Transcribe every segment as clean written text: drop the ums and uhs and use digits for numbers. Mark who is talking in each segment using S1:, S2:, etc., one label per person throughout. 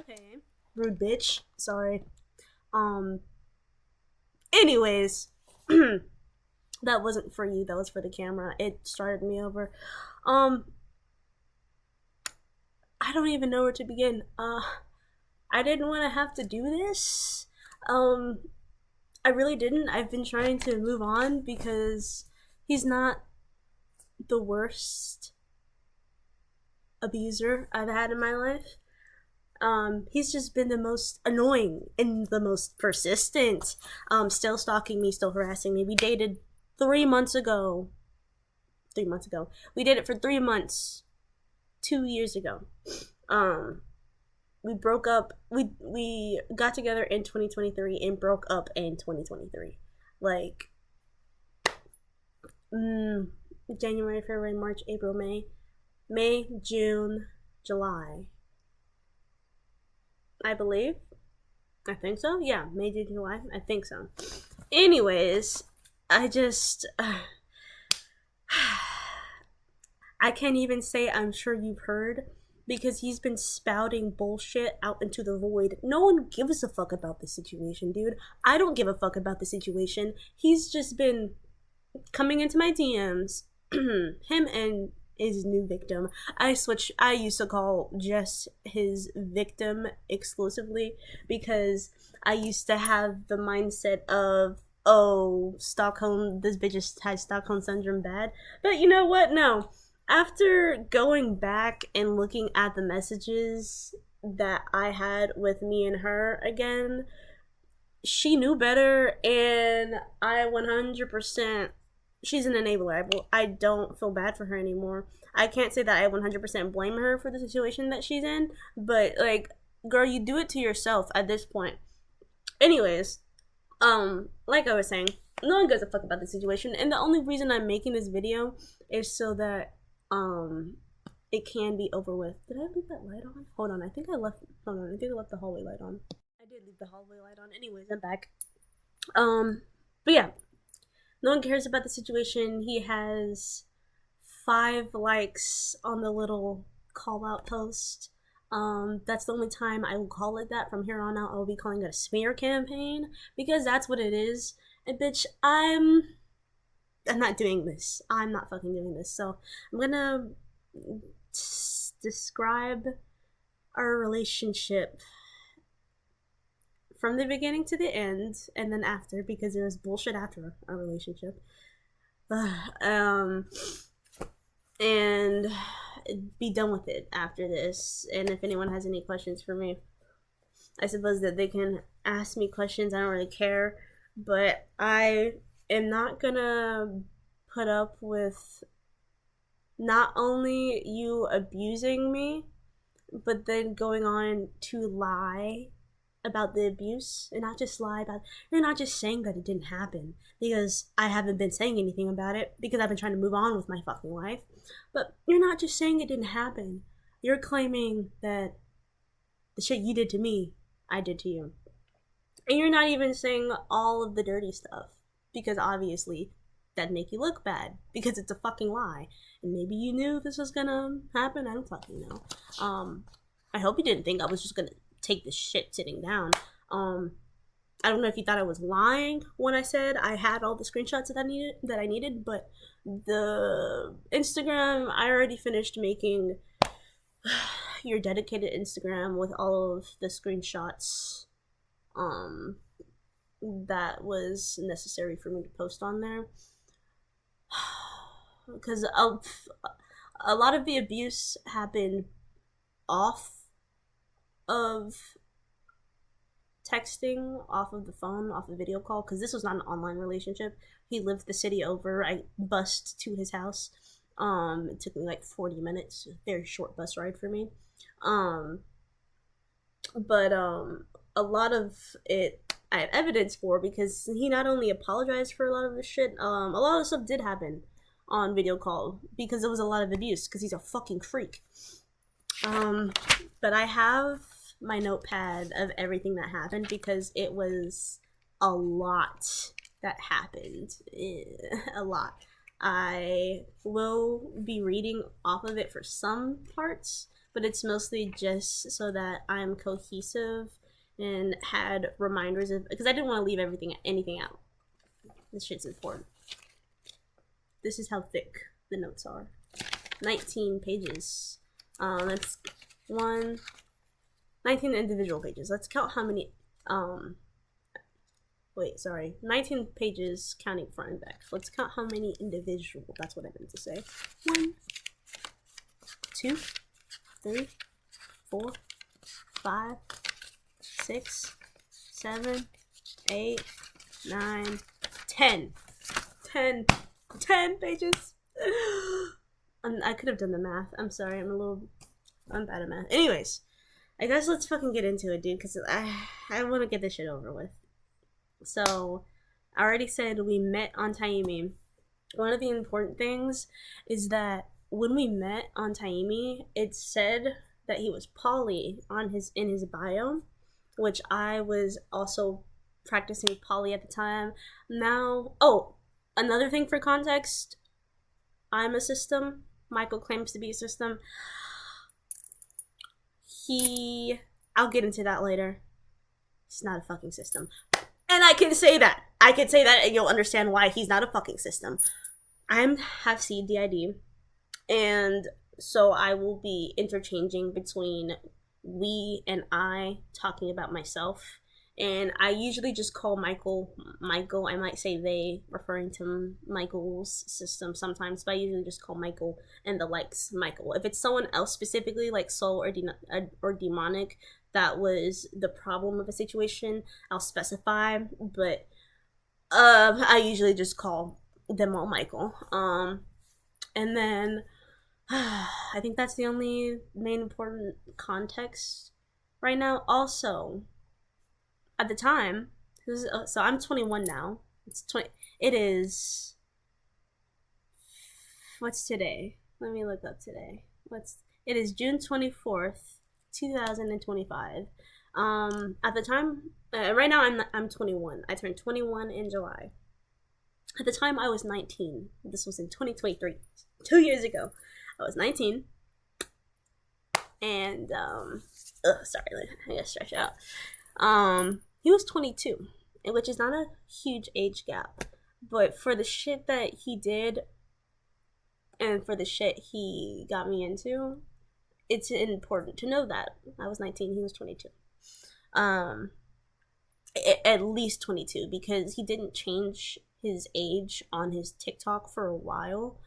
S1: Okay. Rude bitch. Sorry. Anyways, that wasn't for you. That was for the camera. It started me over. Um, I don't even know where to begin. I didn't want to have to do this. Um, I really didn't. I've been trying to move on because he's not the worst abuser I've had in my life. He's just been the most annoying and the most persistent. Still stalking me, still harassing me. We dated 3 months ago. 3 months ago. We dated for 3 months 2 years ago. Um, we broke up. We got together in 2023 and broke up in 2023. Like, January, February, March, April, May, June, July. I believe. I think so. Yeah, May, June, July. I think so. Anyways, I just. I can't even say I'm sure you've heard because he's been spouting bullshit out into the void. No one gives a fuck about the situation, dude. I don't give a fuck about the situation. He's just been coming into my DMs. Him and his new victim. I used to call Jess his victim exclusively because I used to have the mindset of, oh, Stockholm, this bitch just had Stockholm syndrome bad. But you know what? No. After going back and looking at the messages that I had with me and her again, she knew better, and I 100%. She's an enabler. I don't feel bad for her anymore. I can't say that I 100% blame her for the situation that she's in, but like, girl, you do it to yourself at this point. Anyways, like I was saying, no one gives a fuck about the situation, and the only reason I'm making this video is so that it can be over with. Did I leave that light on? Hold on, I think I left the hallway light on. I did leave the hallway light on. Anyways, I'm back. But yeah, no one cares about the situation. He has 5 likes on the little call out post. That's the only time I will call it that. From here on out, I will be calling it a smear campaign because that's what it is. And bitch, I'm not doing this. I'm not fucking doing this. So I'm gonna describe our relationship from the beginning to the end, and then after, because there was bullshit after our relationship. And be done with it after this. And if anyone has any questions for me, I suppose that they can ask me questions. I don't really care, but I am not gonna put up with not only you abusing me, but then going on to lie about the abuse, and not just lie about, you're not just saying that it didn't happen because I haven't been saying anything about it because I've been trying to move on with my fucking life, but you're not just saying it didn't happen, you're claiming that the shit you did to me, I did to you. And you're not even saying all of the dirty stuff because obviously that'd make you look bad because it's a fucking lie. And maybe you knew this was gonna happen. I don't fucking know. I hope you didn't think I was just gonna take this shit sitting down. I don't know if you thought I was lying when I said I had all the screenshots that I needed, but the Instagram, I already finished making your dedicated Instagram with all of the screenshots that was necessary for me to post on there. Because a lot of the abuse happened off of texting, off of the phone, off of video call, because this was not an online relationship. He lived the city over. I bussed to his house. It took me like 40 minutes. Very short bus ride for me. But a lot of it I have evidence for because he not only apologized for a lot of the shit, a lot of stuff did happen on video call because it was a lot of abuse because he's a fucking freak. But I have my notepad of everything that happened because it was a lot that happened. A lot. I will be reading off of it for some parts, but it's mostly just so that I'm cohesive and had reminders of, because I didn't want to leave anything out. This shit's important. This is how thick the notes are. 19 pages. That's 19 individual pages. Let's count how many, 19 pages counting front and back. Let's count how many individual, that's what I meant to say. 1, 2, 3, 4, 5, 6, 7, 8, 9, 10. 10 pages. I could have done the math. I'm sorry, I'm bad at math. Anyways, I guess let's fucking get into it, dude, because I want to get this shit over with. So, I already said we met on Taimi. One of the important things is that when we met on Taimi, it said that he was poly in his bio, which I was also practicing poly at the time. Now, another thing for context, I'm a system. Michael claims to be a system. I'll get into that later. He's not a fucking system. And I can say that. And you'll understand why he's not a fucking system. I have CDID, and so I will be interchanging between we and I talking about myself. And I usually just call Michael. I might say they, referring to Michael's system sometimes, but I usually just call Michael and the likes Michael. If it's someone else specifically, like soul or demonic, that was the problem of a situation, I'll specify. But I usually just call them all Michael. And then I think that's the only main important context right now. Also, at the time, so I'm 21 now. It is. What's today? Let me look up today. It is June 24th, 2025. At the time, right now I'm 21. I turned 21 in July. At the time, I was 19. This was in 2023, 2 years ago. I was 19, and sorry, I gotta stretch out. He was 22, which is not a huge age gap, but for the shit that he did and for the shit he got me into, it's important to know that I was 19, he was 22. At least 22, because he didn't change his age on his TikTok for a while,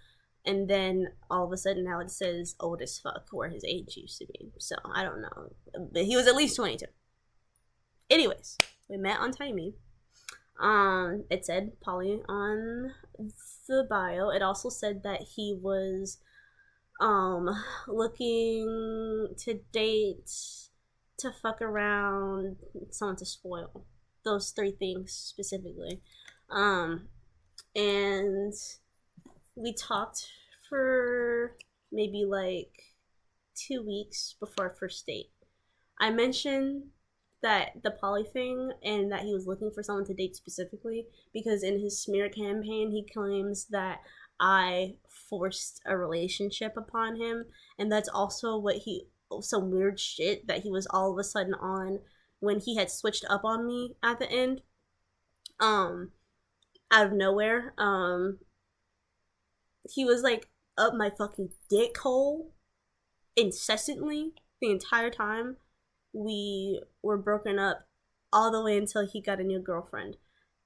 S1: and then all of a sudden now it says old as fuck where his age used to be. So I don't know, but he was at least 22. Anyways, we met on Taimi. It said poly on the bio. It also said that he was looking to date, to fuck around, someone to spoil. Those 3 things specifically. And we talked for maybe like 2 weeks before our first date. I mentioned that the poly thing and that he was looking for someone to date specifically because in his smear campaign he claims that I forced a relationship upon him, and that's also some weird shit that he was all of a sudden on when he had switched up on me at the end, out of nowhere. He was like up my fucking dick hole incessantly the entire time we were broken up, all the way until he got a new girlfriend.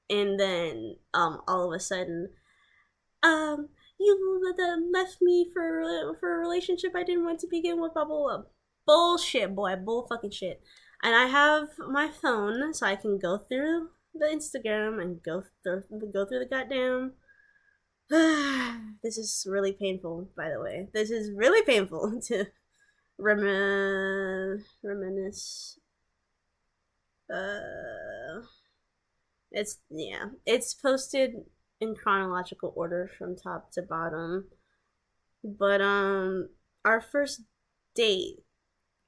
S1: And then all of a sudden, you left me for a relationship I didn't want to begin with, blah blah blah. Bullshit, boy, bull fucking shit. And I have my phone so I can go through the Instagram and go through the goddamn. This is really painful, by the way. This is really painful to reminisce. It's posted in chronological order from top to bottom. But our first date,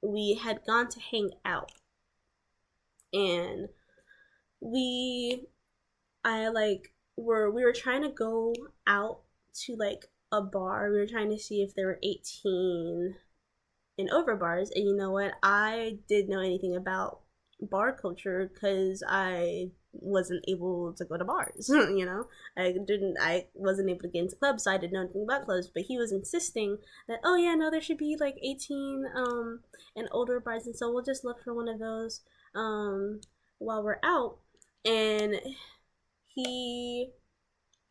S1: we had gone to hang out, and we were trying to go out to like a bar. We were trying to see if they were 18 in over bars. And you know what? I didn't know anything about bar culture because I wasn't able to go to bars. You know, I wasn't able to get into clubs, so I didn't know anything about clubs. But he was insisting that, oh yeah, no, there should be like 18 and older bars, and so we'll just look for one of those while we're out. And he,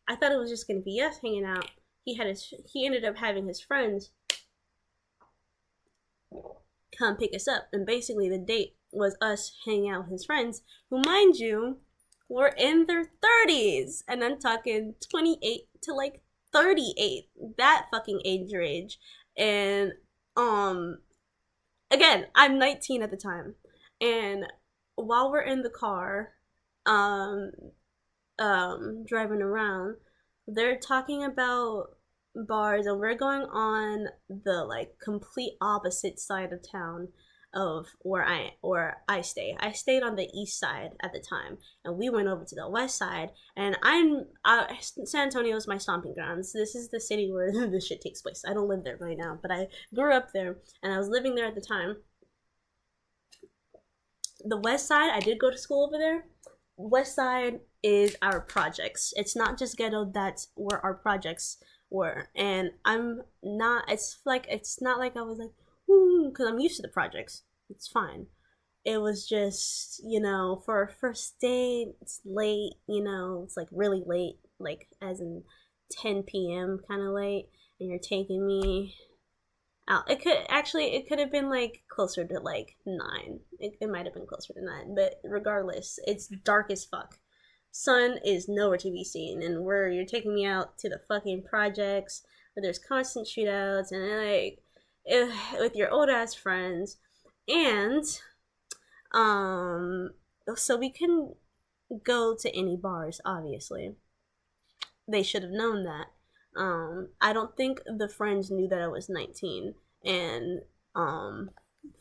S1: I thought it was just gonna be us hanging out. He ended up having his friends come pick us up, and basically the date was us hanging out with his friends, who, mind you, were in their 30s, and I'm talking 28 to like 38, that fucking age range. And um again, I'm 19 at the time, and while we're in the car, um driving around, they're talking about bars, and we're going on the like complete opposite side of town of where I stay. I stayed on the east side at the time, and we went over to the west side. And San Antonio is my stomping grounds. This is the city where this shit takes place. I don't live there right now, but I grew up there, and I was living there at the time. The west side, I did go to school over there. West side is our projects. It's not just ghetto, that's where our projects were. And I'm not, it's not like I was like, because I'm used to the projects. It's fine. It was just, for a first date, it's late, it's like really late, like as in 10 p.m. kind of late, and you're taking me out. It could have been like closer to like 9. It might have been closer to 9, but regardless, it's dark as fuck. Sun is nowhere to be seen, and where you're taking me out to the fucking projects where there's constant shootouts and like with your old ass friends. And so we couldn't go to any bars, obviously. They should have known that. I don't think the friends knew that I was 19, and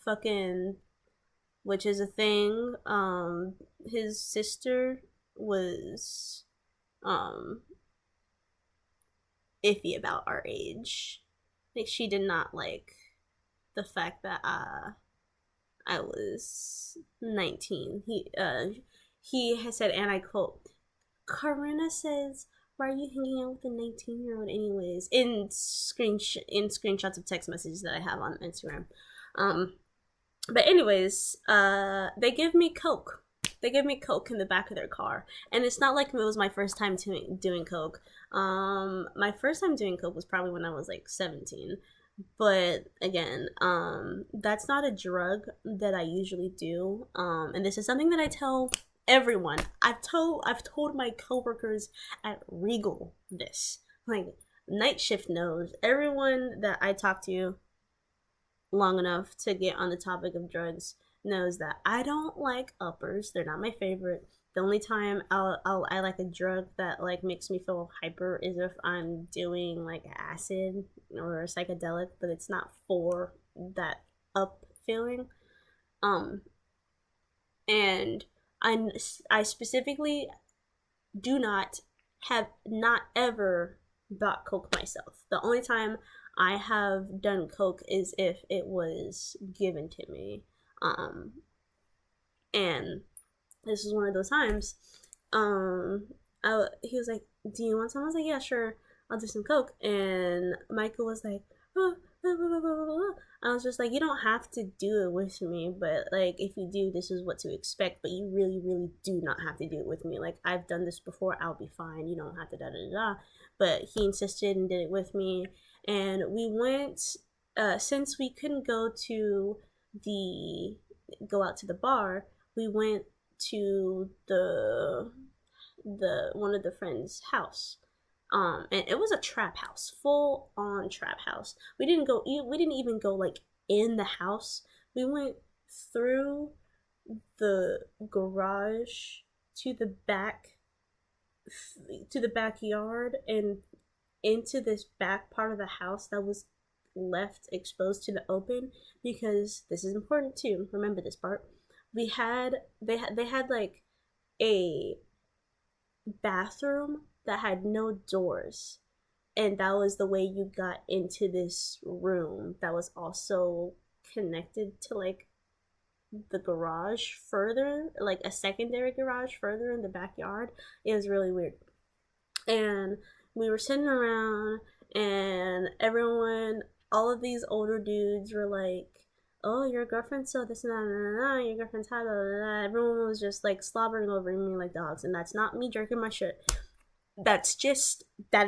S1: fucking, which is a thing. His sister was iffy about our age. Like, she did not like the fact that I was 19. He has said, and I quote, "Karina says, why are you hanging out with a 19-year-old anyways?" In screenshots of text messages that I have on Instagram. But anyways, they give me coke. They give me coke in the back of their car, and it's not like it was my first time doing coke. My first time doing coke was probably when I was like 17. But again, that's not a drug that I usually do. And this is something that I tell everyone. I've told my coworkers at Regal this. Like, night shift knows. Everyone that I talk to long enough to get on the topic of drugs knows that I don't like uppers. They're not my favorite. The only time I like a drug that like makes me feel hyper is if I'm doing like acid or a psychedelic, but it's not for that up feeling. And I specifically have not ever bought coke myself. The only time I have done coke is if it was given to me. And this was one of those times. He was like, "Do you want some?" I was like, "Yeah, sure. I'll do some coke." And Michael was like, "Oh, blah, blah, blah, blah, blah." I was just like, "You don't have to do it with me, but like if you do, this is what to expect. But you really, really do not have to do it with me. Like, I've done this before. I'll be fine. You don't have to da da da." But he insisted and did it with me, and we went. Since we couldn't go out to the bar, we went to the one of the friends' house. And it was a trap house, full on trap house. We didn't even go like in the house. We went through the garage to the backyard and into this back part of the house that was left exposed to the open, because this is important too. Remember this part. They had like a bathroom that had no doors, and that was the way you got into this room that was also connected to like the garage further, like a secondary garage further in the backyard. It was really weird. And we were sitting around, and everyone, all of these older dudes were like, "Oh, your girlfriend's so this and that, your girlfriend's hot, blah, blah, blah." Everyone was just like slobbering over me like dogs, and that's not me jerking my shit. That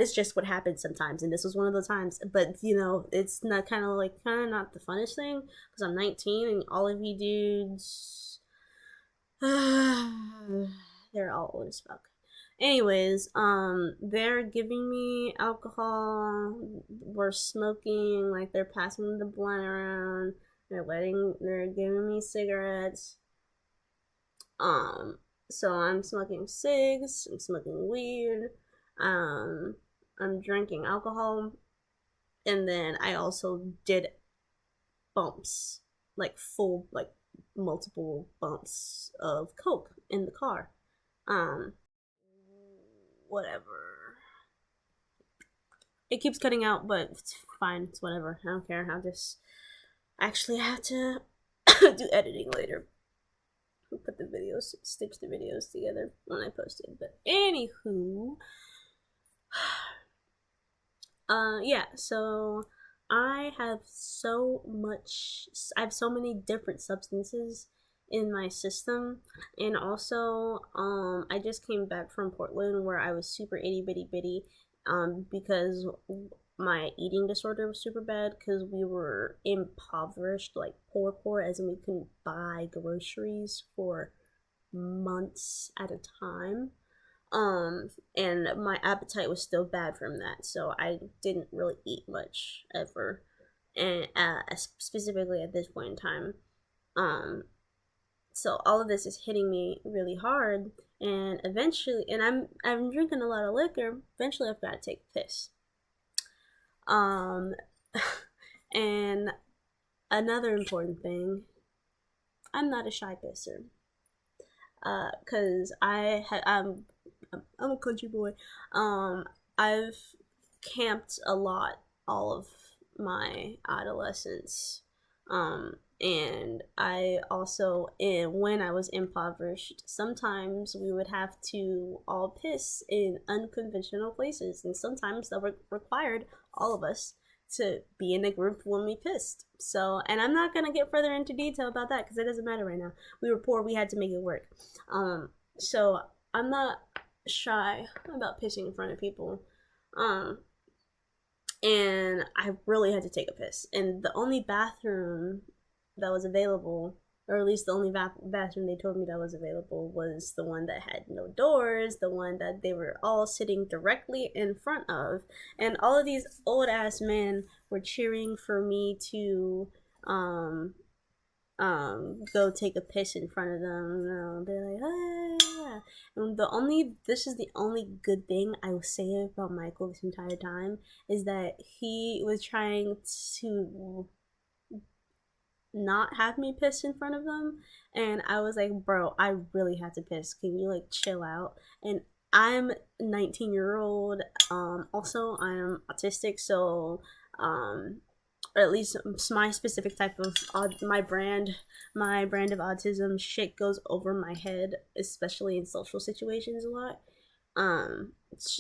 S1: is just what happens sometimes, and this was one of those times. But you know, it's not kind of not the funnest thing because I'm 19 and all of you dudes, they're all old as fuck. Anyways, they're giving me alcohol. We're smoking, like they're passing the blunt around. They're giving me cigarettes. So I'm smoking cigs. I'm smoking weed. Um, I'm drinking alcohol, and then I also did bumps, like full, like multiple bumps of coke in the car. Um, Whatever. It keeps cutting out, but it's fine. It's whatever. I don't care. I'll just actually have to do editing later. I'll put the videos, stitch the videos together when I post it. But anywho, yeah. So I have I have so many different substances in my system, and also I just came back from Portland where I was super itty bitty bitty because my eating disorder was super bad because we were impoverished, like poor as in we couldn't buy groceries for months at a time. And my appetite was still bad from that, so I didn't really eat much ever, and specifically at this point in time. um so all of this is hitting me really hard, and eventually, and I'm drinking a lot of liquor. Eventually I've got to take a piss. um and another important thing, I'm not a shy pisser, because I'm a country boy. I've camped a lot all of my adolescence. And I also, when I was impoverished, sometimes we would have to all piss in unconventional places, and sometimes that required all of us to be in a group when we pissed. So, and I'm not gonna get further into detail about that because it doesn't matter right now. We were poor, we had to make it work. So I'm not shy about pissing in front of people. And I really had to take a piss, and the only bathroom that was available, or at least the only bathroom they told me that was available, was the one that had no doors, the one that they were all sitting directly in front of, and all of these old ass men were cheering for me to go take a piss in front of them. You know, they're like, ah. And this is the only good thing I will say about Michael this entire time, is that he was trying to not have me piss in front of them, and I was like, bro, I really had to piss. Can you like chill out? And I'm 19-year-old. Also I'm autistic, so or at least my specific type of my brand of autism, shit goes over my head, especially in social situations a lot.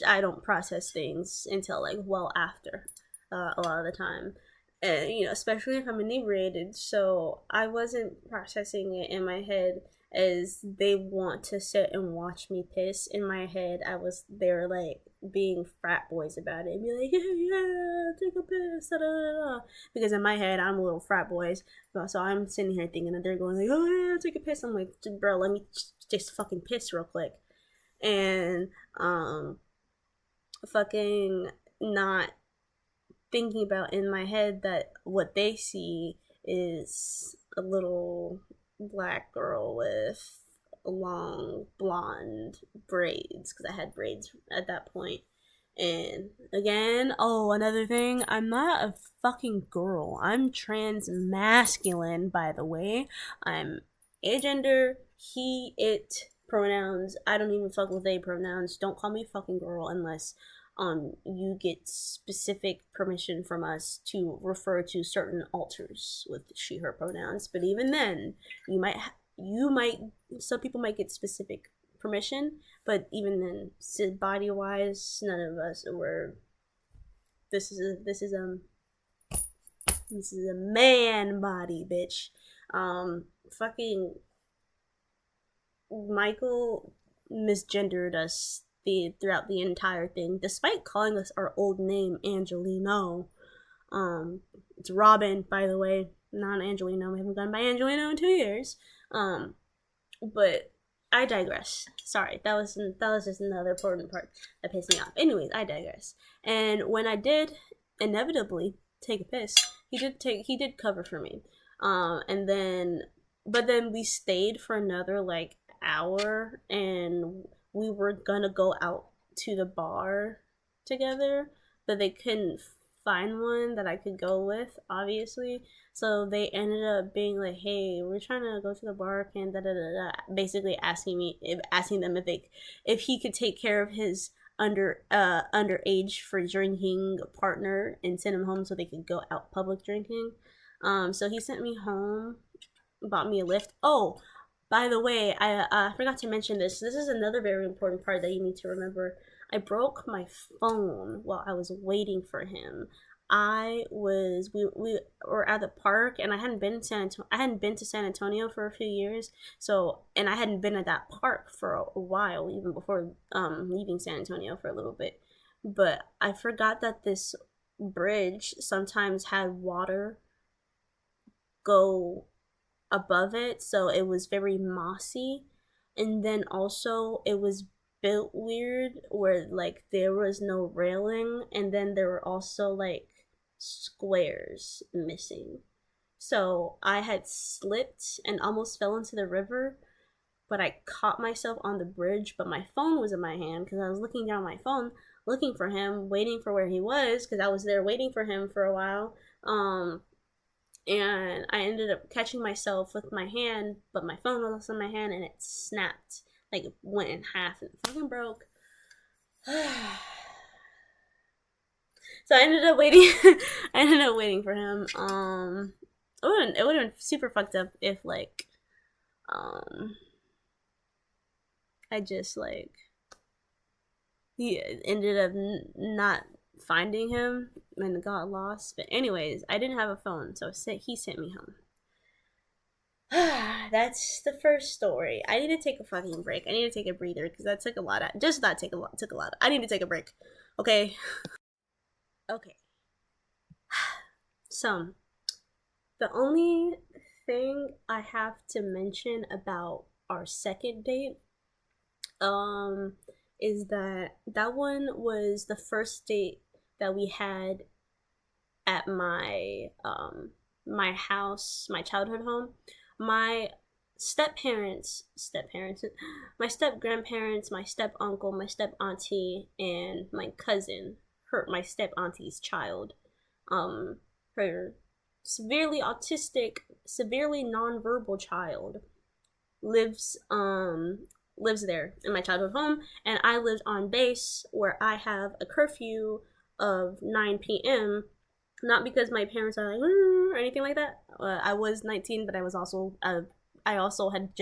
S1: I don't process things until like well after, a lot of the time, and you know, especially if I'm inebriated. So I wasn't processing it in my head as they want to sit and watch me piss. In my head, they were like being frat boys about it and be like, yeah, take a piss, da, da, da. Because in my head, I'm a little frat boys. So I'm sitting here thinking that they're going like, oh yeah, take a piss. I'm like, bro, let me just fucking piss real quick. And fucking not thinking about in my head that what they see is a little black girl with long blonde braids, because I had braids at that point. And again, oh, another thing, I'm not a fucking girl. I'm trans masculine, by the way. I'm agender, he, it pronouns. I don't even fuck with they pronouns. Don't call me fucking girl unless you get specific permission from us to refer to certain alters with she her pronouns. But even then, you might some people might get specific permission, but even then, body wise, none of us were. This is a man body, bitch. Fucking Michael misgendered us throughout the entire thing, despite calling us our old name, Angelino. It's Robin, by the way, not Angelino. We haven't gone by Angelino in 2 years. But I digress. Sorry, that was just another important part that pissed me off. Anyways, I digress. And when I did inevitably take a piss, he did cover for me. But then we stayed for another like hour, and we were gonna go out to the bar together, but they couldn't find one that I could go with, obviously. So they ended up being like, "Hey, we're trying to go to the bar, can da da da da," basically asking them if he could take care of his underage for drinking partner and send him home so they could go out public drinking. So he sent me home, bought me a lift. Oh, by the way, I forgot to mention this. This is another very important part that you need to remember. I broke my phone while I was waiting for him. We were at the park, and I hadn't been to San Antonio for a few years. So, and I hadn't been at that park for a while, even before leaving San Antonio for a little bit. But I forgot that this bridge sometimes had water go above it, so it was very mossy. And then also it was built weird, where like there was no railing, and then there were also like squares missing. So I had slipped and almost fell into the river, but I caught myself on the bridge, but my phone was in my hand because I was looking down my phone looking for him, waiting for where he was, because I was there waiting for him for a while. And I ended up catching myself with my hand, but my phone was also in my hand, and it snapped, like it went in half and it fucking broke. So I ended up waiting. I ended up waiting for him. It would have been super fucked up if like, I just like he ended up not finding him and got lost. But anyways, I didn't have a phone, so he sent me home. That's the first story. I need to take a fucking break. I need to take a breather because that took a lot. Took a lot. I need to take a break. Okay. Okay. So, the only thing I have to mention about our second date, is that one was the first date that we had at my house, my childhood home. My step-parents, my step-grandparents, my step-uncle, my step-auntie, and my cousin, my step-auntie's child, her severely autistic, severely nonverbal child, lives there in my childhood home, and I lived on base where I have a curfew of 9 p.m. Not because my parents are like or anything like that. I was 19, but I also had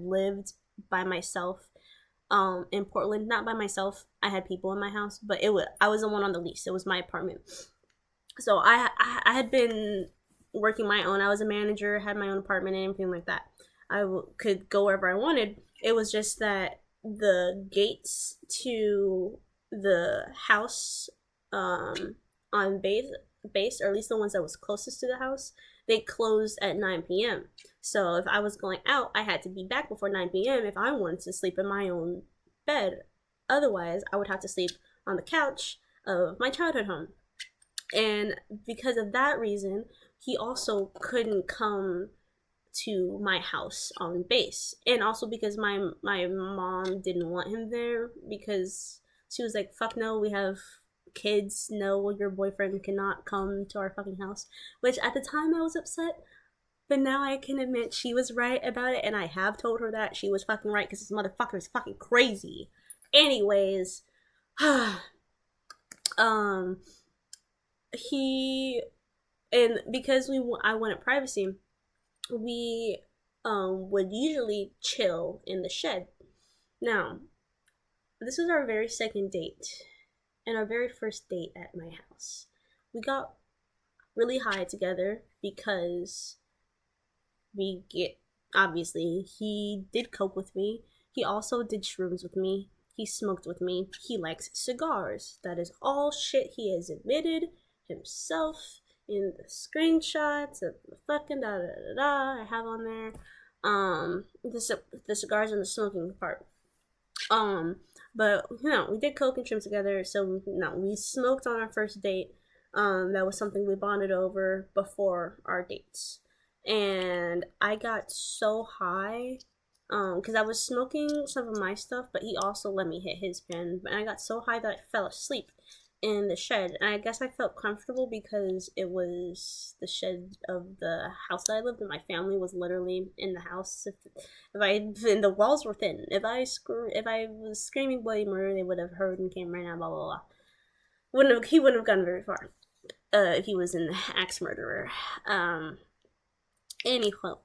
S1: lived by myself in Portland. Not by myself. I had people in my house, but I was the one on the lease. It was my apartment. So I had been working my own. I was a manager, had my own apartment and everything like that. I could go wherever I wanted. It was just that the gates to the house on base, or at least the ones that was closest to the house, they closed at 9 p.m. So if I was going out, I had to be back before 9 p.m. if I wanted to sleep in my own bed. Otherwise, I would have to sleep on the couch of my childhood home. And because of that reason, he also couldn't come to my house on base. And also because my mom didn't want him there, because she was like, fuck no, we have kids, no, your boyfriend cannot come to our fucking house. Which at the time I was upset, but now I can admit she was right about it, and I have told her that she was fucking right, because this motherfucker is fucking crazy. Anyways, Um, he and because I wanted privacy, we would usually chill in the shed. Now, this was our very second date and our very first date at my house. We got really high together because we get obviously he did coke with me. He also did shrooms with me. He smoked with me. He likes cigars. That is all shit he has admitted himself in the screenshots of the fucking da da da da I have on there. The cigars and the smoking part. Um, but we did coke and shrooms together. So no, we smoked on our first date. That was something we bonded over before our dates, and I got so high, because I was smoking some of my stuff, but he also let me hit his pen, and I got so high that I fell asleep in the shed, and I guess I felt comfortable because it was the shed of the house that I lived in. My family was literally in the house. And the walls were thin. If I was screaming bloody murder, they would have heard and came right now. Blah blah blah. He wouldn't have gone very far. If he was an axe murderer. Anywho,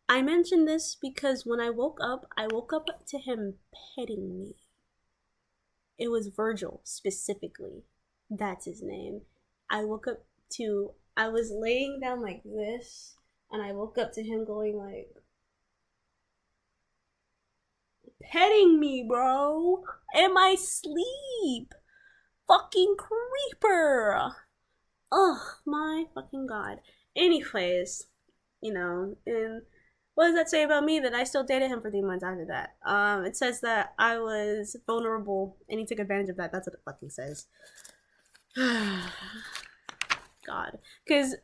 S1: I mentioned this because when I woke up to him petting me. It was Virgil, specifically. That's his name. I was laying down like this, and I woke up to him going like, petting me, bro, in my sleep. Fucking creeper. Ugh, my fucking god. Anyways, and what does that say about me that I still dated him for 3 months after that? It says that I was vulnerable and he took advantage of that. That's what it fucking says. God. Because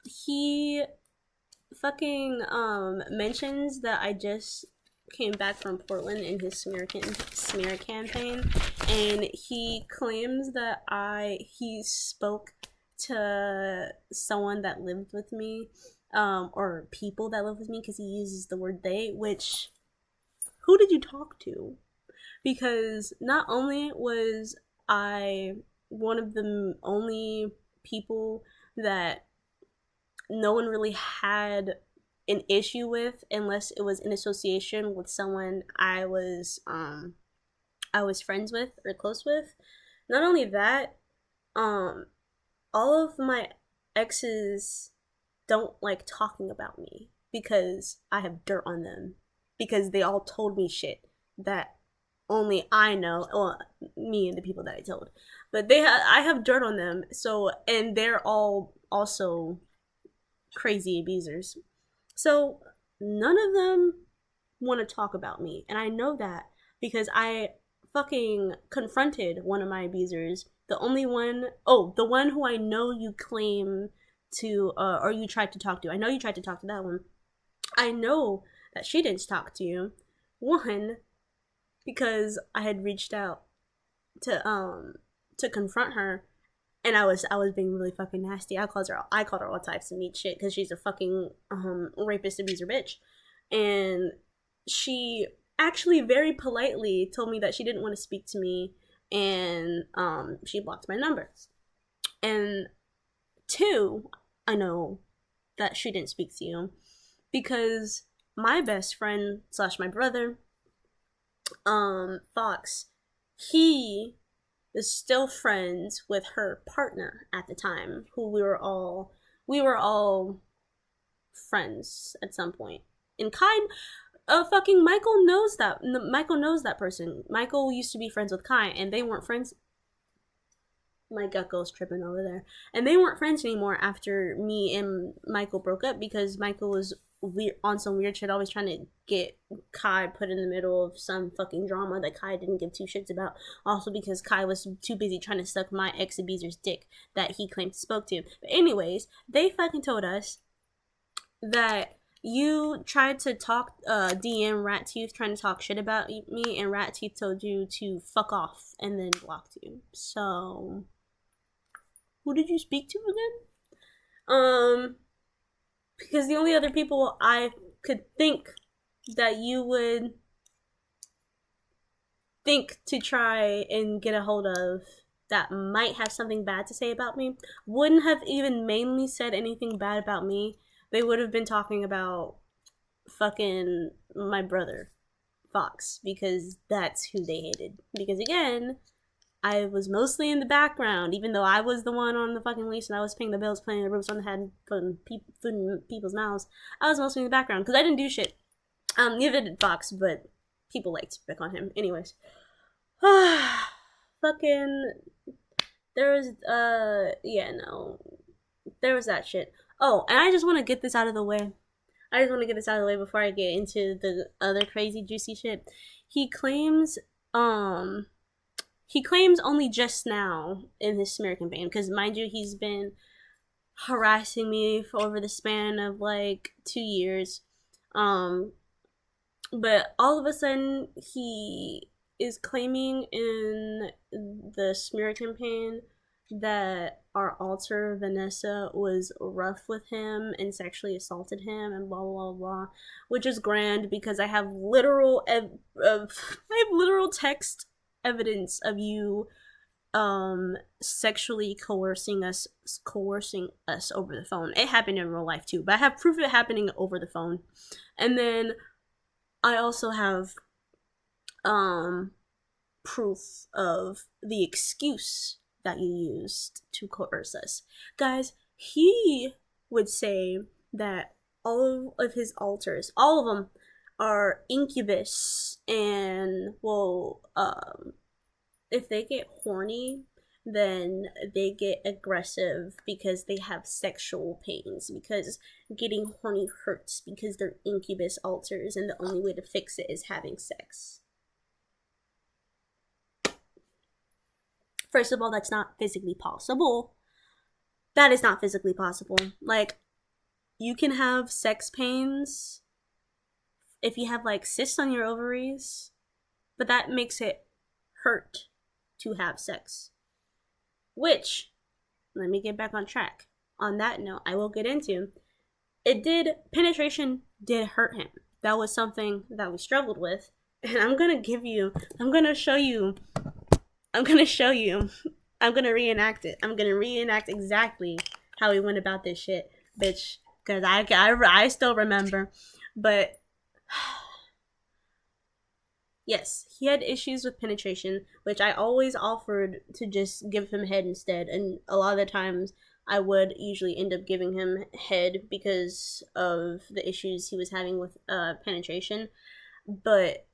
S1: he fucking mentions that I just came back from Portland in his smear campaign, and he claims that he spoke to someone that lived with me, or people that live with me, because he uses the word they, which, who did you talk to? Because not only was I one of the only people that no one really had an issue with unless it was in association with someone I was friends with or close with. Not only that, all of my exes don't like talking about me because I have dirt on them, because they all told me shit that only I know, well, me and the people that I told, but I have dirt on them. So, and they're all also crazy abusers. So none of them want to talk about me, and I know that because I fucking confronted one of my abusers. The one who I know you claim to, or you tried to talk to. I know you tried to talk to that one. I know that she didn't talk to you. One, because I had reached out to confront her, and I was being really fucking nasty. I called her all types of meat shit because she's a fucking rapist abuser bitch, and she actually very politely told me that she didn't want to speak to me, and she blocked my number. And two, I know that she didn't speak to you because my best friend / my brother, Fox, he is still friends with her partner at the time, who we were all friends at some point. And fucking Michael knows that person. Michael used to be friends with Kai, and they weren't friends. My gecko's tripping over there. And they weren't friends anymore after me and Michael broke up, because Michael was weird, on some weird shit, always trying to get Kai put in the middle of some fucking drama that Kai didn't give two shits about. Also because Kai was too busy trying to suck my ex-abuser's dick that he claimed spoke to. But anyways, they fucking told us that you tried to talk, DM Rat Teeth, trying to talk shit about me, and Rat Teeth told you to fuck off and then blocked you. So, who did you speak to again? Because the only other people I could think that you would think to try and get a hold of that might have something bad to say about me wouldn't have even mainly said anything bad about me. They would have been talking about fucking my brother, Fox, because that's who they hated. Because again, I was mostly in the background, even though I was the one on the fucking leash and I was paying the bills, playing the ropes on the head, putting food in people's mouths. I was mostly in the background because I didn't do shit. Neither did Fox, but people liked to pick on him. Anyways, fucking, there was yeah, no, there was that shit. Oh, and I just want to get this out of the way. Before I get into the other crazy juicy shit. He claims only just now in his smear campaign, because mind you, he's been harassing me for over the span of like 2 years. But all of a sudden he is claiming in the smear campaign that our alter Vanessa was rough with him and sexually assaulted him and blah blah blah, which is grand because I have literal text evidence of you sexually coercing us over the phone. It happened in real life too, but I have proof of it happening over the phone. And then I also have proof of the excuse that you used to coerce us. Guys, he would say that all of his alters, all of them, are incubus, and well, if they get horny, then they get aggressive because they have sexual pains, because getting horny hurts, because they're incubus alters, and the only way to fix it is having sex. First of all, that's not physically possible. That is not physically possible. Like, you can have sex pains if you have like cysts on your ovaries, but that makes it hurt to have sex. Which, let me get back on track. On that note, I will get into, penetration did hurt him. That was something that we struggled with. And I'm gonna show you. I'm gonna reenact it. I'm gonna reenact exactly how we went about this shit, bitch. Because I still remember. But yes, he had issues with penetration, which I always offered to just give him head instead. And a lot of the times I would usually end up giving him head because of the issues he was having with penetration. But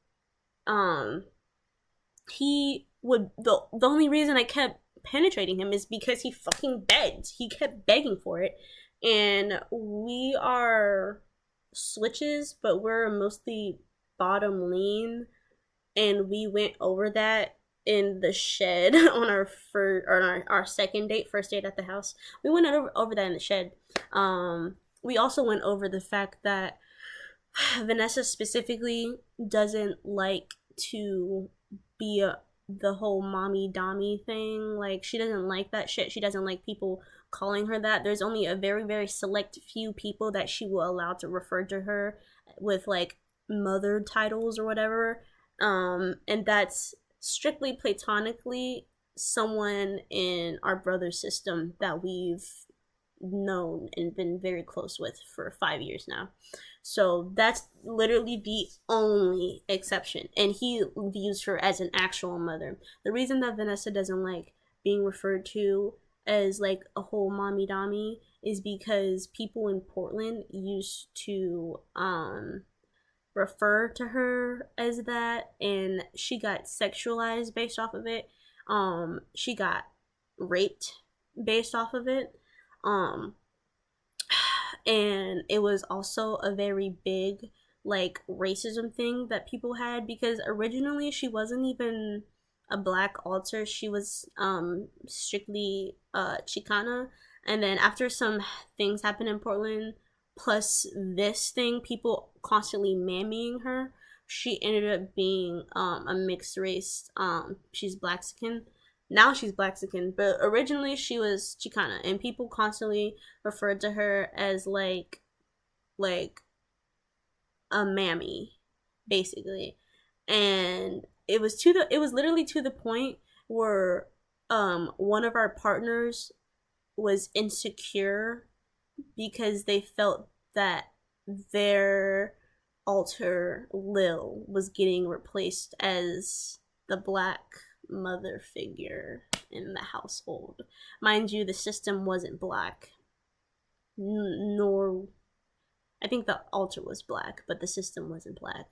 S1: he would, the only reason I kept penetrating him is because he fucking begged. He kept begging for it. And we are switches, but we're mostly bottom lean, and we went over that in the shed on our second date, first date at the house. We went over that in the shed. We also went over the fact that Vanessa specifically doesn't like to be the whole mommy dommy thing. Like, she doesn't like that shit. She doesn't like people calling her that. There's only a very, very select few people that she will allow to refer to her with like mother titles or whatever. And that's strictly platonically someone in our brother system that we've known and been very close with for 5 years now. So that's literally the only exception. And he views her as an actual mother. The reason that Vanessa doesn't like being referred to as like a whole mommy dommy is because people in Portland used to refer to her as that, and she got sexualized based off of it. She got raped based off of it. And it was also a very big like racism thing that people had, because originally she wasn't even a black alter. She was strictly Chicana, and then after some things happened in Portland, plus this thing, people constantly mammying her, she ended up being a mixed race. She's Blaxican. Now she's Blaxican, but originally she was Chicana, and people constantly referred to her as like a mammy, basically. And it was literally to the point where one of our partners was insecure because they felt that their alter Lil was getting replaced as the black mother figure in the household. Mind you, the system wasn't black, nor I think the altar was black, but the system wasn't black.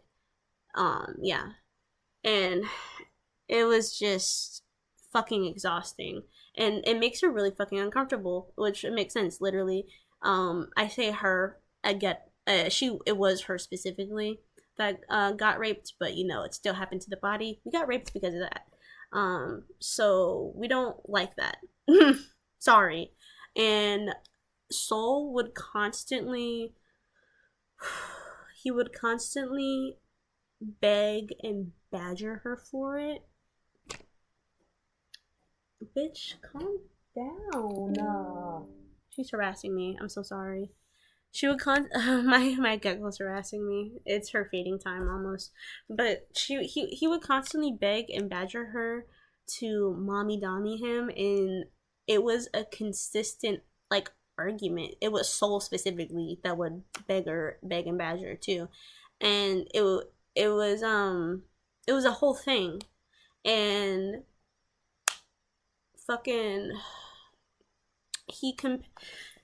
S1: Yeah, and it was just fucking exhausting, and it makes her really fucking uncomfortable, which makes sense. Literally, I say her. I get it was her specifically that got raped, but you know it still happened to the body. We got raped because of that. So we don't like that. Sorry. And Soul would constantly he would constantly beg and badger her for it. Bitch, calm down. She's harassing me. I'm so sorry. She would my gecko's harassing me. It's her feeding time almost. But he would constantly beg and badger her to mommy dommy him, and it was a consistent like argument. It was Soul specifically that would beg and badger too, and it was it was a whole thing, and fucking he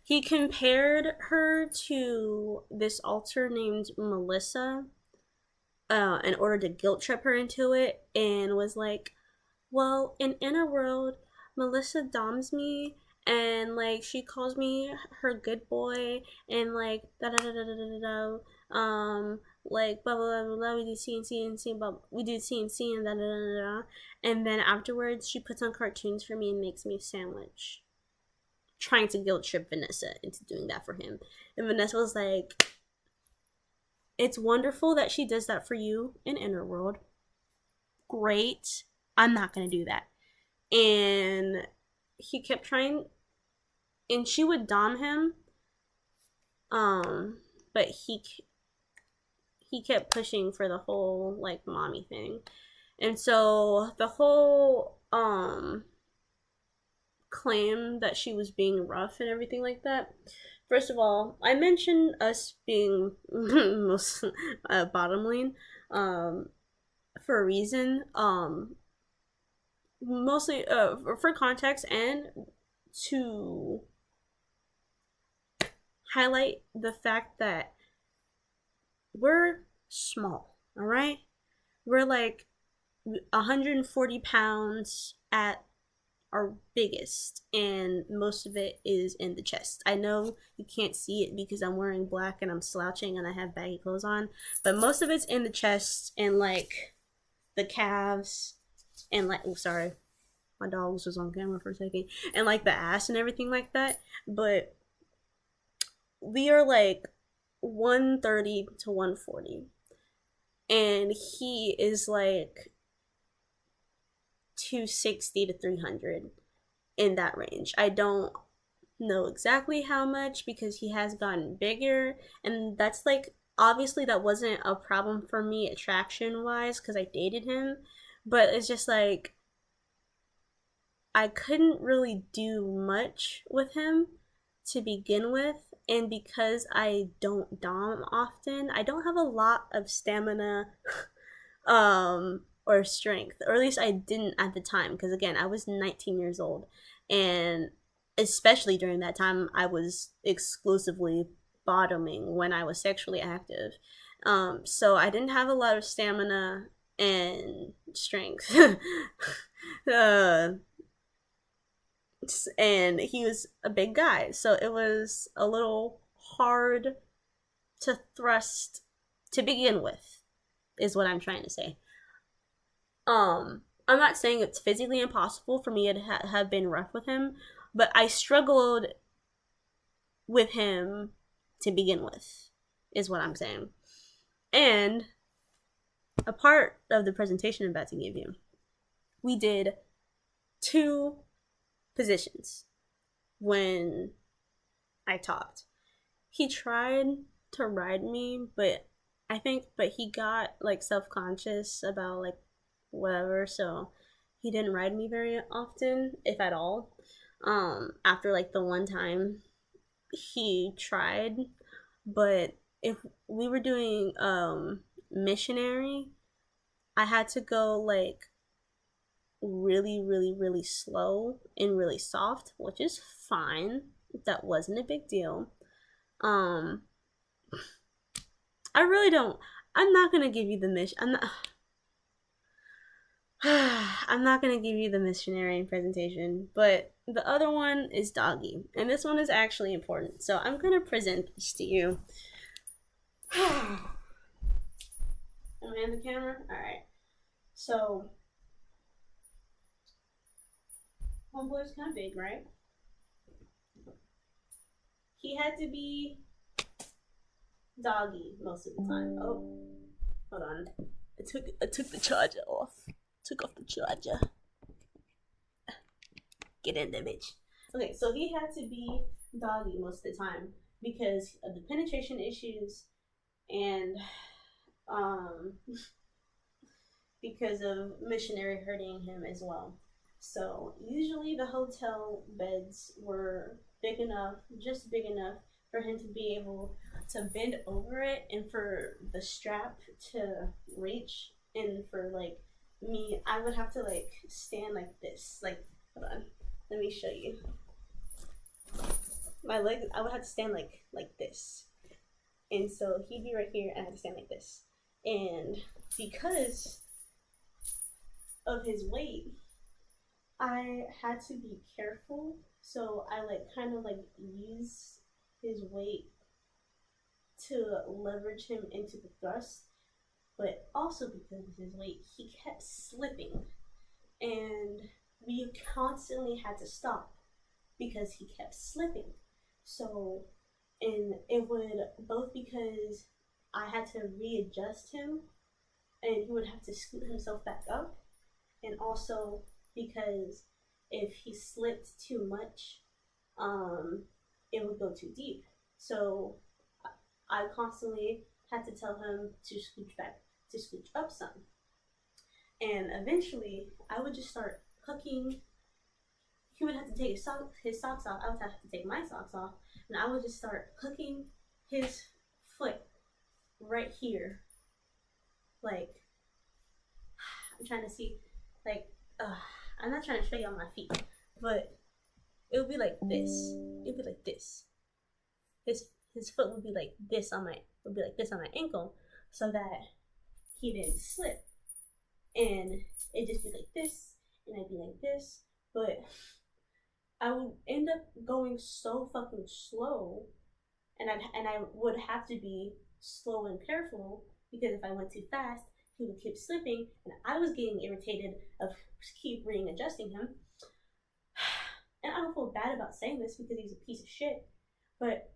S1: he compared her to this alter named Melissa in order to guilt trip her into it, and was like, well, in Inner World, Melissa doms me, and like she calls me her good boy, and like da da da da da da like blah blah blah blah. We do CNC and C, but we do CNC and da da da da. And then afterwards, she puts on cartoons for me and makes me a sandwich, trying to guilt trip Vanessa into doing that for him. And Vanessa was like, it's wonderful that she does that for you in Inner World. Great. I'm not going to do that. And he kept trying, and she would dom him, but he kept pushing for the whole like mommy thing. And so the whole claim that she was being rough and everything like that. First of all, I mentioned us being most bottom lane for a reason. Mostly for context and to highlight the fact that we're small, all right? We're like 140 pounds at our biggest, and most of it is in the chest. I know you can't see it because I'm wearing black and I'm slouching and I have baggy clothes on, but most of it's in the chest and like the calves and like, oh sorry, my dog was just on camera for a second, and like the ass and everything like that. But we are like 130 to 140, and he is like 260 to 300, in that range. I don't know exactly how much because he has gotten bigger, and that's like, obviously that wasn't a problem for me attraction wise because I dated him, but it's just like I couldn't really do much with him to begin with, and because I don't dom often, I don't have a lot of stamina or strength, or at least I didn't at the time, because again, I was 19 years old, and especially during that time I was exclusively bottoming when I was sexually active. So I didn't have a lot of stamina and strength. And he was a big guy, so it was a little hard to thrust to begin with, is what I'm trying to say. I'm not saying it's physically impossible for me to have been rough with him, but I struggled with him to begin with, is what I'm saying. And a part of the presentation I'm about to give you, we did 2 positions when I talked. He tried to ride me, but he got like self-conscious about like whatever. So he didn't ride me very often, if at all. After like the one time he tried, but if we were doing missionary, I had to go like really, really, really slow and really soft, which is fine. That wasn't a big deal. Um, I really don't. I'm not gonna give you the mission. I'm not. I'm not gonna give you the missionary presentation, but the other one is doggy, and this one is actually important. So I'm gonna present this to you. Am I in the camera? All right. So homeboy's kind of big, right? He had to be doggy most of the time. Oh, hold on. I took the charger off. Took off the charger. Get in there, bitch. Okay, so he had to be doggy most of the time because of the penetration issues and um because of missionary hurting him as well. So usually the hotel beds were big enough, just big enough for him to be able to bend over it and for the strap to reach, and for like me, I would have to like stand like this. Like, hold on, let me show you. My legs, I would have to stand like this. And so he'd be right here and I had to stand like this. And because of his weight, I had to be careful. So I like kind of like use his weight to leverage him into the thrust, but also because of his weight, he kept slipping, and we constantly had to stop because he kept slipping. So, and it would both because I had to readjust him, and he would have to scoot himself back up, and also because if he slipped too much, it would go too deep. So I constantly had to tell him to scooch back, to scooch up some. And eventually, I would just start hooking. He would have to take his socks off. I would have to take my socks off. And I would just start hooking his foot right here. Like, I'm trying to see, like, I'm not trying to show you on my feet, but it would be like this. It would be like this. His foot would be like this on my ankle, so that he didn't slip. And it'd just be like this, and I'd be like this, but I would end up going so fucking slow, and I would have to be slow and careful because if I went too fast, he would keep slipping, and I was getting irritated of keep readjusting him. And I don't feel bad about saying this because he's a piece of shit, but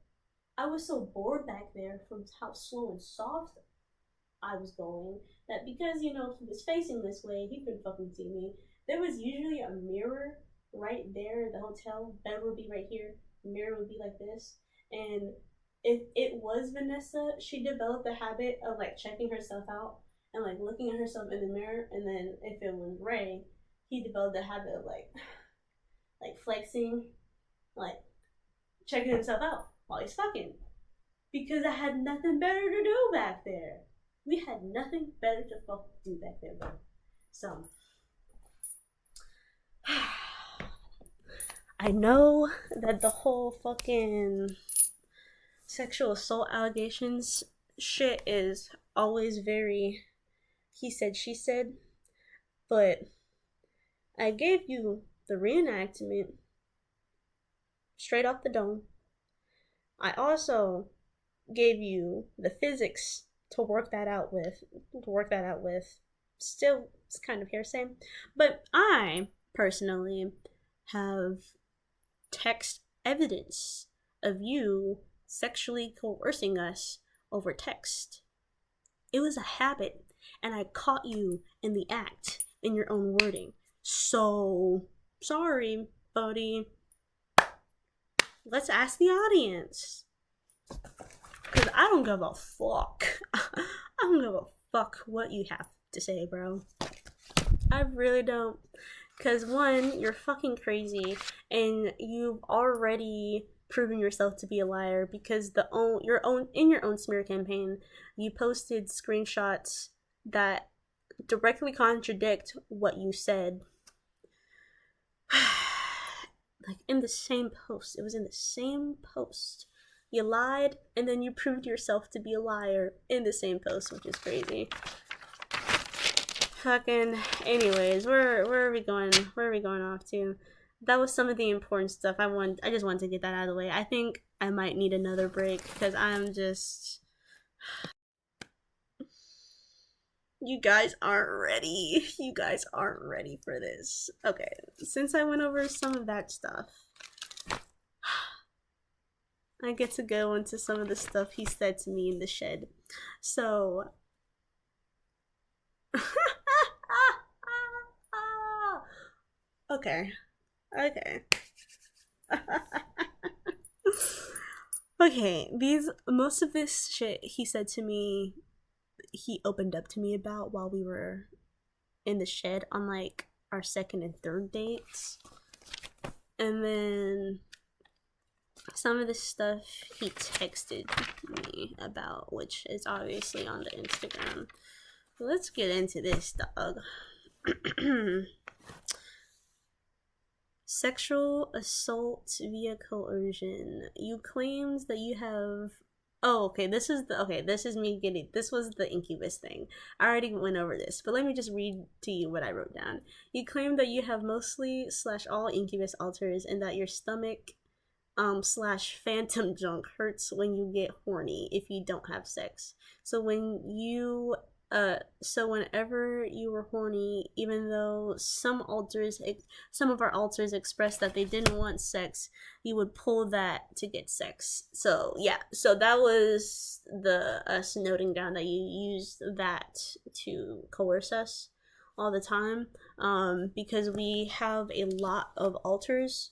S1: I was so bored back there from how slow and soft I was going that because, he was facing this way, he couldn't fucking see me. There was usually a mirror right there. The hotel bed would be right here. The mirror would be like this. And if it was Vanessa, she developed the habit of like checking herself out and like looking at herself in the mirror. And then if it was Ray, he developed the habit of like flexing, like checking himself out while he's fucking. Because I had nothing better to do back there. We had nothing better to fucking do back there, bro. So, I know that the whole fucking sexual assault allegations shit is always very he said, she said, but I gave you the reenactment straight off the dome. I also gave you the physics to work that out with. Still, it's kind of hearsay, but I personally have text evidence of you sexually coercing us over text. It was a habit, and I caught you in the act in your own wording. So, sorry, buddy. Let's ask the audience. Because I don't give a fuck. I don't give a fuck what you have to say, bro. I really don't. Because one, you're fucking crazy, and you've already proven yourself to be a liar because in your own smear campaign, you posted screenshots that directly contradict what you said. Like in the same post. It was in the same post. You lied, and then you proved yourself to be a liar in the same post, which is crazy. Fucking. Anyways, where are we going? Where are we going off to? That was some of the important stuff. I just wanted to get that out of the way. I think I might need another break because I'm just. You guys aren't ready. You guys aren't ready for this. Okay, since I went over some of that stuff, I get to go into some of the stuff he said to me in the shed. So. Okay. Okay. Okay, most of this shit he said to me, he opened up to me about while we were in the shed on like our second and third dates. And then some of the stuff he texted me about, which is obviously on the Instagram. So let's get into this, dog. Sexual assault via coercion. You claimed that you have. Oh, okay. This is me getting. This was the incubus thing. I already went over this, but let me just read to you what I wrote down. You claim that you have mostly / all incubus alters, and that your stomach / phantom junk hurts when you get horny if you don't have sex. So whenever you were horny, even though some of our alters expressed that they didn't want sex, you would pull that to get sex. So yeah, so that was us noting down that you used that to coerce us all the time, because we have a lot of alters.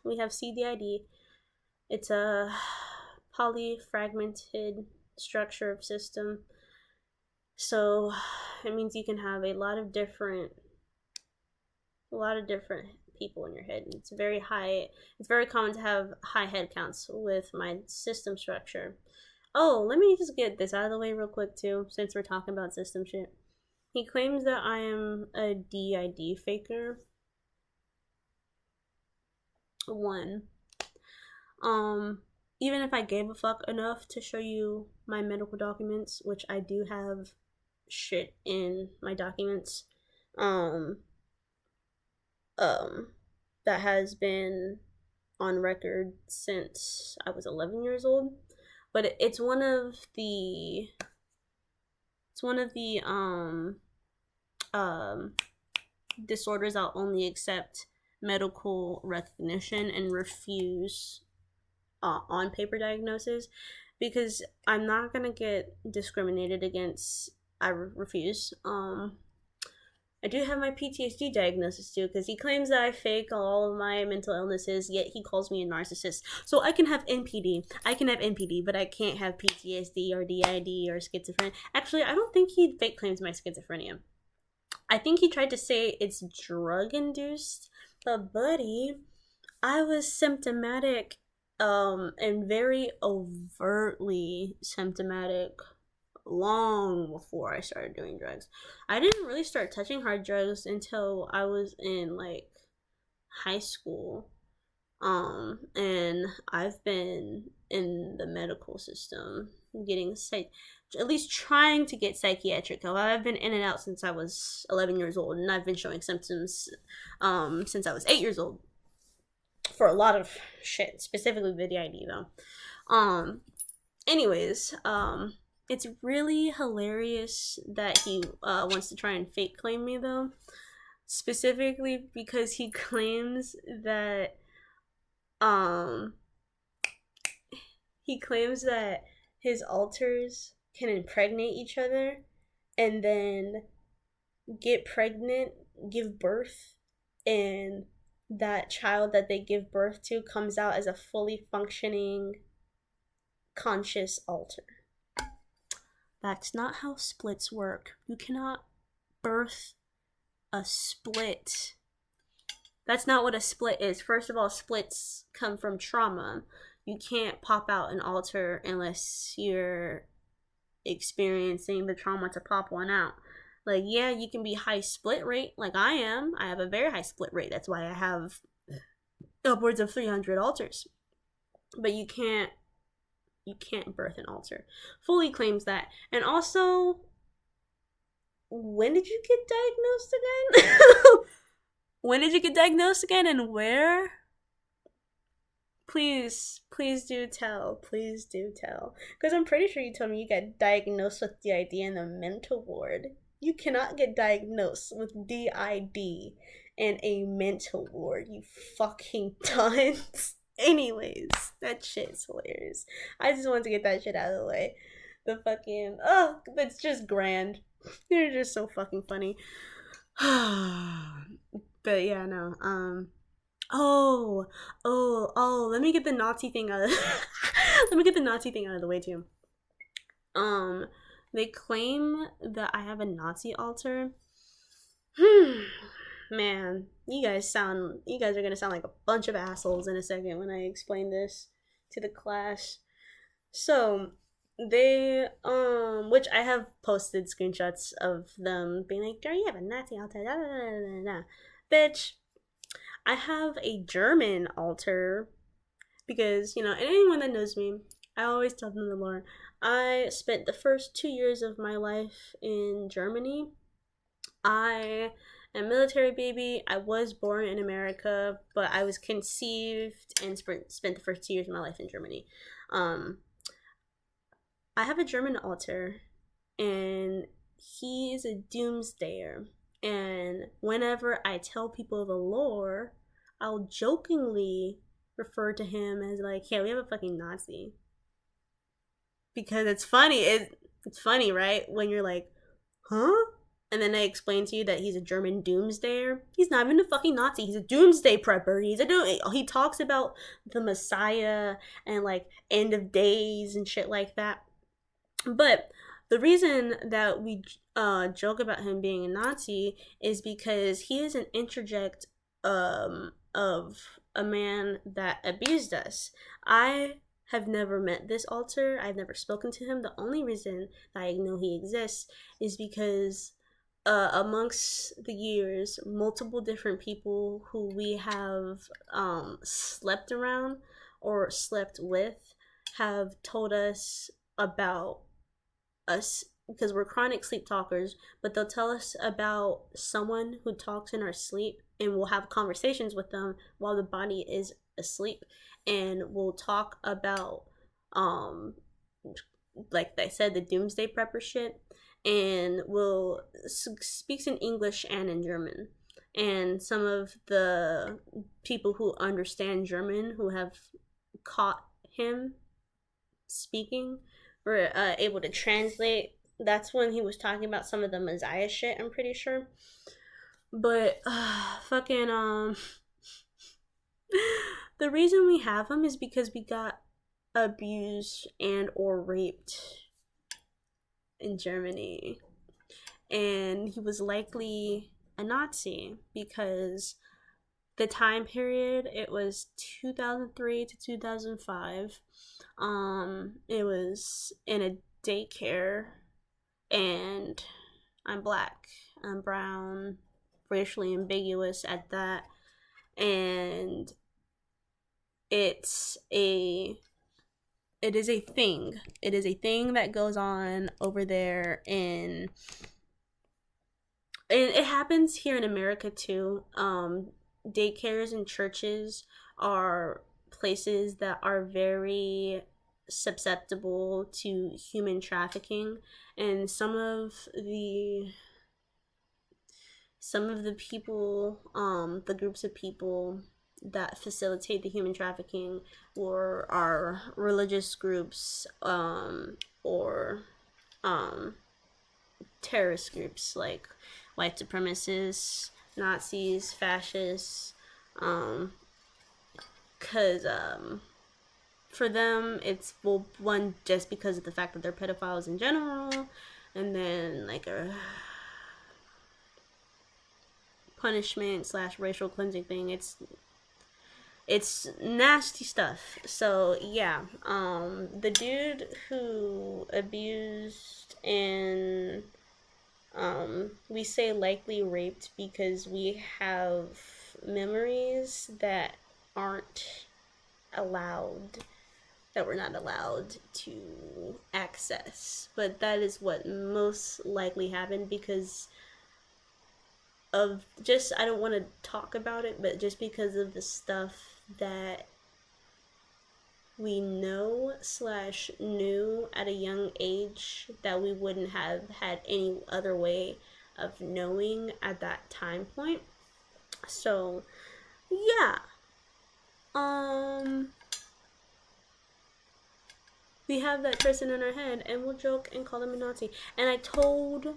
S1: We have CDID. It's a polyfragmented structure of system, so it means you can have a lot of different people in your head. It's very common to have high head counts with my system structure. Oh, let me just get this out of the way real quick too, since we're talking about system shit. He claims that I am a DID faker. One, even if I gave a fuck enough to show you my medical documents, which I do have shit in my documents, that has been on record since I was 11 years old. But it's one of the disorders I'll only accept medical recognition and refuse on paper diagnosis, because I'm not gonna get discriminated against. I refuse. I do have my PTSD diagnosis too, because he claims that I fake all of my mental illnesses, yet he calls me a narcissist. So I can have NPD, but I can't have PTSD or DID or schizophrenia. Actually, I don't think he fake claims my schizophrenia. I think he tried to say it's drug induced, but buddy, I was symptomatic, and very overtly symptomatic long before I started doing drugs. I didn't really start touching hard drugs until I was in like high school. And I've been in the medical system getting at least trying to get psychiatric help. I've been in and out since I was 11 years old, and I've been showing symptoms since I was 8 years old for a lot of shit, specifically with the ID though. Anyways, it's really hilarious that he wants to try and fake claim me though, specifically because he claims that his alters can impregnate each other and then get pregnant, give birth, and that child that they give birth to comes out as a fully functioning conscious alter. That's not how splits work. You cannot birth a split. That's not what a split is. First of all, splits come from trauma. You can't pop out an altar unless you're experiencing the trauma to pop one out. Like, yeah, you can be high split rate, like I am. I have a very high split rate. That's why I have upwards of 300 altars. But you can't birth an altar. Fully claims that. And also, when did you get diagnosed again? When did you get diagnosed again, and where? Please do tell. Please do tell. Because I'm pretty sure you told me you got diagnosed with DID in the mental ward. You cannot get diagnosed with DID in a mental ward, you fucking dunce. Anyways, that shit's hilarious. I just wanted to get that shit out of the way. The fucking, that's just grand. They're just so fucking funny. But yeah, no. Let me get the Nazi thing out of the way too. They claim that I have a Nazi altar. Man, you guys are gonna sound like a bunch of assholes in a second when I explain this to the class. So they which I have posted screenshots of them being like, girl, you have a Nazi altar, da, da, da, da, da. Bitch, I have a German altar because, and anyone that knows me, I always tell them the lore. I spent the first 2 years of my life in Germany. I am a military baby. I was born in America, but I was conceived and spent the first 2 years of my life in Germany. I have a German altar, and he is a doomsdayer. And whenever I tell people the lore, I'll jokingly refer to him as like, hey, we have a fucking Nazi. Because it's funny. It's funny, right? When you're like, huh? And then I explain to you that he's a German doomsdayer. He's not even a fucking Nazi. He's a doomsday prepper. He talks about the Messiah and like end of days and shit like that. But the reason that we joke about him being a Nazi is because he is an interject of a man that abused us. I have never met this altar. I've never spoken to him. The only reason that I know he exists is because amongst the years, multiple different people who we have slept around or slept with have told us about us, because we're chronic sleep talkers, but they'll tell us about someone who talks in our sleep, and we'll have conversations with them while the body is asleep, and we'll talk about like I said, the doomsday prepper shit, and we'll speaks in English and in German. And some of the people who understand German, who have caught him speaking, were able to translate. That's when he was talking about some of the Messiah shit, I'm pretty sure. But the reason we have him is because we got abused and or raped in Germany, and he was likely a Nazi because the time period, it was 2003 to 2005. It was in a daycare, and I'm black, I'm brown, racially ambiguous at that, and it is a thing. It is a thing that goes on over there, and it happens here in America too. Daycares and churches are places that are very susceptible to human trafficking, and some of the people, the groups of people that facilitate the human trafficking are religious groups, or terrorist groups like white supremacists, Nazis, fascists, because for them it's, well, one, just because of the fact that they're pedophiles in general, and then like punishment slash racial cleansing thing. It's nasty stuff. So yeah, the dude who abused and we say likely raped because we have memories that aren't allowed, that we're not allowed to access. But that is what most likely happened because of just, I don't want to talk about it, but just because of the stuff that we know slash knew at a young age that we wouldn't have had any other way of knowing at that time point. So yeah, we have that person in our head and we'll joke and call him a Nazi. And I told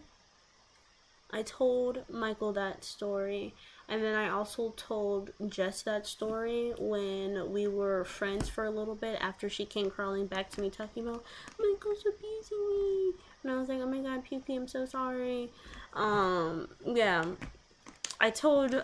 S1: Michael that story, and then I also told Jess that story when we were friends for a little bit after she came crawling back to me talking about Michael's abusing me, and I was like, oh my god, Puki, I'm so sorry. Yeah, I told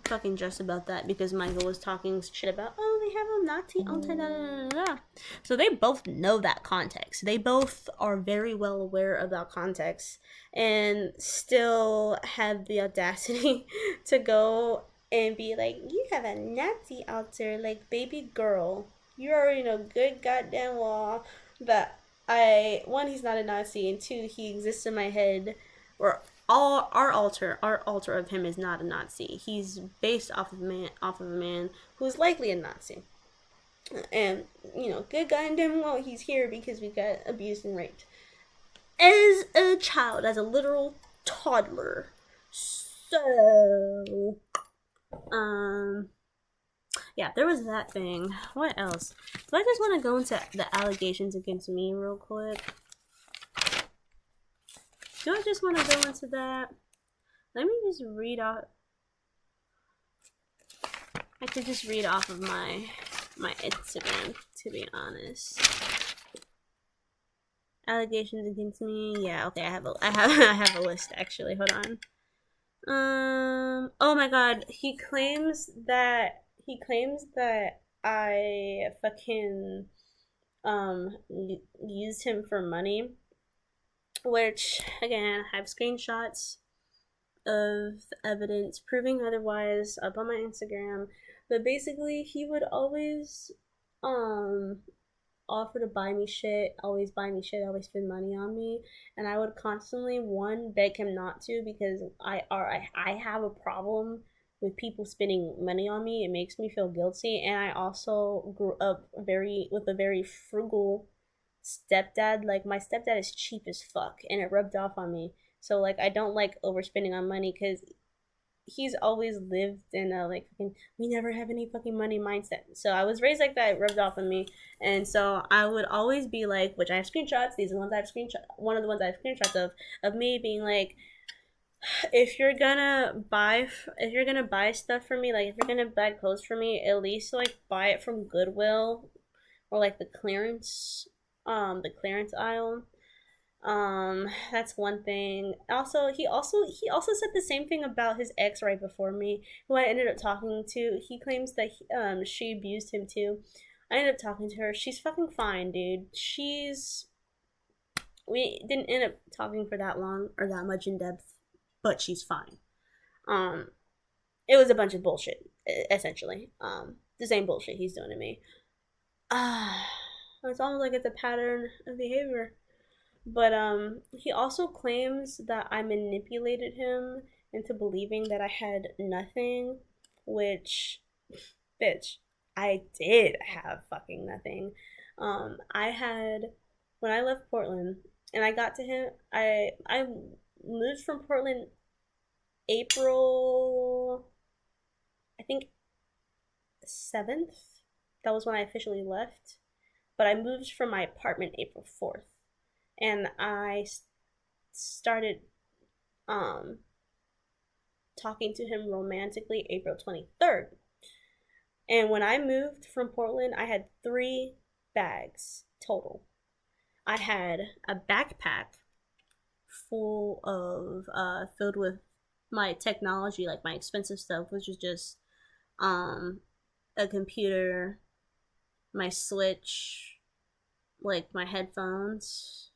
S1: fucking Jess about that because Michael was talking shit about, oh, they have a Nazi altar, da, da, da, da. So they both know that context. They both are very well aware of that context and still have the audacity to go and be like, you have a Nazi altar, like, baby girl, you already know good goddamn well that one, he's not a Nazi, and two, he exists in my head, or all our altar of him is not a Nazi. He's based off of a man who's likely a Nazi. And good goddamn well he's here because we got abused and raped as a child, as a literal toddler. So yeah, there was that thing. What else? Do I just want to go into the allegations against me real quick? Do I just want to go into that? Let me just read off. I could just read off of my Instagram, to be honest. Allegations against me. Yeah, okay. I have a list actually. Hold on. Oh my god. He claims that I fucking used him for money, which again, I have screenshots of evidence proving otherwise up on my Instagram. But basically, he would always offer to buy me shit, always spend money on me, and I would constantly, one, beg him not to, because I have a problem with people spending money on me. It makes me feel guilty, and I also grew up with a very frugal stepdad. Like, my stepdad is cheap as fuck, and it rubbed off on me. So, like, I don't like overspending on money because he's always lived in a, like, fucking, we never have any fucking money mindset. So I was raised like that. It rubbed off on me. And so I would always be like, which I have screenshots. These are the ones I have screenshots. One of the ones I have screenshots of me being like, if you're gonna buy stuff for me, like, if you're gonna buy clothes for me, at least, like, buy it from Goodwill or, like, the clearance aisle. That's one thing. Also, he also said the same thing about his ex right before me, who I ended up talking to. He claims that she abused him too. I ended up talking to her. She's fucking fine, dude. We didn't end up talking for that long or that much in depth, but she's fine. It was a bunch of bullshit, essentially. The same bullshit he's doing to me. It's almost like it's a pattern of behavior. But he also claims that I manipulated him into believing that I had nothing, which, bitch, I did have fucking nothing. I had, when I left Portland and I got to him, I moved from Portland April, I think 7th. That was when I officially left. But I moved from my apartment April 4th. And I started talking to him romantically April 23rd. And when I moved from Portland, I had 3 bags total. I had a backpack filled with my technology, like my expensive stuff, which is just um a computer, my Switch, like my headphones,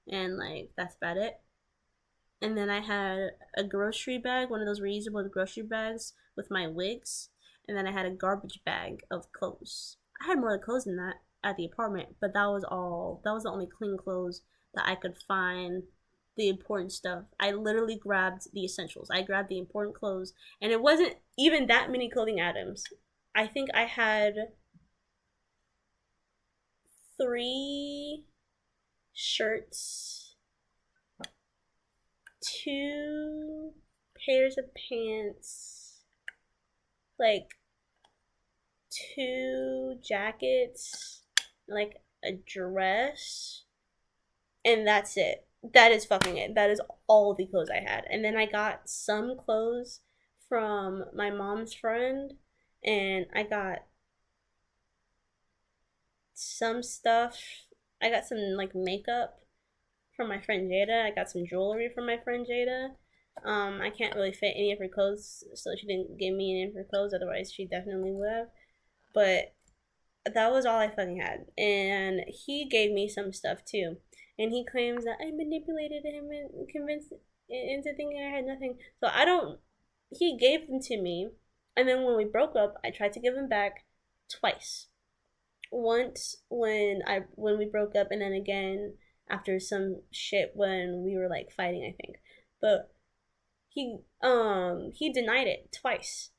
S1: and like that's about it. And then I had a grocery bag, one of those reusable grocery bags with my wigs, and then I had a garbage bag of clothes. I had more clothes than that at the apartment, but that was all. That was the only clean clothes that I could find. The important stuff. I literally grabbed the essentials. I grabbed the important clothes, and it wasn't even that many clothing items. I think I had three shirts, two pairs of pants, like two jackets, like a dress, and that's it. That is fucking it. That is all the clothes I had. And then I got some clothes from my mom's friend, and I got some stuff. I got some like makeup from my friend Jada. I got some jewelry from my friend Jada. I can't really fit any of her clothes, so she didn't give me any of her clothes. Otherwise, she definitely would have. But that was all I fucking had. And he gave me some stuff too. And he claims that I manipulated him and convinced into thinking I had nothing. So I don't. He gave them to me, and then when we broke up, I tried to give them back twice. Once when we broke up, and then again after some shit when we were like fighting, I think. But he denied it twice.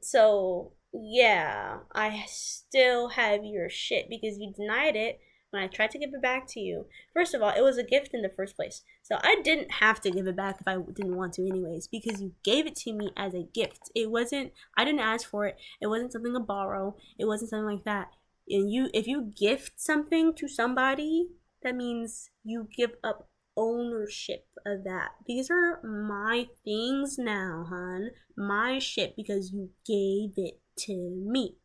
S1: So yeah, I still have your shit because you denied it when I tried to give it back to you. First of all, it was a gift in the first place. So I didn't have to give it back if I didn't want to anyways, because you gave it to me as a gift. It wasn't, I didn't ask for it. It wasn't something to borrow. It wasn't something like that. And if you gift something to somebody, that means you give up ownership of that. These are my things now, hun. My shit, because you gave it to me.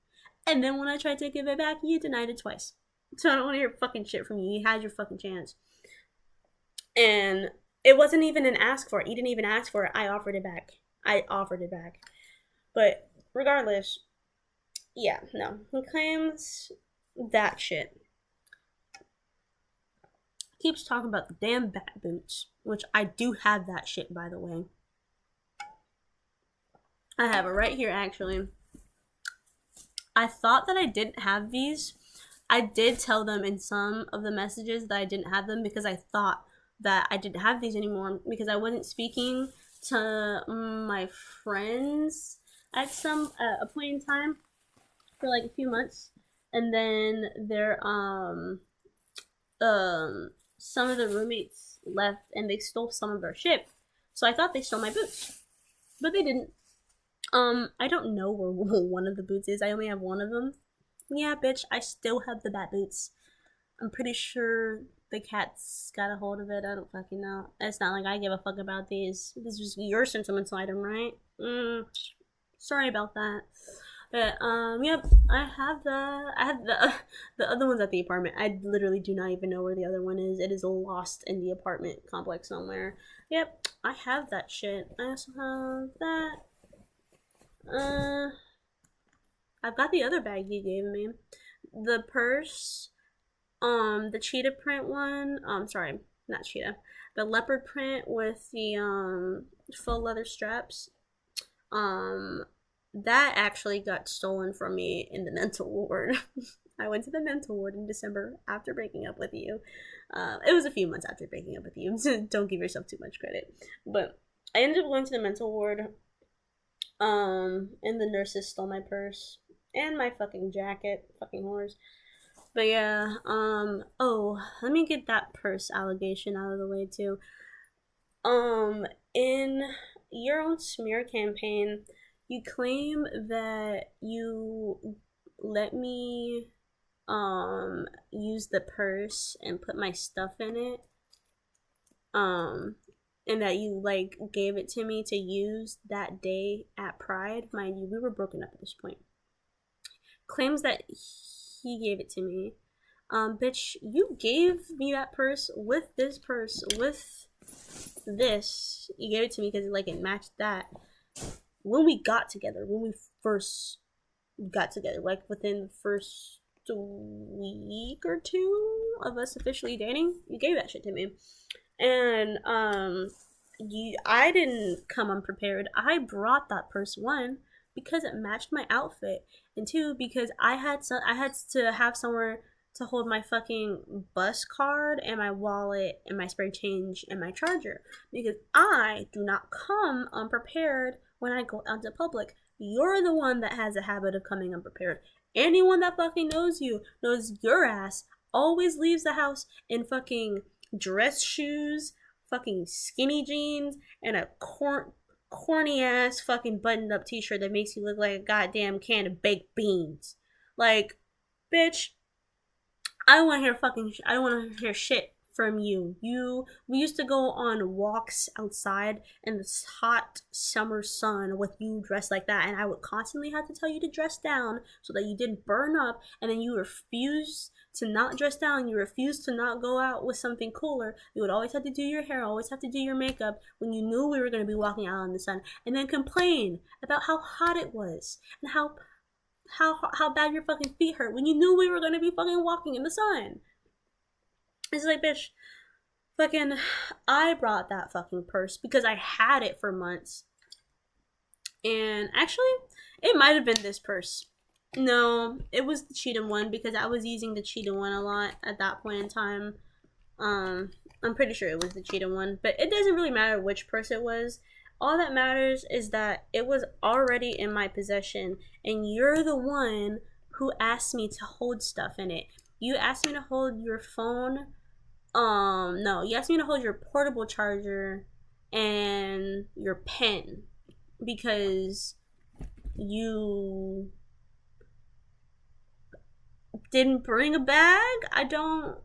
S1: And then when I tried to give it back, you denied it twice. So I don't want to hear fucking shit from you. You had your fucking chance. And it wasn't even an ask for it. You didn't even ask for it. I offered it back. But regardless, yeah, no. He claims that shit. Keeps talking about the damn bat boots, which I do have that shit, by the way. I have it right here, actually. I thought that I didn't have these. I did tell them in some of the messages that I didn't have them because I thought that I didn't have these anymore because I wasn't speaking to my friends at a point in time for like a few months, and then some of the roommates left and they stole some of their shit. So I thought they stole my boots, but they didn't. I don't know where one of the boots is. I only have one of them. Yeah, bitch, I still have the bat boots. I'm pretty sure the cat's got a hold of it. I don't fucking know. It's not like I give a fuck about these. This is your sentimental item, right? Sorry about that. But yep, I have the other ones at the apartment. I literally do not even know where the other one is. It is lost in the apartment complex somewhere. Yep, I have that shit. I also have that. I've got the other bag you gave me. The purse, the cheetah print one. Sorry, not cheetah. The leopard print with the faux leather straps. That actually got stolen from me in the mental ward. I went to the mental ward in December after breaking up with you. It was a few months after breaking up with you, so don't give yourself too much credit. But I ended up going to the mental ward. And the nurses stole my purse and my fucking jacket, fucking whores. But yeah, let me get that purse allegation out of the way too. In your own smear campaign, you claim that you let me use the purse and put my stuff in it. And that you like gave it to me to use that day at Pride. Mind you, we were broken up at this point. Claims that he gave it to me. Bitch, you gave me that purse with this purse with this, you gave it to me because like it matched that. When we got together, when we first got together, like within the first week or two of us officially dating, you gave that shit to me. And I didn't come unprepared. I brought that purse, one, because it matched my outfit, and two, because I had to have somewhere to hold my fucking bus card and my wallet and my spare change and my charger, because I do not come unprepared when I go out to public. You're the one that has a habit of coming unprepared. Anyone that fucking knows you knows your ass always leaves the house in fucking dress shoes, fucking skinny jeans, and a corny ass fucking buttoned up t shirt that makes you look like a goddamn can of baked beans. Like, bitch, I don't want to hear fucking. I don't want to hear shit from you. We used to go on walks outside in this hot summer sun with you dressed like that, and I would constantly have to tell you to dress down so that you didn't burn up, and then you refuse to not dress down. You refuse to not go out with something cooler. You would always have to do your hair, always have to do your makeup when you knew we were going to be walking out in the sun, and then complain about how hot it was and how bad your fucking feet hurt when you knew we were gonna be fucking walking in the sun. It's like, bitch, fucking, I brought that fucking purse because I had it for months. And actually, it might have been this purse. No, it was the cheetah one because I was using the cheetah one a lot at that point in time. I'm pretty sure it was the cheetah one, but it doesn't really matter which purse it was. All that matters is that it was already in my possession, and you're the one who asked me to hold stuff in it. You asked me to hold your phone. No, you asked me to hold your portable charger and your pen because you didn't bring a bag. I don't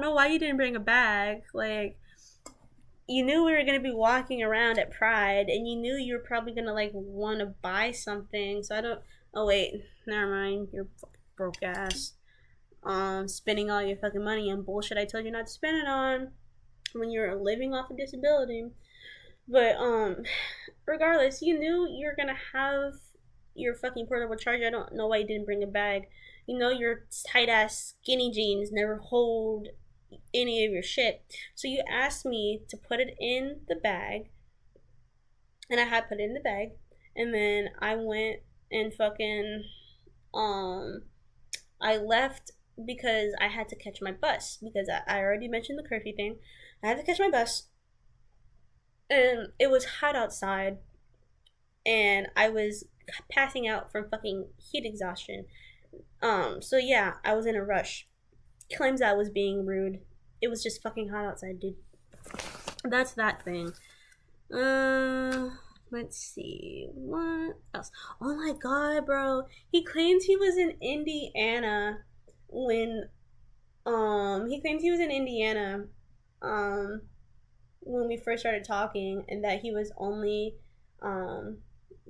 S1: know why you didn't bring a bag. Like, you knew we were going to be walking around at Pride, and you knew you were probably going to like want to buy something. So I don't. Oh wait, never mind. You're fucking broke ass. Spending all your fucking money on bullshit I told you not to spend it on when you're living off a disability. But regardless, you knew you were gonna have your fucking portable charger. I don't know why you didn't bring a bag. You know your tight ass skinny jeans never hold any of your shit. So you asked me to put it in the bag, and I had put it in the bag, and then I went and fucking I left because I had to catch my bus because I already mentioned the curfew thing. I had to catch my bus, and it was hot outside, and I was passing out from fucking heat exhaustion. So yeah, I was in a rush. Claims I was being rude. It was just fucking hot outside, dude. That's that thing. Let's see. What else? Oh my god, bro. He claims he was in Indiana when um when we first started talking, and that he was only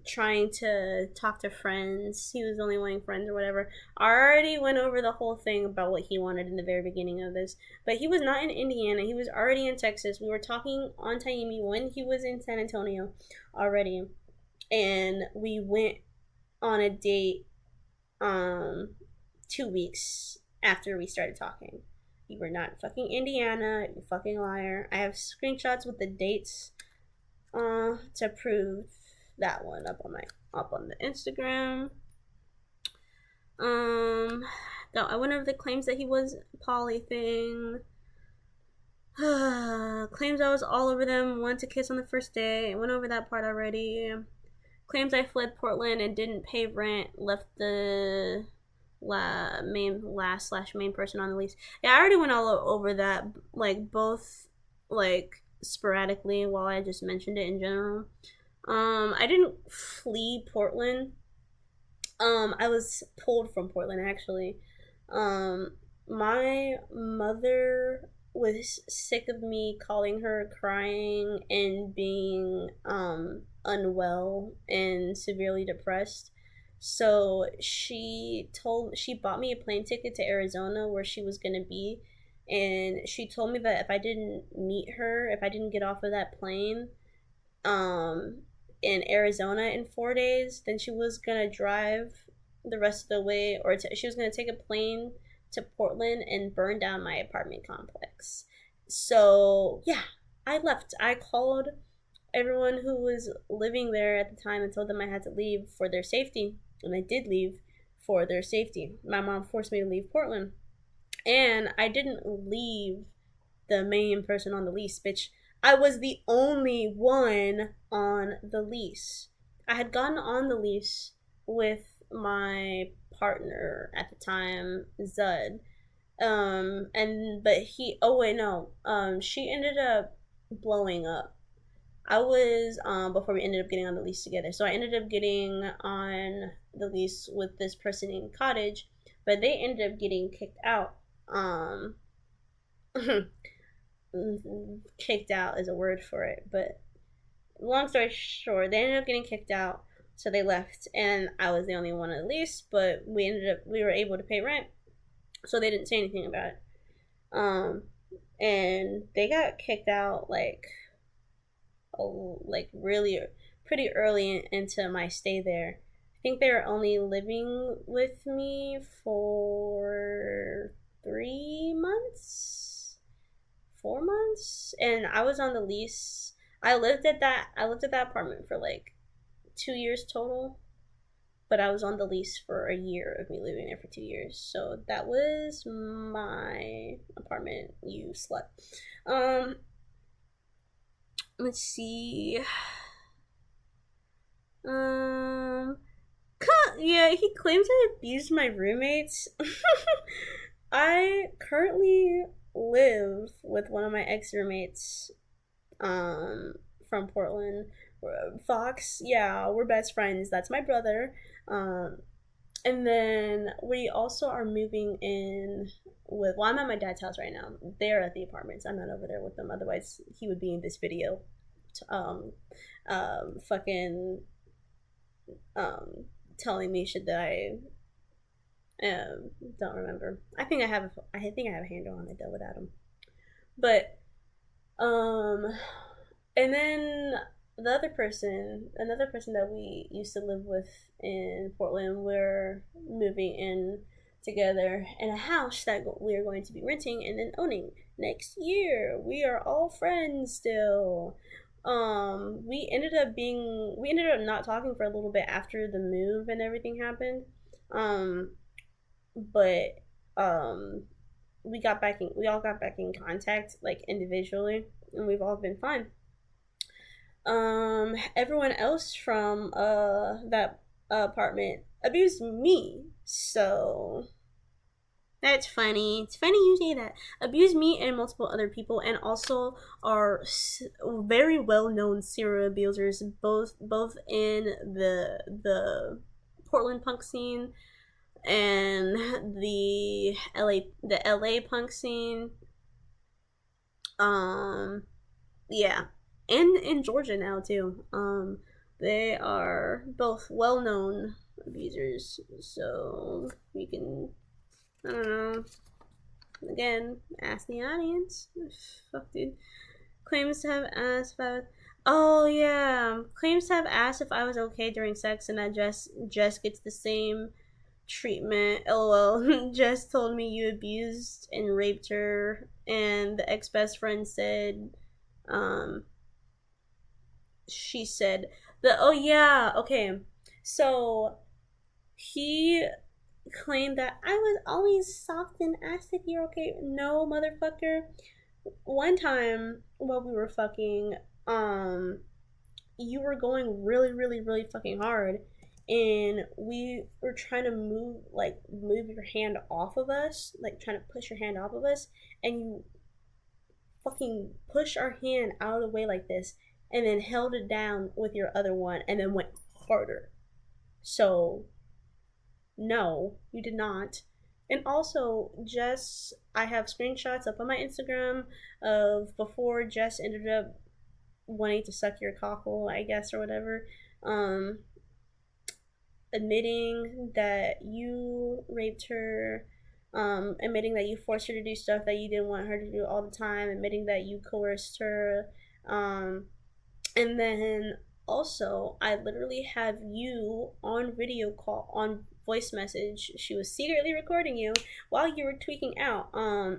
S1: trying to talk to friends. He was only wanting friends or whatever. I already went over the whole thing about what he wanted in the very beginning of this. But he was not in Indiana. He was already in Texas. We were talking on Taimi when he was in San Antonio already. And we went on a date 2 weeks after we started talking. You were not fucking Indiana, you fucking liar. I have screenshots with the dates to prove that one up on the Instagram. No, I went over the claims that he was poly thing. Claims I was all over them, wanted to kiss on the first day. I went over that part already. Claims I fled Portland and didn't pay rent, left the main person on the lease. Yeah, I already went all over that, like both like sporadically while I just mentioned it in general. I didn't flee Portland. I was pulled from Portland actually. My mother was sick of me calling her crying and being unwell and severely depressed. So she bought me a plane ticket to Arizona where she was gonna be, and she told me that if I didn't meet her, if I didn't get off of that plane, um, in Arizona in 4 days, then she was gonna drive the rest of the way, or she was gonna take a plane to Portland and burn down my apartment complex. So yeah, I left. I called everyone who was living there at the time and told them I had to leave for their safety, and I did leave for their safety. My mom forced me to leave Portland, and I didn't leave the main person on the lease, bitch. I was the only one on the lease. I had gotten on the lease with my partner at the time, Zud. And but he, oh wait, no. She ended up blowing up. I was before we ended up getting on the lease together. So I ended up getting on the lease with this person in Cottage, but they ended up getting kicked out. Um kicked out is a word for it, but long story short, they ended up getting kicked out, so they left, and I was the only one on the lease. But we were able to pay rent, so they didn't say anything about it. Um, and they got kicked out like really pretty early into my stay there. I think they were only living with me for 3 months, 4 months, and I was on the lease. I lived at that apartment for like 2 years total, but I was on the lease for a year of me living there for 2 years. So that was my apartment, you slut. Um, let's see. Um, yeah, he claims I abused my roommates. I currently live with one of my ex roommates, from Portland. Fox, yeah, we're best friends. That's my brother. Um, and then we also are moving in with. Well, I'm at my dad's house right now. They're at the apartments. I'm not over there with them. Otherwise, he would be in this video. Um, fucking um, telling me shit that I don't remember. I think I have. I think I have a handle on it though without him. But um, and then another person that we used to live with in Portland, we're moving in together in a house that we are going to be renting and then owning next year. We are all friends still. We ended up not talking for a little bit after the move and everything happened. Um, but um, we all got back in contact like individually, and we've all been fine. Everyone else from that apartment abused me, so that's funny. It's funny you say that. Abused me and multiple other people, and also are very well known serial abusers, both in the Portland punk scene and the LA punk scene. Um, yeah, and in Georgia now too. They are both well known abusers, so we can, I don't know. Again, ask the audience. Fuck, dude. Claims to have asked about. Oh yeah, claims to have asked if I was okay during sex, and that Jess gets the same treatment. LOL. Jess told me you abused and raped her, and the ex best friend said, um, she said the. Oh yeah, okay. So he claimed that I was always soft and asked if you're okay. No, motherfucker. One time while we were fucking, um, you were going really, really, really fucking hard, and we were trying to move your hand off of us, like trying to push your hand off of us, and you fucking push our hand out of the way like this, and then held it down with your other one, and then went harder. So no, you did not. And also, Jess, I have screenshots up on my Instagram of before Jess ended up wanting to suck your cockle, I guess, or whatever. Um, Admitting that you raped her, admitting that you forced her to do stuff that you didn't want her to do all the time, admitting that you coerced her, um, and then also I literally have you on video call, on voice message. She was secretly recording you while you were tweaking out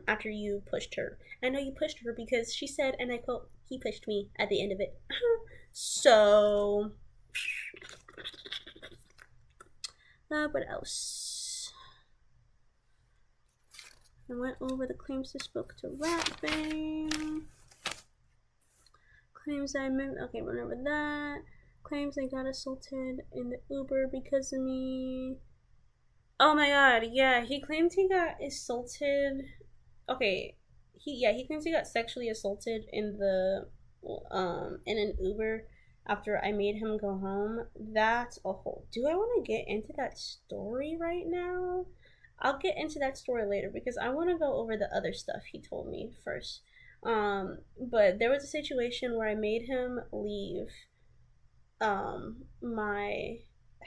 S1: after you pushed her. I know you pushed her because she said, and I quote, he pushed me at the end of it. So what else? I went over the claims to spoke to Rat Bang. Claims I meant, okay, went over that. Claims I got assaulted in the Uber because of me. Oh my god, yeah, he claims he got assaulted. Okay, he claims he got sexually assaulted in the in an Uber after I made him go home. That's a whole. Do I want to get into that story right now? I'll get into that story later because I want to go over the other stuff he told me first. But there was a situation where I made him leave my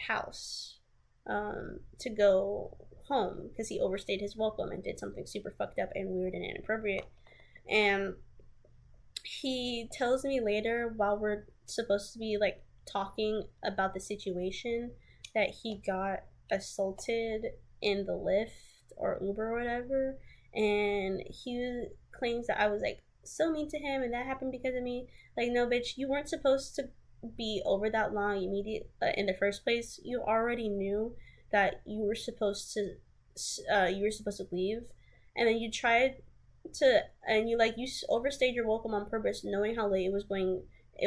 S1: house to go home because he overstayed his welcome and did something super fucked up and weird and inappropriate. And he tells me later, while we're supposed to be like talking about the situation, that he got assaulted in the Lyft or Uber or whatever, and he claims that I was like so mean to him and that happened because of me. Like, no, bitch, you weren't supposed to be over that long immediate in the first place. You already knew that you were supposed to leave, and then you tried to, and you overstayed your welcome on purpose, knowing how late it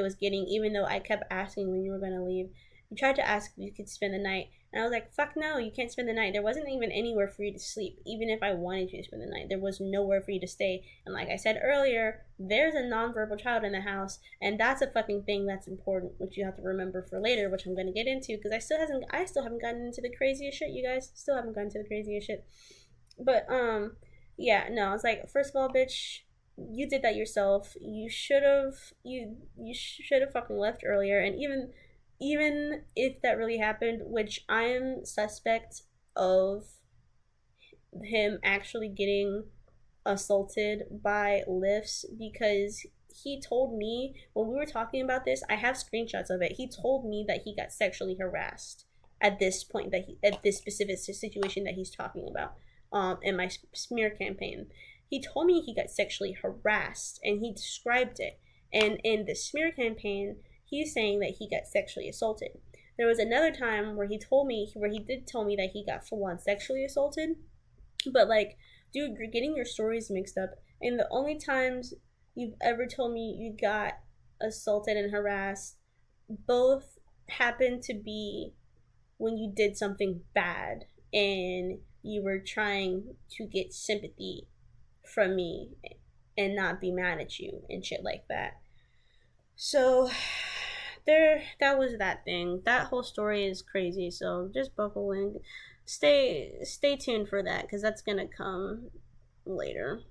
S1: was getting, even though I kept asking when you were gonna leave. You tried to ask if you could spend the night, and I was like, fuck no, you can't spend the night. There wasn't even anywhere for you to sleep. Even if I wanted you to spend the night, there was nowhere for you to stay. And like I said earlier, there's a nonverbal child in the house, and that's a fucking thing that's important, which you have to remember for later, which I'm gonna get into because I still haven't gotten into the craziest shit, you guys. Still haven't gotten to the craziest shit. But yeah, no, I was like, first of all, bitch, you did that yourself. You should have fucking left earlier. And even if that really happened, which I am suspect of him actually getting assaulted by lifts, because he told me when we were talking about this, I have screenshots of it. He told me that he got sexually harassed at this point, at this specific situation that he's talking about in my smear campaign. He told me he got sexually harassed and he described it. And in the smear campaign, he's saying that he got sexually assaulted. There was another time where he did tell me that he got full on sexually assaulted. But like, dude, you're getting your stories mixed up. And the only times you've ever told me you got assaulted and harassed both happened to be when you did something bad and you were trying to get sympathy from me and not be mad at you and shit like that. So that was that thing. That whole story is crazy, so just buckle in. Stay tuned for that because that's gonna come later.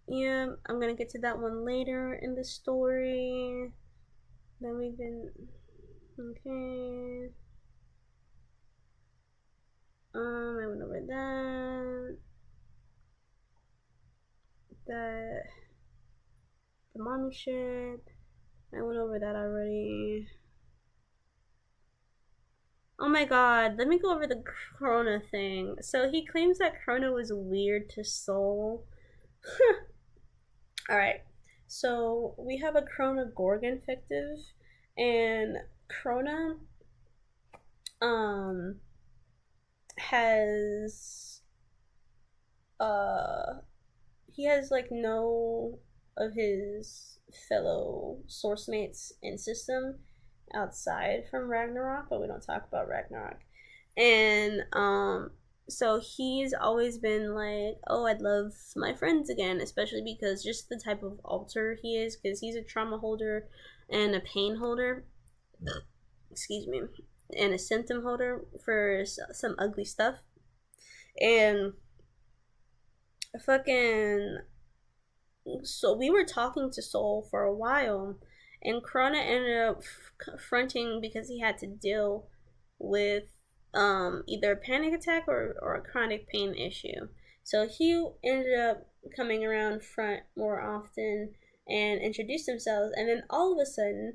S1: Yeah, I'm gonna get to that one later in the story. Then we can, okay. I went over that the mommy shit. I went over that already. Oh my god, let me go over the Corona thing. So he claims that Corona was weird to Soul. Alright, so we have a Corona Gorgon fictive, and Corona has he has like no of his fellow source mates in system outside from Ragnarok, but we don't talk about Ragnarok. And so he's always been like, oh, I'd love my friends again, especially because just the type of alter he is, because he's a trauma holder and a pain holder. Excuse me. And a symptom holder for some ugly stuff. And fucking, so we were talking to Soul for a while, and Corona ended up fronting because he had to deal with either a panic attack or a chronic pain issue. So he ended up coming around front more often and introduced themselves, and then all of a sudden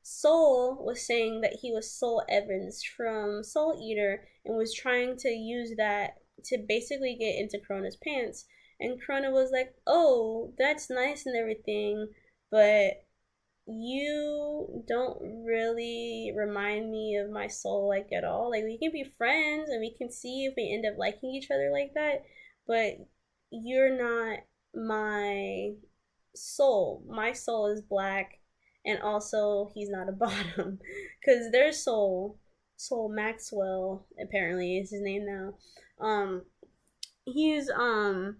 S1: Soul was saying that he was Soul Evans from Soul Eater and was trying to use that to basically get into Krona's pants. And Krona was like, "Oh, that's nice and everything, but you don't really remind me of my soul like at all. Like we can be friends and we can see if we end up liking each other like that, but you're not my soul. My soul is black, and also he's not a bottom because their soul Maxwell apparently is his name now. He's a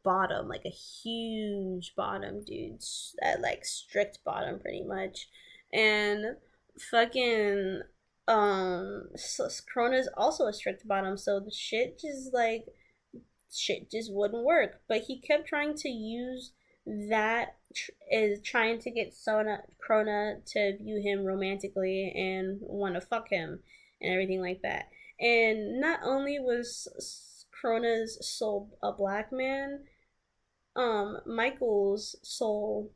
S1: bottom, like a huge bottom, dude, that like strict bottom pretty much. And fucking Krona's also a strict bottom, so the shit just wouldn't work. But he kept trying to use that is trying to get Krona to view him romantically and want to fuck him and everything like that. And not only was Krona's soul a black man, Michael's soul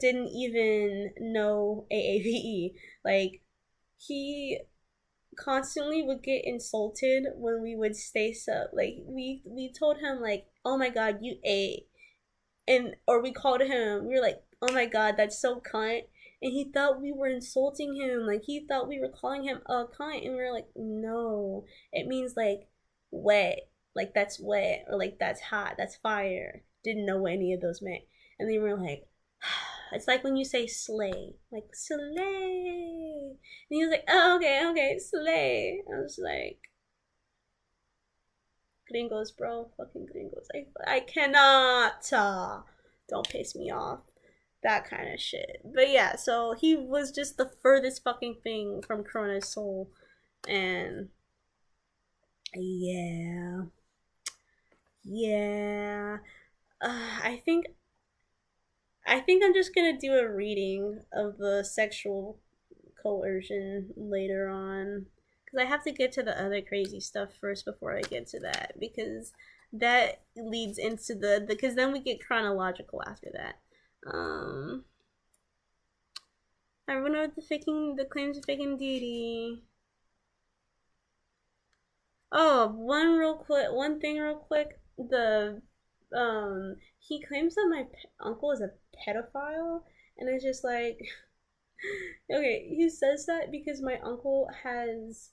S1: didn't even know AAVE. Like, he constantly would get insulted when we would stay sub. Like, we told him, like, oh my god, you A. And, or we called him, we were like, oh my god, that's so cunt. And he thought we were insulting him. Like, he thought we were calling him a cunt. And we were like, no. It means, like, wet. Like, that's wet. Or, like, that's hot. That's fire. Didn't know what any of those meant. And they were like, it's like when you say slay. Like, slay. And he was like, oh, okay, slay. I was like, gringos, bro. Fucking gringos. I cannot. Don't piss me off. That kind of shit. But yeah, so he was just the furthest fucking thing from Krona's soul. And yeah. Yeah. I think I'm just gonna do a reading of the sexual coercion later on, because I have to get to the other crazy stuff first before I get to that, because that leads into because then we get chronological after that. I run over the claims of faking deity. Oh, one thing real quick. He claims that my uncle is a pedophile, and it's just like, okay, he says that because my uncle has,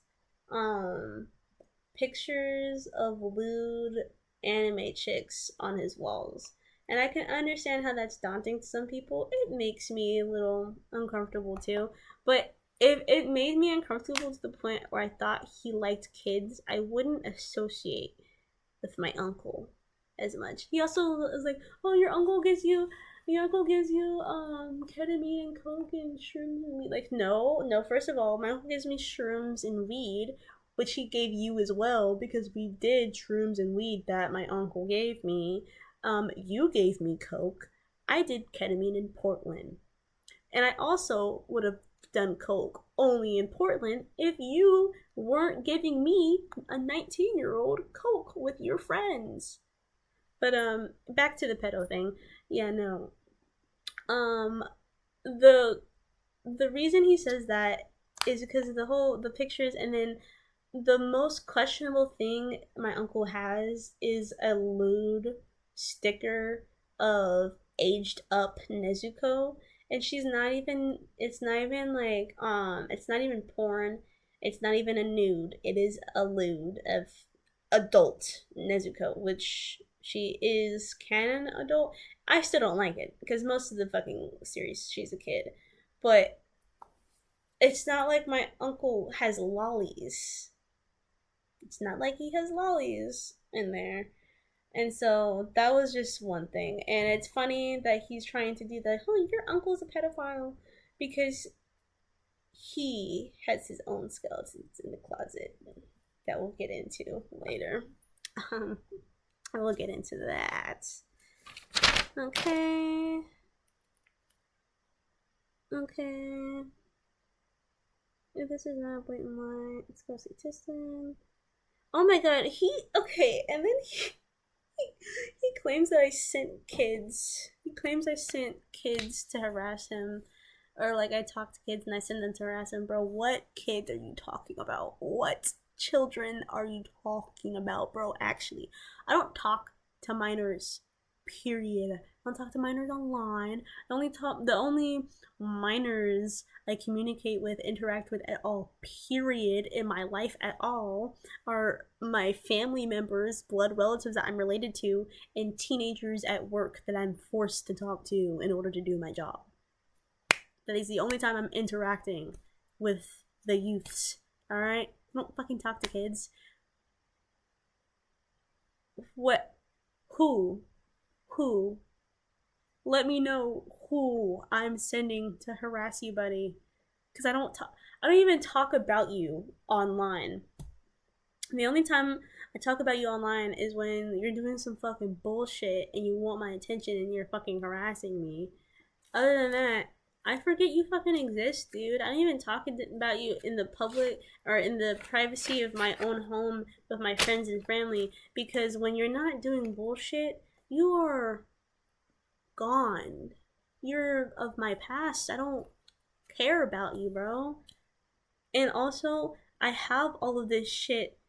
S1: pictures of lewd anime chicks on his walls. And I can understand how that's daunting to some people. It makes me a little uncomfortable too. But if it made me uncomfortable to the point where I thought he liked kids, I wouldn't associate with my uncle as much. He also was like, "Oh, your uncle gives you ketamine and coke and shrooms and weed." Like, no. First of all, my uncle gives me shrooms and weed, which he gave you as well, because we did shrooms and weed that my uncle gave me. You gave me coke. I did ketamine in Portland, and I also would have done coke only in Portland if you weren't giving me, a 19-year-old, coke with your friends. But back to the pedo thing. Yeah, no. The reason he says that is because of the pictures, and then the most questionable thing my uncle has is a lewd sticker of aged up Nezuko, and she's not even, it's not even like, it's not even porn, it's not even a nude, it is a lewd of adult Nezuko, which she is canon adult. I still don't like it because most of the fucking series she's a kid, but it's not like my uncle has lollies. It's not like he has lollies in there. And so that was just one thing. And it's funny that he's trying to do that. Oh, your uncle's a pedophile, because he has his own skeletons in the closet that we'll get into later. We'll get into that. Okay. If this is not a blatant lie, it's grossly distant. Oh my god, okay, and then he claims that I sent kids. He claims I sent kids to harass him. Or like I talk to kids and I send them to harass him. Bro, what kids are you talking about? What children are you talking about, bro? Actually, I don't talk to minors. Period. I don't talk to minors online. The only minors I communicate with, interact with at all, period, in my life at all, are my family members, blood relatives that I'm related to, and teenagers at work that I'm forced to talk to in order to do my job. That is the only time I'm interacting with the youths. Alright? I don't fucking talk to kids. What? Who? Let me know who I'm sending to harass you, buddy. Because I don't even talk about you online. The only time I talk about you online is when you're doing some fucking bullshit and you want my attention and you're fucking harassing me. Other than that, I forget you fucking exist, dude. I don't even talk about you in the public or in the privacy of my own home with my friends and family, because when you're not doing bullshit, you are gone. You're of my past. I don't care about you, bro. And also, I have all of this shit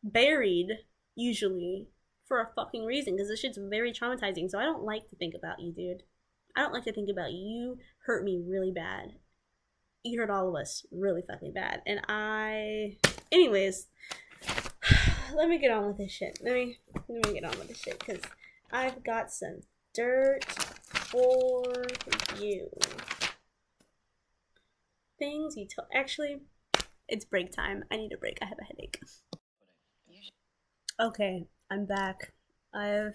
S1: buried, usually, for a fucking reason, because this shit's very traumatizing, so I don't like to think about you, dude. I don't like to think about you. You hurt me really bad. You hurt all of us really fucking bad. And anyways, let me get on with this shit. Let me get on with this shit, because I've got some dirt for you. Things you tell. Actually, it's break time. I need a break. I have a headache. Okay, I'm back. I've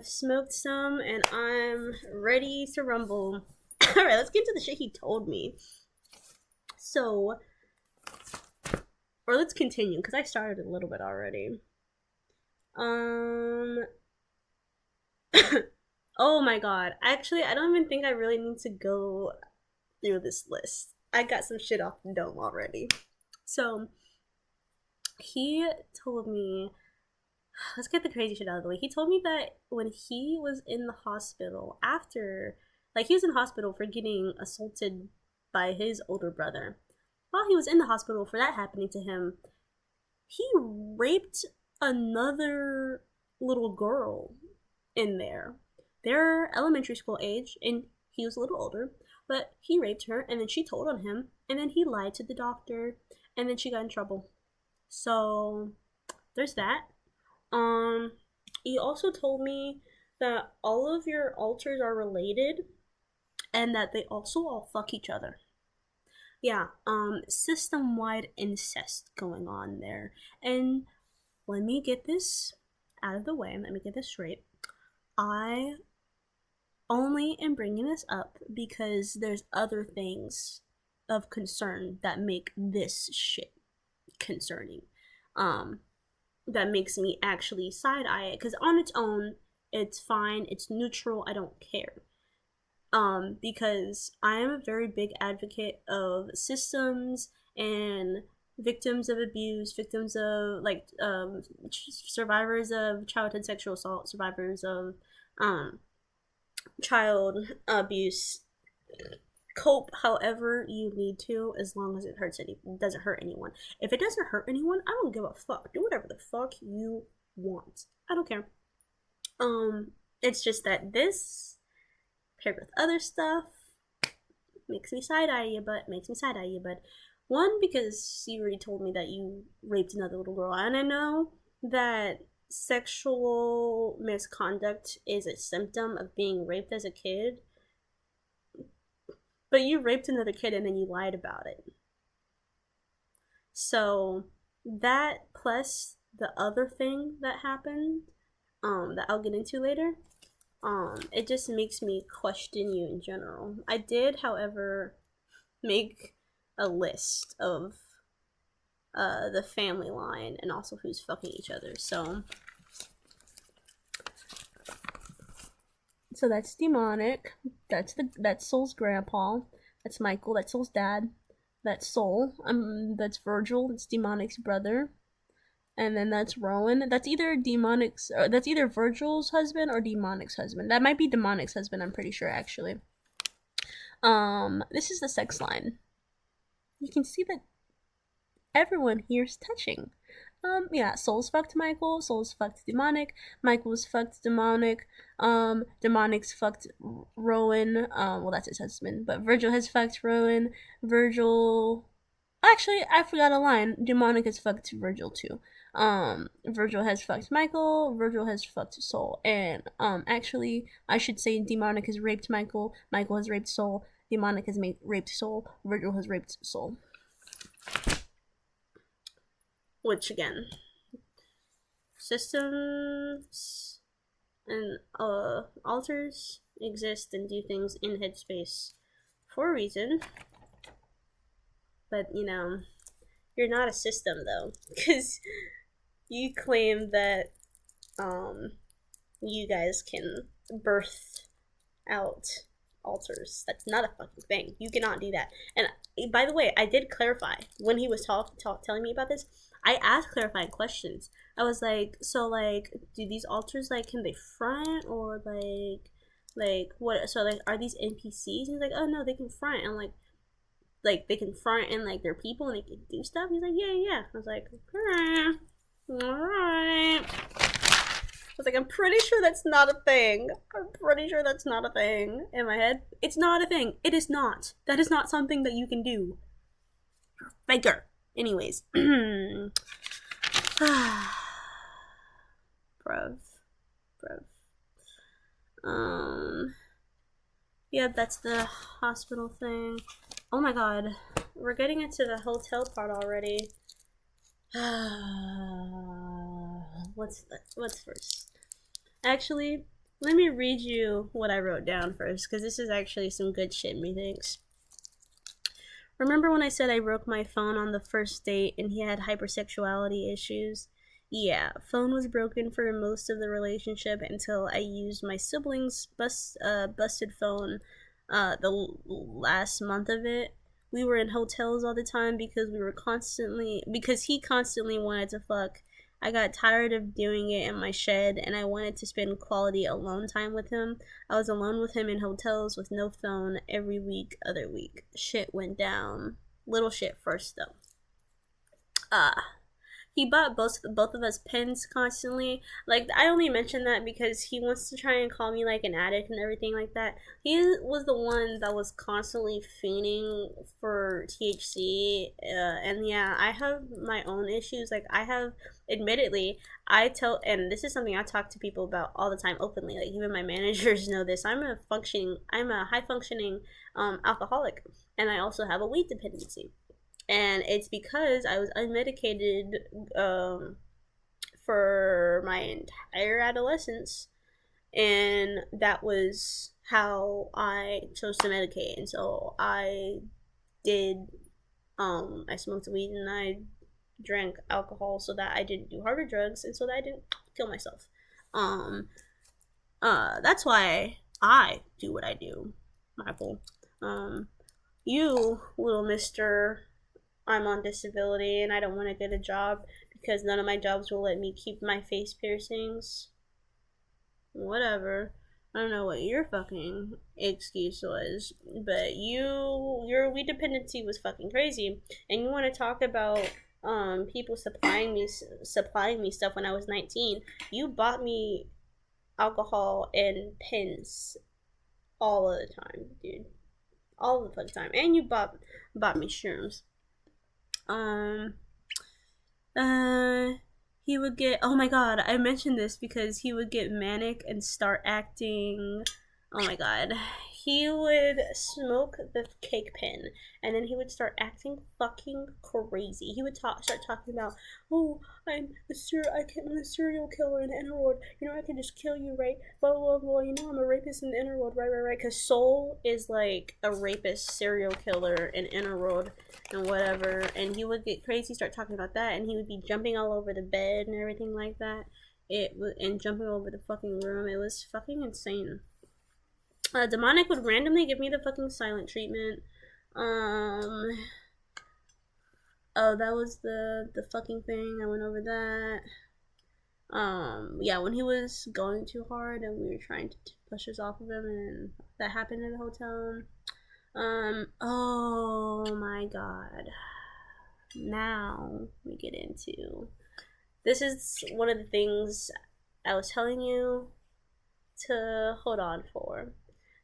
S1: smoked some and I'm ready to rumble. Alright, let's get into the shit he told me. So, or let's continue, because I started a little bit already. Oh my god. Actually, I don't even think I really need to go through this list. I got some shit off the dome already. So, he told me, let's get the crazy shit out of the way. He told me that when he was in the hospital he was in the hospital for getting assaulted by his older brother. While he was in the hospital for that happening to him, he raped another little girl in there. They're elementary school age, and he was a little older, but he raped her, and then she told on him, and then he lied to the doctor, and then she got in trouble. So, there's that. He also told me that all of your alters are related and that they also all fuck each other. Yeah, system-wide incest going on there. And let me get this out of the way. Let me get this straight. I only am bringing this up because there's other things of concern that make this shit concerning. That makes me actually side-eye it, because on its own, it's fine, it's neutral, I don't care. Because I am a very big advocate of systems and victims of abuse, victims of, survivors of childhood sexual assault, survivors of, child abuse. Cope however you need to, as long as it doesn't hurt anyone. If it doesn't hurt anyone, I don't give a fuck. Do whatever the fuck you want. I don't care. It's just that this, paired with other stuff, makes me side-eye you, but one, because you already told me that you raped another little girl, and I know that sexual misconduct is a symptom of being raped as a kid, but you raped another kid and then you lied about it. So that plus the other thing that happened, that I'll get into later, it just makes me question you in general. I did, however, make a list of the family line and also who's fucking each other. So that's demonic. That's Soul's grandpa. That's Michael. That's Soul's dad. That's Soul. That's Virgil. That's Demonic's brother. And then that's Rowan. That's either Demonic's. That's either Virgil's husband or Demonic's husband. That might be Demonic's husband. I'm pretty sure, actually. This is the sex line. You can see that everyone here's touching. Yeah, Soul's fucked Michael, Soul's fucked Demonic, Michael's fucked Demonic, Demonic's fucked Rowan, well, that's his husband, but Virgil has fucked Rowan, Virgil, actually, I forgot a line, Demonic has fucked Virgil too. Virgil has fucked Michael, Virgil has fucked Soul, and, actually, I should say Demonic has raped Michael, Michael has raped Soul, Demonic has raped Soul, Virgil has raped Soul. Which, again, systems and alters exist and do things in headspace for a reason. But, you know, you're not a system, though, because you claim that you guys can birth out alters. That's not a fucking thing. You cannot do that. And by the way, I did clarify when he was telling me about this. I asked clarifying questions. I was like, so, like, do these alters, like, can they front, or, like, what, so, like, are these NPCs? He's like, oh, no, they can front, and, like, they can front, and, like, they're people, and they can do stuff? He's like, yeah. I was like, alright. I was like, I'm pretty sure that's not a thing. In my head, it's not a thing. It is not. That is not something that you can do. Faker. Anyways. Bruv. Yeah, that's the hospital thing. Oh my god. We're getting into the hotel part already. What's first? Actually, let me read you what I wrote down first, because this is actually some good shit, methinks. Remember when I said I broke my phone on the first date and he had hypersexuality issues? Yeah, phone was broken for most of the relationship until I used my siblings' busted phone the last month of it. We were in hotels all the time because he constantly wanted to fuck. I got tired of doing it in my shed, and I wanted to spend quality alone time with him. I was alone with him in hotels with no phone every other week. Shit went down. Little shit first, though. He bought both of us pens constantly. Like, I only mention that because he wants to try and call me, like, an addict and everything like that. He was the one that was constantly fiending for THC. And yeah, I have my own issues. Like, admittedly, and this is something I talk to people about all the time openly. Like, even my managers know this. I'm a high functioning alcoholic. And I also have a weed dependency. And it's because I was unmedicated for my entire adolescence, and that was how I chose to medicate. And so I smoked weed and I drank alcohol so that I didn't do harder drugs and so that I didn't kill myself. That's why I do what I do, Michael. You, little mister, I'm on disability and I don't want to get a job because none of my jobs will let me keep my face piercings. Whatever. I don't know what your fucking excuse was, but your weed dependency was fucking crazy. And you want to talk about people supplying me stuff when I was 19. You bought me alcohol and pens all of the time, dude. All the fucking time. And you bought me shrooms. He would get, oh my god, I mentioned this because he would get manic and start acting, oh my god, he would smoke the cake pen, and then he would start acting fucking crazy. He would start talking about, oh, I'm a serial killer in the inner world, you know, I can just kill you, right, blah, blah, blah, you know, I'm a rapist in the inner world, right, because Soul is, like, a rapist, serial killer in inner world, and whatever, and he would get crazy, start talking about that, and he would be jumping all over the bed and everything like that, and jumping over the fucking room. It was fucking insane. Demonic would randomly give me the fucking silent treatment. Oh, that was the fucking thing. I went over that. Yeah, when he was going too hard and we were trying to push us off of him, and that happened in the hotel. Oh my god. Now we get into this is one of the things I was telling you to hold on for.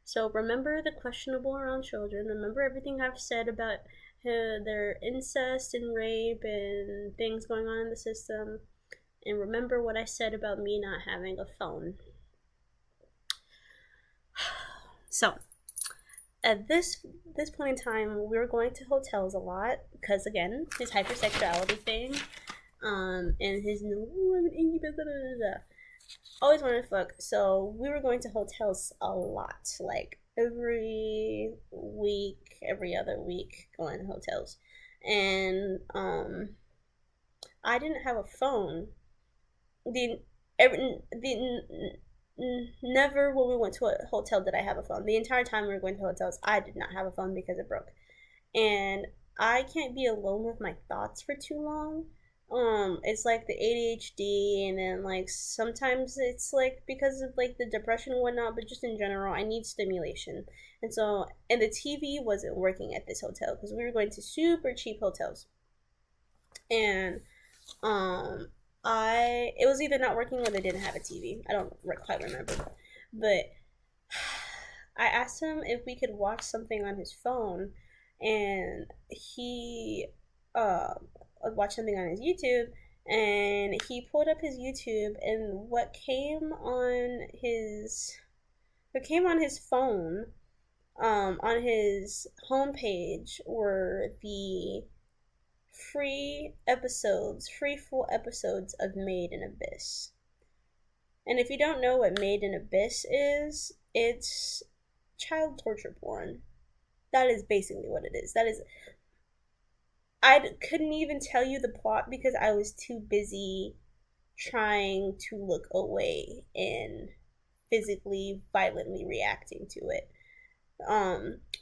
S1: So remember the questionable around children. Remember everything I've said about their incest and rape and things going on in the system. And remember what I said about me not having a phone. So at this point in time, we were going to hotels a lot because again, his hypersexuality thing, and his I'm an incubus, always wanted to fuck. So we were going to hotels a lot, like every week, every other week, going to hotels, and I didn't have a phone. The every the never when we went to a hotel did I have a phone. The entire time we were going to hotels, I did not have a phone because it broke, and I can't be alone with my thoughts for too long. It's like the ADHD, and then like sometimes it's like because of like the depression and whatnot, but just in general, I need stimulation. And the TV wasn't working at this hotel because we were going to super cheap hotels, and um, it was either not working or they didn't have a TV. I don't quite remember, but I asked him if we could watch something on his phone, and he watched something on his YouTube, and he pulled up his YouTube, and what came on his phone, on his homepage were the free full episodes of Made in Abyss. And if you don't know what Made in Abyss is, it's child torture porn. That is basically what it is. I couldn't even tell you the plot because I was too busy trying to look away and physically, violently reacting to it.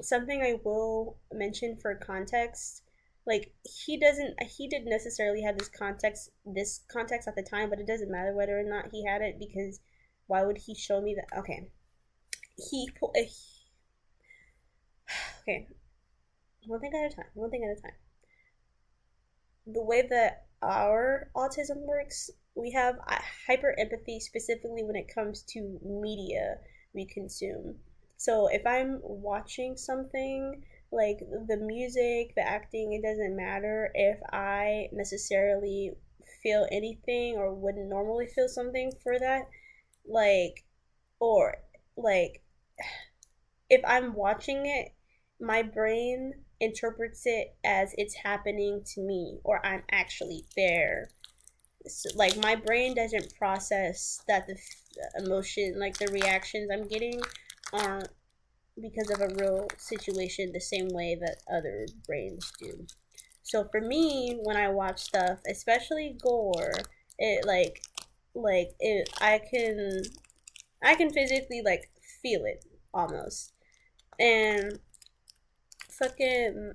S1: Something I will mention for context, like he didn't necessarily have this context at the time, but it doesn't matter whether or not he had it because why would he show me that? Okay, okay, one thing at a time. The way that our autism works, we have hyper empathy specifically when it comes to media we consume. So if I'm watching something, like the music, the acting, it doesn't matter if I necessarily feel anything or wouldn't normally feel something for that. Like, or like if I'm watching it, my brain interprets it as it's happening to me or I'm actually there. So, like my brain doesn't process that the emotion, like the reactions I'm getting, aren't because of a real situation the same way that other brains do. So for me, when I watch stuff, especially gore, it like it I can physically like feel it almost. And fucking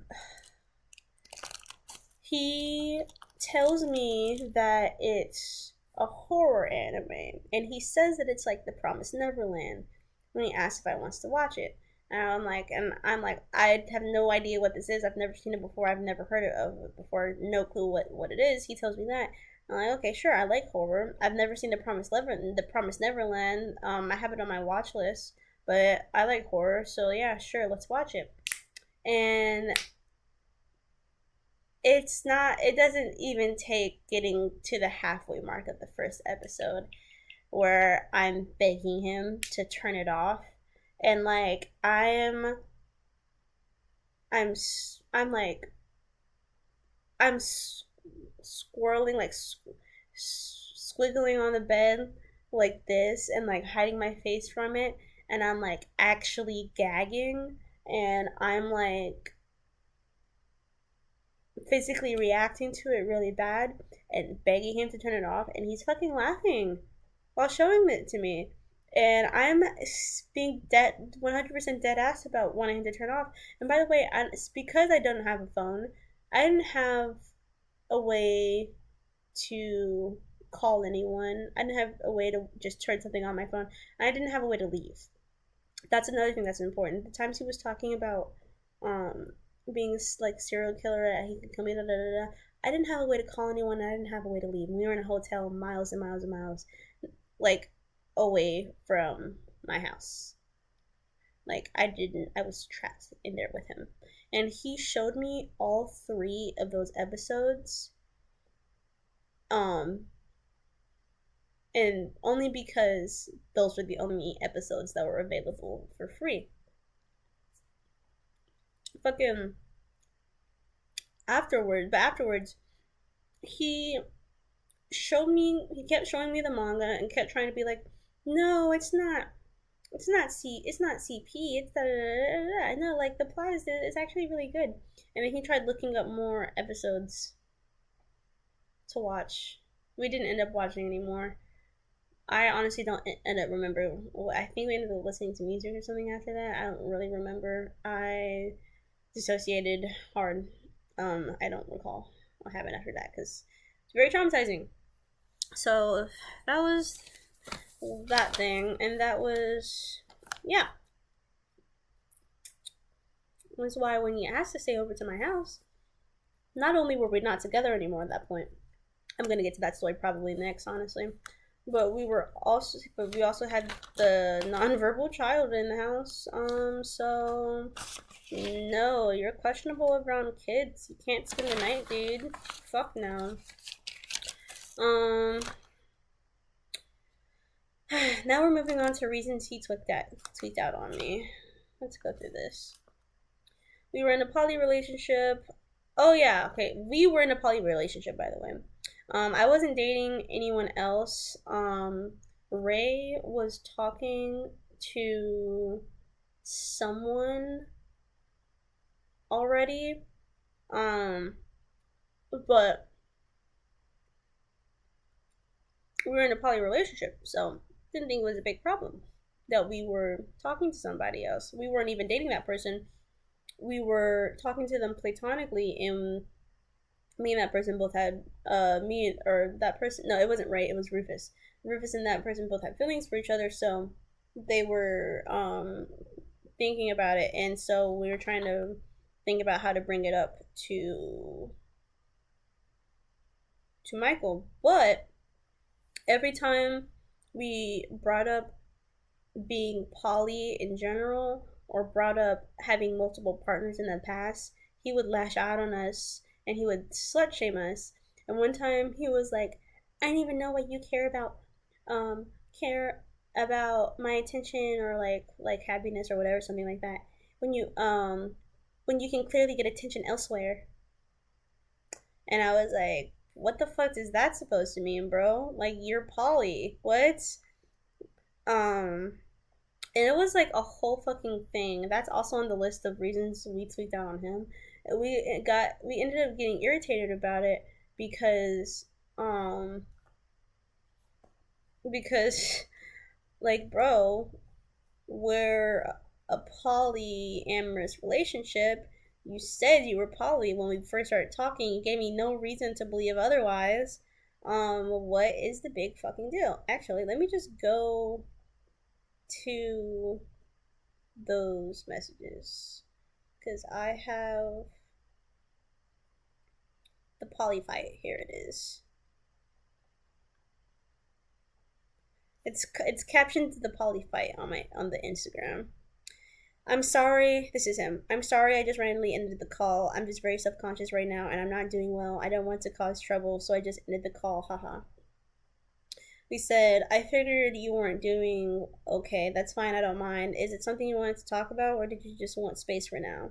S1: he tells me that it's a horror anime and he says that it's like the Promised Neverland when he asks if I wants to watch it. And I'm like, I have no idea what this is. I've never seen it before. I've never heard of it before. No clue what it is. He tells me that. I'm like, okay, sure. I like horror. I've never seen The Promised Neverland. I have it on my watch list, but I like horror, so yeah, sure. Let's watch it. And it's not. It doesn't even take getting to the halfway mark of the first episode where I'm begging him to turn it off, and like I'm I'm like I'm squirreling like squiggling on the bed like this and like hiding my face from it, and I'm like actually gagging, and I'm like physically reacting to it really bad and begging him to turn it off, and he's fucking laughing while showing it to me. And I'm being 100% dead ass about wanting him to turn off. And by the way, it's because I don't have a phone. I didn't have a way to call anyone. I didn't have a way to just turn something on my phone. I didn't have a way to leave. That's another thing that's important. The times he was talking about um being like serial killer, he could come in, da, da, da, da. I didn't have a way to call anyone. I didn't have a way to leave. We were in a hotel miles and miles and miles, like away from my house. Like I didn't. I was trapped in there with him, and he showed me all three of those episodes. Um, and only because those were the only episodes that were available for free. Fucking afterwards, he he kept showing me the manga and kept trying to be like, no, it's not CP, it's da da da da da. No, like the plot is actually really good. And then he tried looking up more episodes to watch. We didn't end up watching anymore. I honestly don't end up remember. I think we ended up listening to music or something after that. I don't really remember. I dissociated hard. I don't recall what happened after that because it's very traumatizing. So that was that thing, and that was yeah. That's why when you asked to stay over to my house, not only were we not together anymore at that point. I'm gonna get to that story probably next, honestly. But we also had the nonverbal child in the house. So no, you're questionable around kids. You can't spend the night, dude. Fuck no. Um, now we're moving on to reasons he tweaked out on me. Let's go through this. We were in a poly relationship. Oh yeah, okay. We were in a poly relationship, by the way. I wasn't dating anyone else. Ray was talking to someone already. But we were in a poly relationship, so didn't think it was a big problem that we were talking to somebody else. We weren't even dating that person. We were talking to them platonically, and me and that person both had that person. No, it wasn't Ray. It was Rufus. Rufus and that person both had feelings for each other, so they were thinking about it, and so we were trying to think about how to bring it up to Michael. But every time we brought up being poly in general or brought up having multiple partners in the past, he would lash out on us and he would slut shame us. And one time he was like, I don't even know what you care about my attention or like happiness or whatever, something like that. When you can clearly get attention elsewhere. And I was like, what the fuck is that supposed to mean, bro? Like you're poly. What? And it was like a whole fucking thing. That's also on the list of reasons we tweaked out on him. We ended up getting irritated about it because um because like bro, we're a polyamorous relationship. You said you were poly when we first started talking. You gave me no reason to believe otherwise. What is the big fucking deal? Actually, let me just go to those messages because I have the poly fight. Here it is. It's captioned the poly fight on the Instagram. I'm sorry. This is him. I'm sorry I just randomly ended the call. I'm just very self-conscious right now and I'm not doing well. I don't want to cause trouble, so I just ended the call. Haha. We said, I figured you weren't doing okay. That's fine. I don't mind. Is it something you wanted to talk about, or did you just want space for now?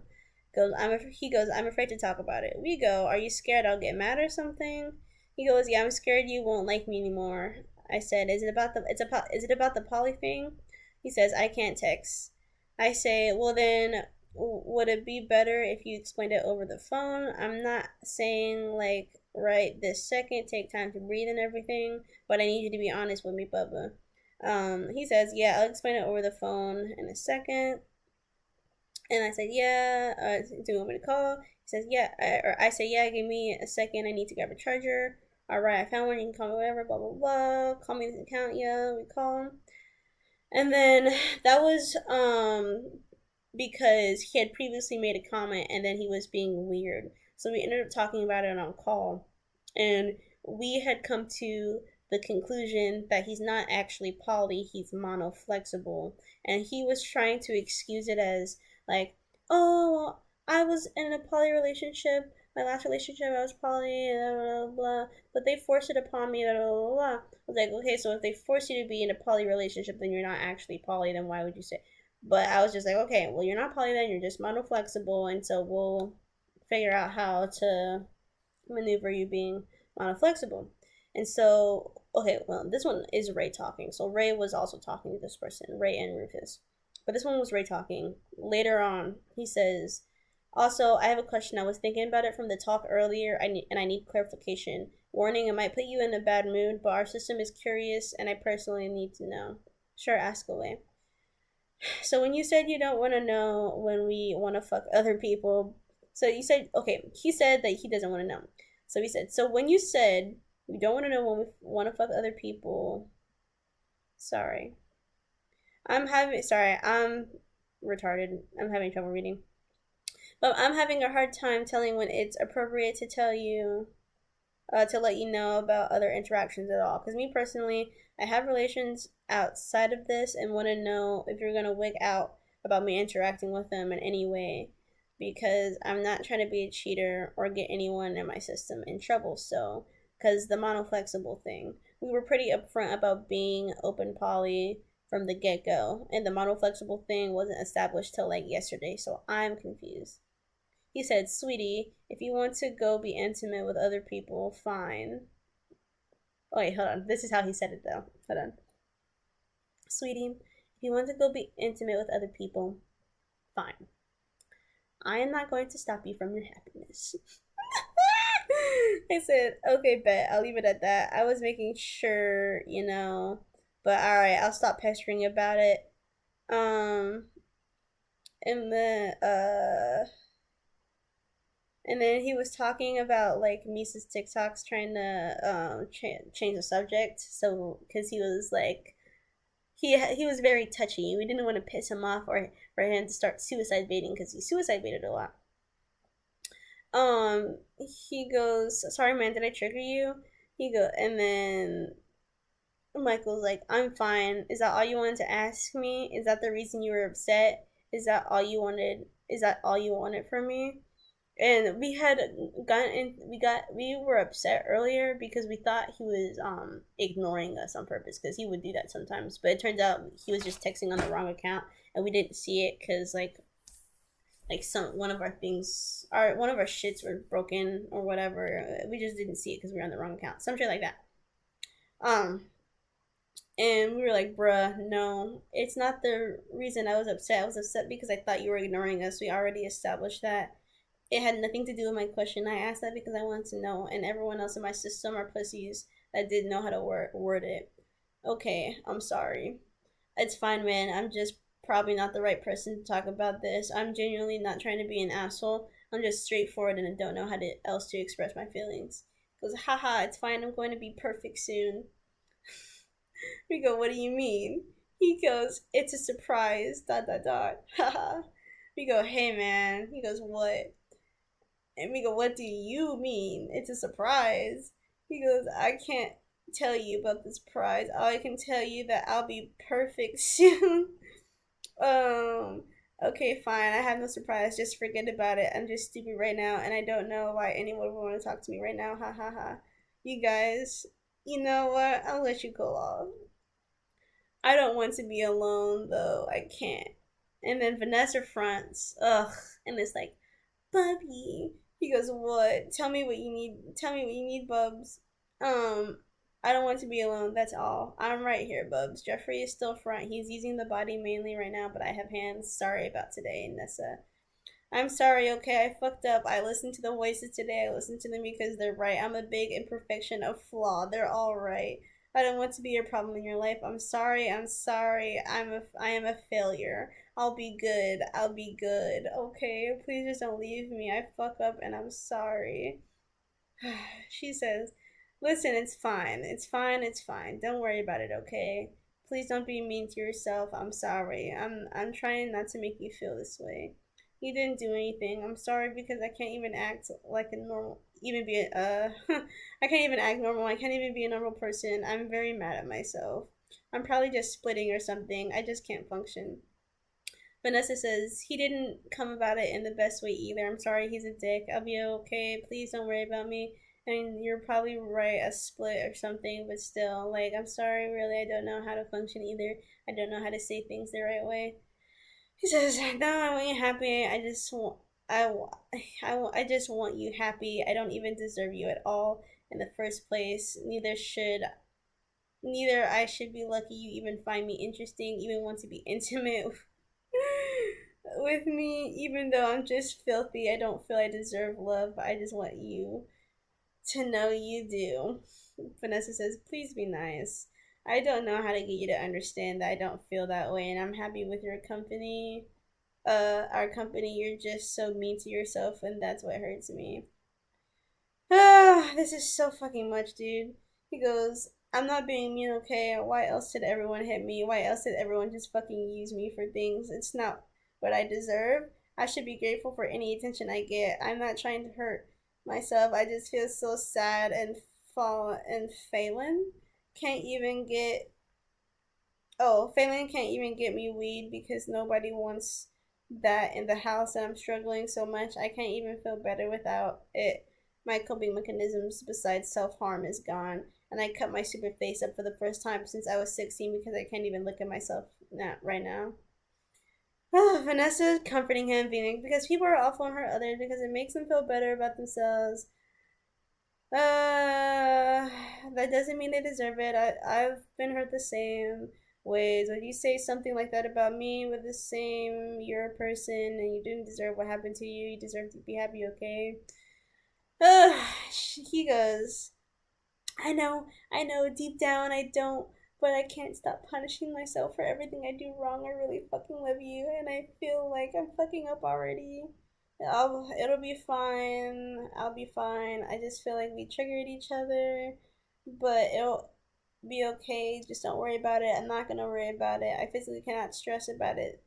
S1: He goes, I'm afraid to talk about it. We go, are you scared I'll get mad or something? He goes, yeah, I'm scared you won't like me anymore. I said, is it about the poly thing? He says, I can't text. I say, well then, would it be better if you explained it over the phone? I'm not saying like right this second, take time to breathe and everything, but I need you to be honest with me, Bubba. He says, yeah, I'll explain it over the phone in a second. And I said, yeah, do you want me to call? He says, yeah, or I say, yeah, give me a second. I need to grab a charger. All right, I found one. You can call me whatever, blah, blah, blah. Call me this account. Yeah, we call him. And then that was because he had previously made a comment and then he was being weird. So we ended up talking about it on call. And we had come to the conclusion that he's not actually poly, he's mono flexible. And he was trying to excuse it as, like, oh, I was in a poly relationship. My last relationship, I was poly, blah, blah, blah. But they forced it upon me, blah, blah, blah, blah. I was like, okay, so if they force you to be in a poly relationship, then you're not actually poly, then why would you say? But I was just like, okay, well, you're not poly then, you're just mono flexible, and so we'll figure out how to maneuver you being monoflexible. And so, okay, well, this one is Ray talking. So Ray was also talking to this person, Ray and Rufus. But this one was Ray talking. Later on, he says, also, I have a question. I was thinking about it from the talk earlier, and I need clarification. Warning, it might put you in a bad mood, but our system is curious, and I personally need to know. Sure, ask away. So when you said you don't want to know when we want to fuck other people, so you said, okay, he said that he doesn't want to know. So he said, so when you said we don't want to know when we want to fuck other people, sorry. I'm retarded. I'm having trouble reading. But I'm having a hard time telling when it's appropriate to tell you, to let you know about other interactions at all. Because me personally, I have relations outside of this and want to know if you're going to wig out about me interacting with them in any way. Because I'm not trying to be a cheater or get anyone in my system in trouble. So, because the monoflexible thing, we were pretty upfront about being open poly from the get go. And the monoflexible thing wasn't established till like yesterday. So I'm confused. He said, sweetie, if you want to go be intimate with other people, fine. Oh, wait, hold on. This is how he said it, though. Hold on. Sweetie, if you want to go be intimate with other people, fine. I am not going to stop you from your happiness. I said, okay, bet. I'll leave it at that. I was making sure, you know. But alright, I'll stop pestering about it. Um, and then, And then he was talking about like Misa's TikToks trying to change the subject. So because he was like he was very touchy. We didn't want to piss him off or for him to start suicide baiting because he suicide baited a lot. He goes, "Sorry, man, did I trigger you?" He go, and then Michael's like, "I'm fine. Is that all you wanted to ask me? Is that the reason you were upset? Is that all you wanted? Is that all you wanted from me?" And we were upset earlier because we thought he was ignoring us on purpose because he would do that sometimes, but it turns out he was just texting on the wrong account and we didn't see it because like some one of our things one of our shits were broken or whatever. We just didn't see it because we were on the wrong account, some shit like that. um and we were like, bruh, no, it's not the reason I was upset. I was upset because I thought you were ignoring us. We already established that. It had nothing to do with my question. I asked that because I wanted to know, and everyone else in my system are pussies that didn't know how to word it. Okay, I'm sorry. It's fine, man. I'm just probably not the right person to talk about this. I'm genuinely not trying to be an asshole. I'm just straightforward and I don't know how else to express my feelings. He goes, haha, it's fine. I'm going to be perfect soon. We go, what do you mean? He goes, it's a surprise. Dot dot dot. Haha. We go, hey man. He goes, what? And we go, what do you mean? It's a surprise. He goes, I can't tell you about this prize. All I can tell you that I'll be perfect soon. um, okay, fine. I have no surprise. Just forget about it. I'm just stupid right now, and I don't know why anyone would want to talk to me right now. Ha ha ha. You guys, you know what? I'll let you go off. I don't want to be alone, though. I can't. And then Vanessa fronts, ugh, and it's like, Bubby. He goes, what? Tell me what you need. Tell me what you need, Bubs. Um, I don't want to be alone. That's all. I'm right here, Bubs. Jeffrey is still front. He's using the body mainly right now, but I have hands. Sorry about today, Nessa. I'm sorry, okay? I fucked up. I listened to the voices today. I listened to them because they're right. I'm a big imperfection, a flaw. They're all right. I don't want to be a problem in your life. I'm sorry. I am a failure. I'll be good. I'll be good. Okay? Please just don't leave me. I fuck up and I'm sorry. She says, listen, it's fine. It's fine. It's fine. Don't worry about it, okay? Please don't be mean to yourself. I'm sorry. I'm trying not to make you feel this way. You didn't do anything. I'm sorry because I can't even act like a normal even be I can't even act normal. I can't even be a normal person. I'm very mad at myself. I'm probably just splitting or something. I just can't function. Vanessa says, he didn't come about it in the best way either. I'm sorry, he's a dick. I'll be okay. Please don't worry about me. I mean, you're probably right, a split or something, but still, like, I'm sorry, really, I don't know how to function either. I don't know how to say things the right way. He says, no, I want you happy. I just want you happy. I don't even deserve you at all in the first place. Neither I should be lucky you even find me interesting, even want to be intimate with me, even though I'm just filthy. I don't feel I deserve love. I just want you to know you do. Vanessa says, please be nice. I don't know how to get you to understand that I don't feel that way, and I'm happy with your company. Our company, you're just so mean to yourself, and that's what hurts me. Ah, this is so fucking much, dude. He goes, I'm not being mean, okay? Why else did everyone hit me? Why else did everyone just fucking use me for things? It's not what I deserve. I should be grateful for any attention I get. I'm not trying to hurt myself. I just feel so sad and fall and failing. Can't even get Phelan can't even get me weed because nobody wants that in the house, and I'm struggling so much I can't even feel better without it. My coping mechanisms besides self harm is gone, and I cut my stupid face up for the first time since I was 16 because I can't even look at myself right now. Vanessa comforting him, being like, because people are awful and hurt others because it makes them feel better about themselves. That doesn't mean they deserve it. I've been hurt the same ways. If you say something like that about me with the same, you're a person and you didn't deserve what happened to you. You deserve to be happy, okay? He goes, I know, deep down I don't, but I can't stop punishing myself for everything I do wrong. I really fucking love you, and I feel like I'm fucking up already. It'll be fine. I'll be fine. I just feel like we triggered each other, but it'll be okay. Just don't worry about it. I'm not gonna worry about it. I physically cannot stress about it.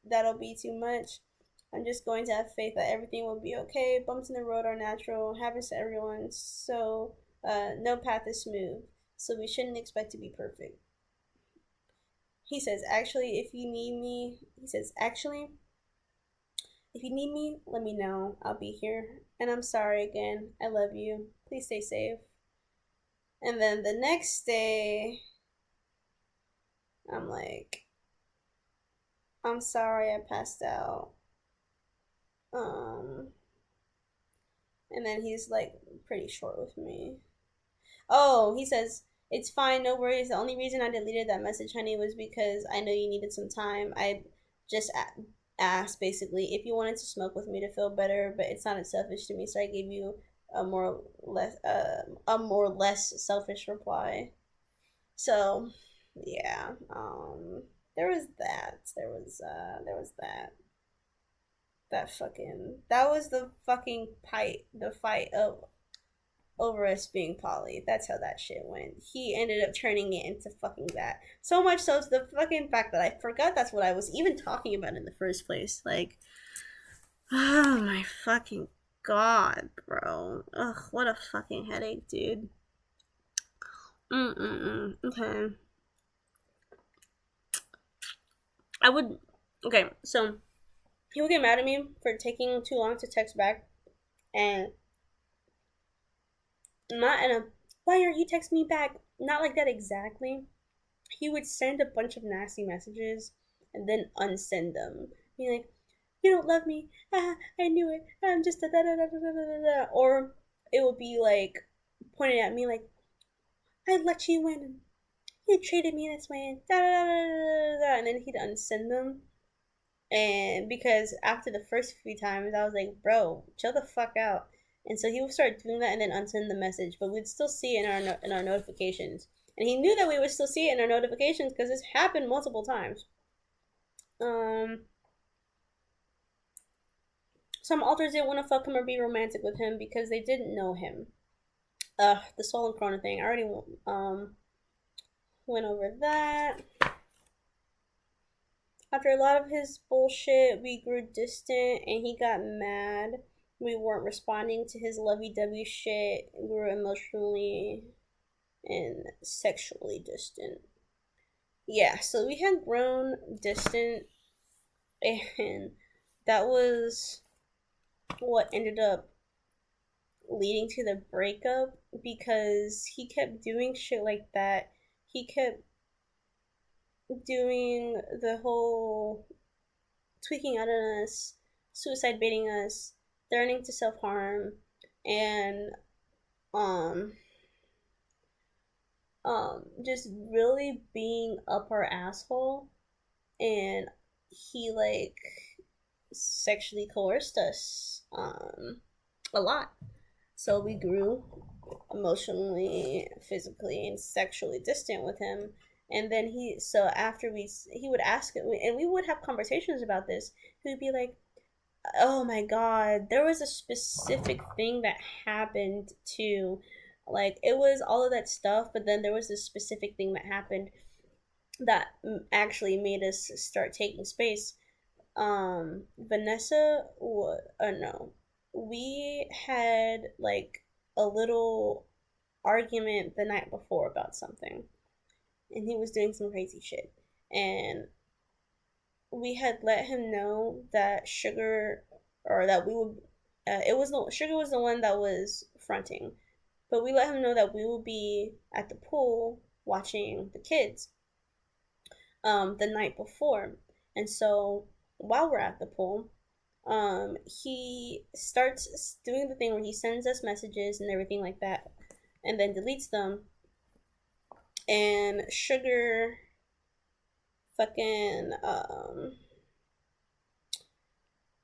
S1: That'll be too much. I'm just going to have faith that everything will be okay. Bumps in the road are natural, happens to everyone. So, no path is smooth. So we shouldn't expect to be perfect. He says, actually, if you need me, he says, actually, if you need me, let me know. I'll be here. And I'm sorry again. I love you. Please stay safe. And then the next day, I'm like, I'm sorry I passed out. Um, and then he's like pretty short with me. Oh, he says, it's fine, no worries. The only reason I deleted that message, honey, was because I know you needed some time. I just asked basically if you wanted to smoke with me to feel better, but it's not selfish to me, so I gave you a more less selfish reply. So, yeah, there was that. There was that was the fucking fight of over us being poly. That's how that shit went. He ended up turning it into fucking that. So much so to the fucking fact that I forgot that's what I was even talking about in the first place. Like, oh my fucking god, bro. Ugh, what a fucking headache, dude. Okay. I would. Okay, so he would get mad at me for taking too long to text back, and not in a why aren't you texting me back? Not like that exactly. He would send a bunch of nasty messages and then unsend them. Be like, you don't love me. Ah, I knew it. I'm just a da da da da da da da. Or it would be like pointing at me like, I let you in. You treated me this way. Da da da da da da. And then he'd unsend them. And because after the first few times, I was like, bro, chill the fuck out. And so he would start doing that and then unsend the message, but we'd still see it in our notifications. And he knew that we would still see it in our notifications because this happened multiple times. Some alters didn't want to fuck him or be romantic with him because they didn't know him. The Soul and Corona thing. I already went over that. After a lot of his bullshit, we grew distant and he got mad. We weren't responding to his lovey dovey shit. We grew emotionally and sexually distant. Yeah, so we had grown distant, and that was what ended up leading to the breakup because he kept doing shit like that. He kept doing the whole tweaking out on us, suicide baiting us, threatening to self harm, and um just really being up our asshole. And he like sexually coerced us a lot. So we grew emotionally, physically, and sexually distant with him. And then so after he would ask it, and we would have conversations about this. He would be like, "Oh my god, there was a specific thing that happened to, like, it was all of that stuff, but then there was this specific thing that happened that actually made us start taking space." Vanessa, no, we had like a little argument the night before about something, and he was doing some crazy shit, and we had let him know that sugar, or that we would, it was no sugar was the one that was fronting, but we let him know that we will be at the pool watching the kids the night before. And so while we're at the pool, he starts doing the thing where he sends us messages and everything like that, and then deletes them. And fucking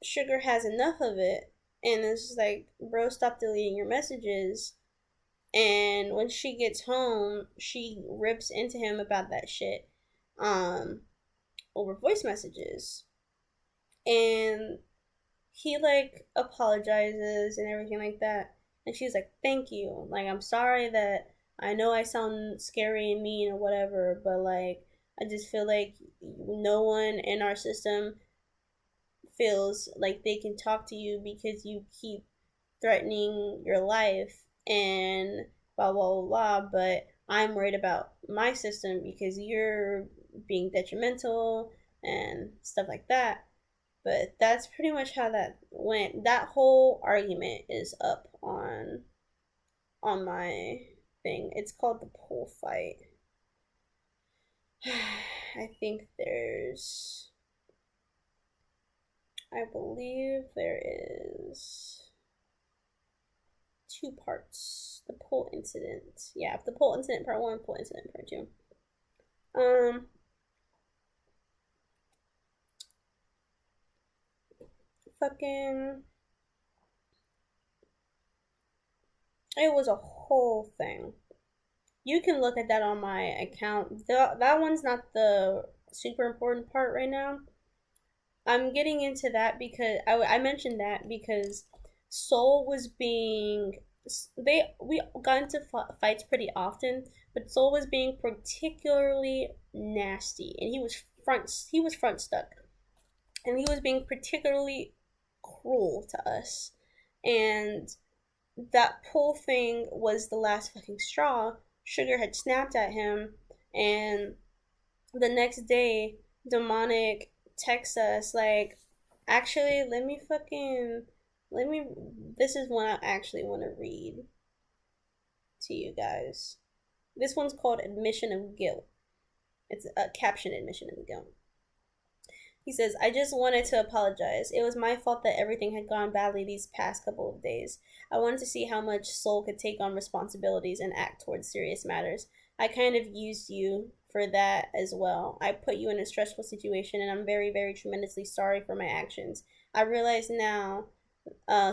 S1: Sugar has enough of it, and it's just like, bro, stop deleting your messages. And when she gets home, she rips into him about that shit, over voice messages. And he like apologizes and everything like that, and she's like, thank you, like, I'm sorry that I know I sound scary and mean or whatever, but like, I just feel like no one in our system feels like they can talk to you because you keep threatening your life and blah blah blah, but I'm worried about my system because you're being detrimental and stuff like that. But that's pretty much how that went. That whole argument is up on my thing. It's called the pool fight. I think I believe there is two parts. The pool incident. Yeah, the pool incident part one, pool incident part two. Fucking, it was a whole thing. You can look at that on my account. That one's not the super important part right now. I'm getting into that because I mentioned that because Soul was being, we got into fights pretty often, but Soul was being particularly nasty, and he was front stuck, and he was being particularly cruel to us, and that pull thing was the last fucking straw. Sugar had snapped at him, and the next day, Demonic texts us like, actually, let me. This is one I actually want to read to you guys. This one's called Admission of Guilt. It's a caption, Admission of Guilt. He says, I just wanted to apologize. It was my fault that everything had gone badly these past couple of days. I wanted to see how much Soul could take on responsibilities and act towards serious matters. I kind of used you for that as well. I put you in a stressful situation, and I'm very, very tremendously sorry for my actions. I realize now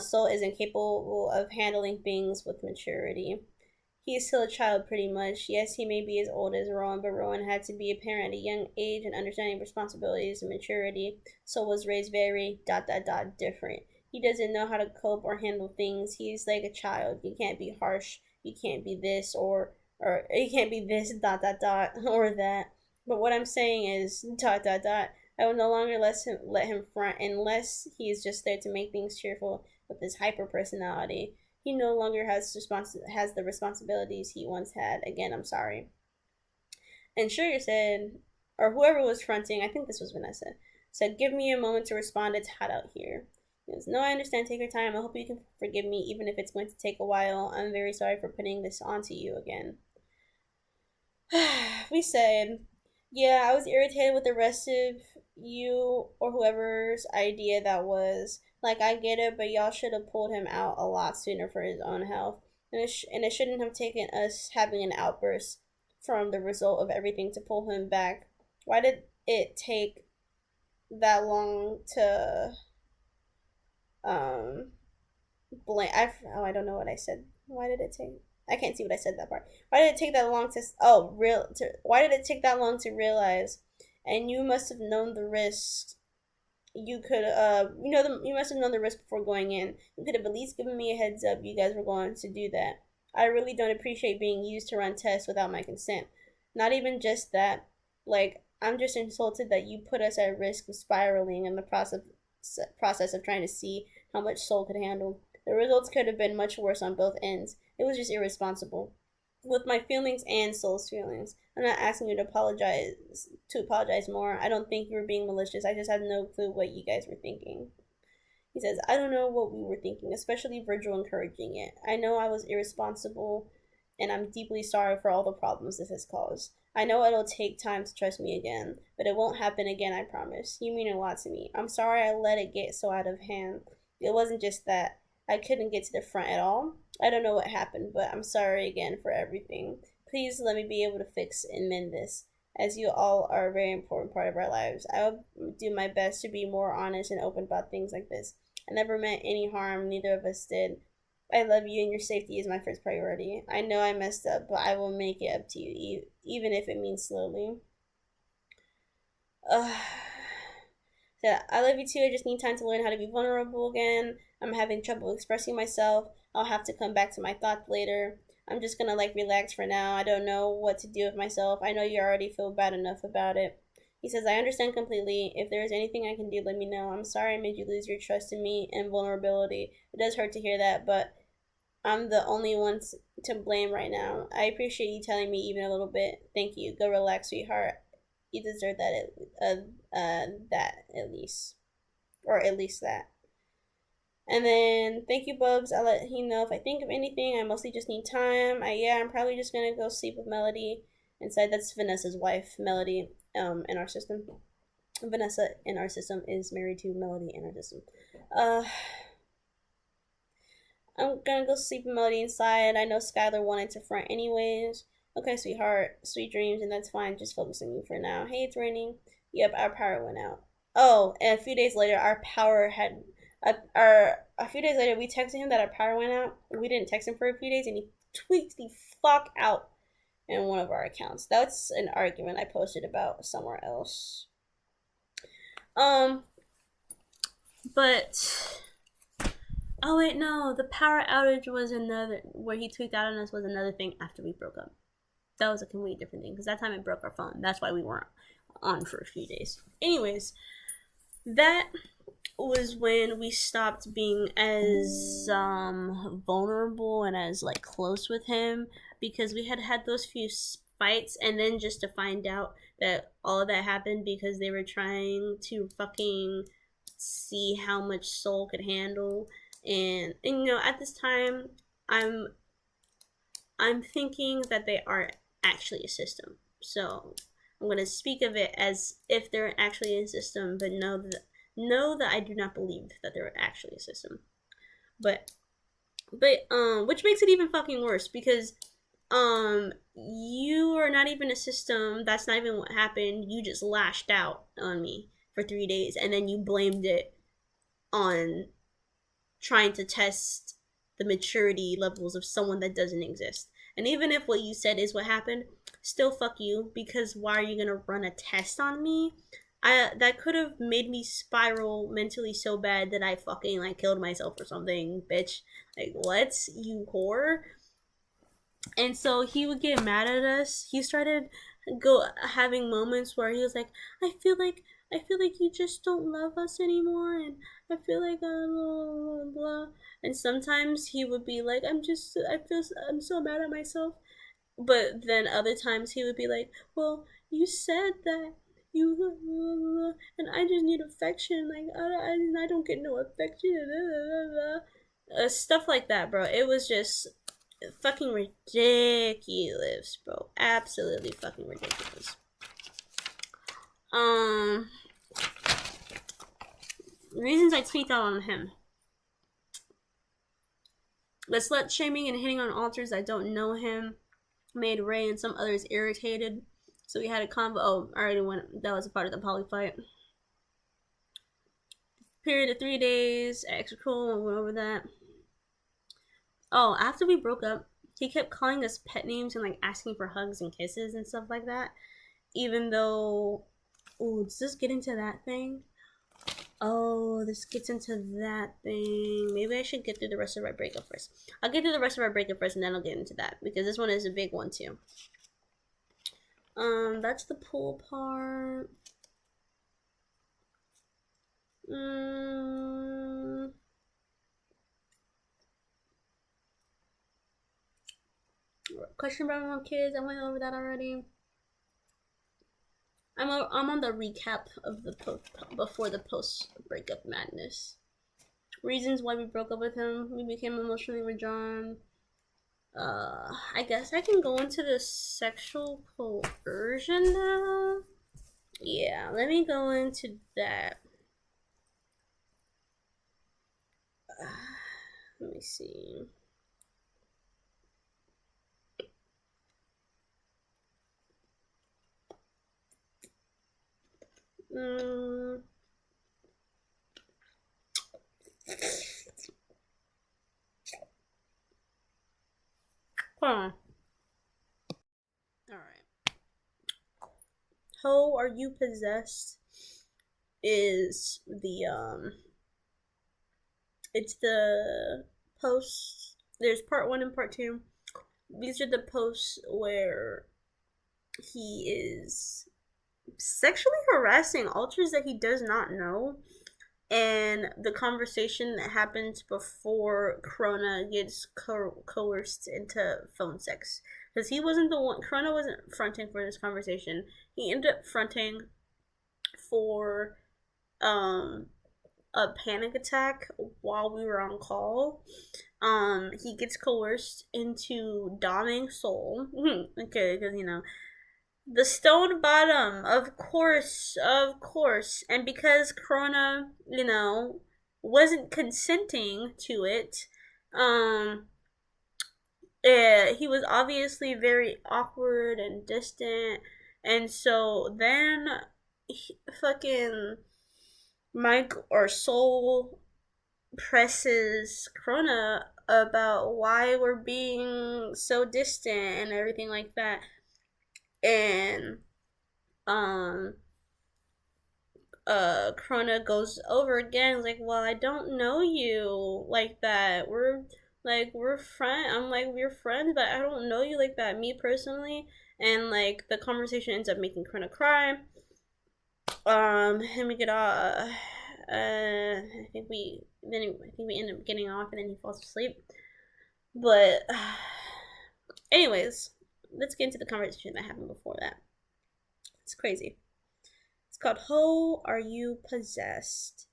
S1: Soul is incapable of handling things with maturity. He is still a child, pretty much. Yes, he may be as old as Rowan, but Rowan had to be a parent at a young age and understanding responsibilities and maturity, so was raised very different. He doesn't know how to cope or handle things. He's like a child. You can't be harsh. You can't be this or you can't be this dot dot dot or that. But what I'm saying is dot dot dot. I will no longer let him front unless he is just there to make things cheerful with his hyper personality. He no longer has the responsibilities he once had. Again, I'm sorry. And Sugar said, or whoever was fronting, I think this was Vanessa, said, "Give me a moment to respond. It's hot out here." He goes, "No, I understand. Take your time. I hope you can forgive me, even if it's going to take a while. I'm very sorry for putting this onto you again." We said, "Yeah, I was irritated with the rest of you or whoever's idea that was. Like, I get it, but y'all should have pulled him out a lot sooner for his own health. And it shouldn't have taken us having an outburst from the result of everything to pull him back. Why did it take that long to um blame? I don't know what I said. Why did it take? I can't see what I said that part. Why did it take that long to? Oh, real. Why did it take that long to realize? And you must have known the risks. You could you must have known the risk before going in. You could have at least given me a heads up. You guys were going to do that. I really don't appreciate being used to run tests without my consent. Not even just that. Like, I'm just insulted that you put us at risk of spiraling in the process of trying to see how much Soul could handle. The results could have been much worse on both ends. It was just irresponsible. With my feelings and Soul's feelings. I'm not asking you to apologize more. I don't think you were being malicious. I just had no clue what you guys were thinking. He says, I don't know what we were thinking, especially Virgil encouraging it. I know I was irresponsible, and I'm deeply sorry for all the problems this has caused. I know it'll take time to trust me again, but it won't happen again, I promise. You mean a lot to me. I'm sorry I let it get so out of hand. It wasn't just that I couldn't get to the front at all. I don't know what happened, but I'm sorry again for everything. Please let me be able to fix and mend this, as you all are a very important part of our lives. I will do my best to be more honest and open about things like this. I never meant any harm, neither of us did. I love you and your safety is my first priority. I know I messed up, but I will make it up to you, even if it means slowly. Ugh. So, I love you too. I just need time to learn how to be vulnerable again. I'm having trouble expressing myself. I'll have to come back to my thoughts later. I'm just gonna relax for now. I don't know what to do with myself. I know you already feel bad enough about it. He says, I understand completely. If there is anything I can do, let me know. I'm sorry I made you lose your trust in me and vulnerability. It does hurt to hear that, but I'm the only one to blame right now. I appreciate you telling me even a little bit. Thank you. Go relax, sweetheart. You deserve that at least. Or at least that. And then, thank you, Bubs. I'll let you know if I think of anything. I mostly just need time. I'm probably just gonna go sleep with Melody inside. That's Vanessa's wife, Melody, in our system. Vanessa in our system is married to Melody in our system. I'm gonna go sleep with Melody inside. I know Skylar wanted to front anyways. Okay, sweetheart. Sweet dreams, and that's fine. Just focus on you for now. Hey, it's raining. Yep, our power went out. Oh, and a few days later, our power had a few days later, we texted him that our power went out. We didn't text him for a few days, and he tweaked the fuck out in one of our accounts. That's an argument I posted about somewhere else. But oh wait, no, the power outage was another where he tweaked out on us was another thing after we broke up. That was a completely different thing because that time it broke our phone. That's why we weren't on for a few days. Anyways, that was when we stopped being as vulnerable and as close with him because we had those few fights, and then just to find out that all of that happened because they were trying to fucking see how much Soul could handle, and at this time I'm thinking that they are actually a system, so I'm going to speak of it as if they're actually a system, but know that I do not believe that they're actually a system. But which makes it even fucking worse because you are not even a system. That's not even what happened. You just lashed out on me for 3 days and then you blamed it on trying to test the maturity levels of someone that doesn't exist. And even if what you said is what happened, still fuck you, because why are you gonna run a test on me? that could have made me spiral mentally so bad that I fucking like killed myself or something, bitch. Like what, you whore? And so he would get mad at us. He started go having moments where he was like, I feel like you just don't love us anymore, and I feel like blah, blah, blah. And sometimes he would be like, I'm so mad at myself. But then other times he would be like, well, you said that you and I just need affection. Like I don't get no affection. Stuff like that, bro. It was just fucking ridiculous, bro. Absolutely fucking ridiculous. Um, reasons I tweet out on him. The slut shaming and hitting on alters that don't know him made Ray and some others irritated. So we had a convo. Oh, I already went. That was a part of the poly fight. Period of 3 days. Extra cool. I went over that. Oh, after we broke up, he kept calling us pet names and like asking for hugs and kisses and stuff like that. Even though, oh, does this get into that thing? Oh, this gets into that thing. Maybe I should get through the rest of our breakup first. I'll get through the rest of our breakup first, and then I'll get into that because this one is a big one too. That's the pool part. Question about my kids. I went over that already. I'm on the recap of the before the post breakup madness. Reasons why we broke up with him. We became emotionally withdrawn. I guess I can go into the sexual coercion now. Yeah, let me go into that. Let me see. Huh. Alright. How Are You Possessed is it's the posts. There's part 1 and part 2. These are the posts where he is sexually harassing alters that he does not know, and the conversation that happens before Krona gets coerced into phone sex, because he wasn't the one. Krona wasn't fronting for this conversation. He ended up fronting for a panic attack while we were on call. He gets coerced into doming Soul. Okay, because the stone bottom, of course, and because Krona, wasn't consenting to it, he was obviously very awkward and distant, and so then fucking Mike or Soul presses Krona about why we're being so distant and everything like that. And Krona goes over again, like, well, I don't know you like that. We're friends. I'm like, we're friends, but I don't know you like that, me personally. And like the conversation ends up making Krona cry. And we get I think we end up getting off, and then he falls asleep. But anyways, let's get into the conversation that happened before that. It's crazy. It's called How Are You Possessed?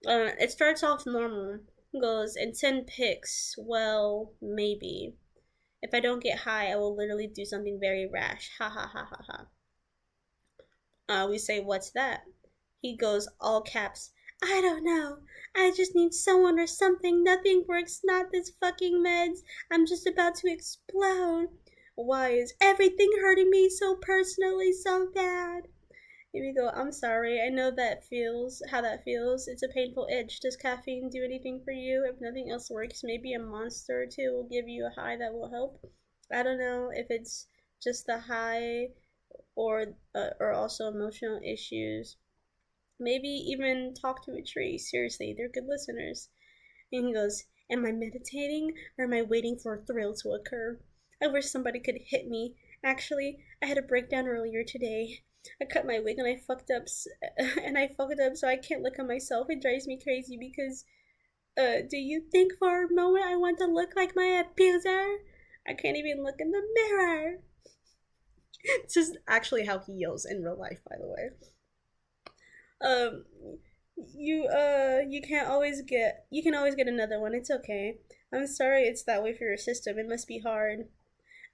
S1: It starts off normal. It goes, and 10 pics. Well, maybe. If I don't get high, I will literally do something very rash. Ha ha ha ha ha. We say, what's that? He goes, all caps, I don't know. I just need someone or something. Nothing works. Not this fucking meds. I'm just about to explode. Why is everything hurting me so personally so bad? Here we go. I'm sorry. I know how that feels. It's a painful itch. Does caffeine do anything for you? If nothing else works, maybe a monster or two will give you a high that will help. I don't know if it's just the high or also emotional issues. Maybe even talk to a tree. Seriously, they're good listeners. And he goes, am I meditating or am I waiting for a thrill to occur? I wish somebody could hit me. Actually, I had a breakdown earlier today. I cut my wig and I fucked up, so I can't look at myself. It drives me crazy because, do you think for a moment I want to look like my abuser? I can't even look in the mirror. This is actually how he yells in real life, by the way. Um, you can always get another one. It's okay. I'm sorry it's that way for your system. It must be hard.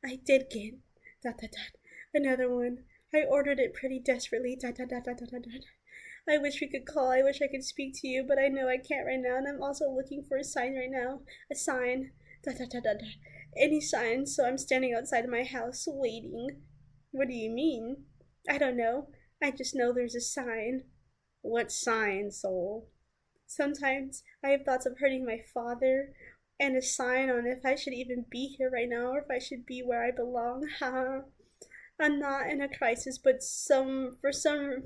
S1: I did get dot dot dot another one. I ordered it pretty desperately dot dot dot dot dot dot. I wish we could call. I wish I could speak to you, but I know I can't right now, and I'm also looking for a sign right now. A sign dot dot dot dot dot. Any sign, so I'm standing outside of my house waiting. What do you mean? I don't know. I just know there's a sign. What sign, soul? Sometimes I have thoughts of hurting my father and a sign on if I should even be here right now or if I should be where I belong. Haha. I'm not in a crisis, but some for some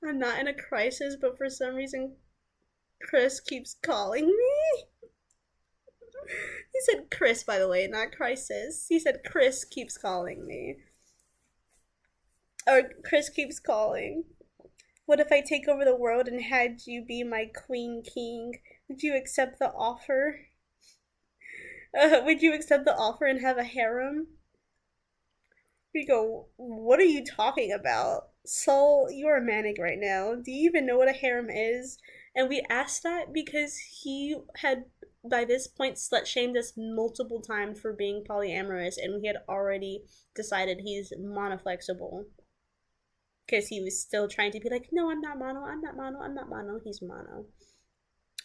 S1: I'm not in a crisis, but for some reason Chris keeps calling me. He said Chris, by the way, not crisis. He said Chris keeps calling me. Or Chris keeps calling. What if I take over the world and had you be my queen king? Would you accept the offer? Would you accept the offer and have a harem? We go, what are you talking about? Soul, you're manic right now. Do you even know what a harem is? And we asked that because he had, by this point, slut shamed us multiple times for being polyamorous, and we had already decided he's monoflexible. Because he was still trying to be like, no, I'm not mono, I'm not mono, I'm not mono, he's mono.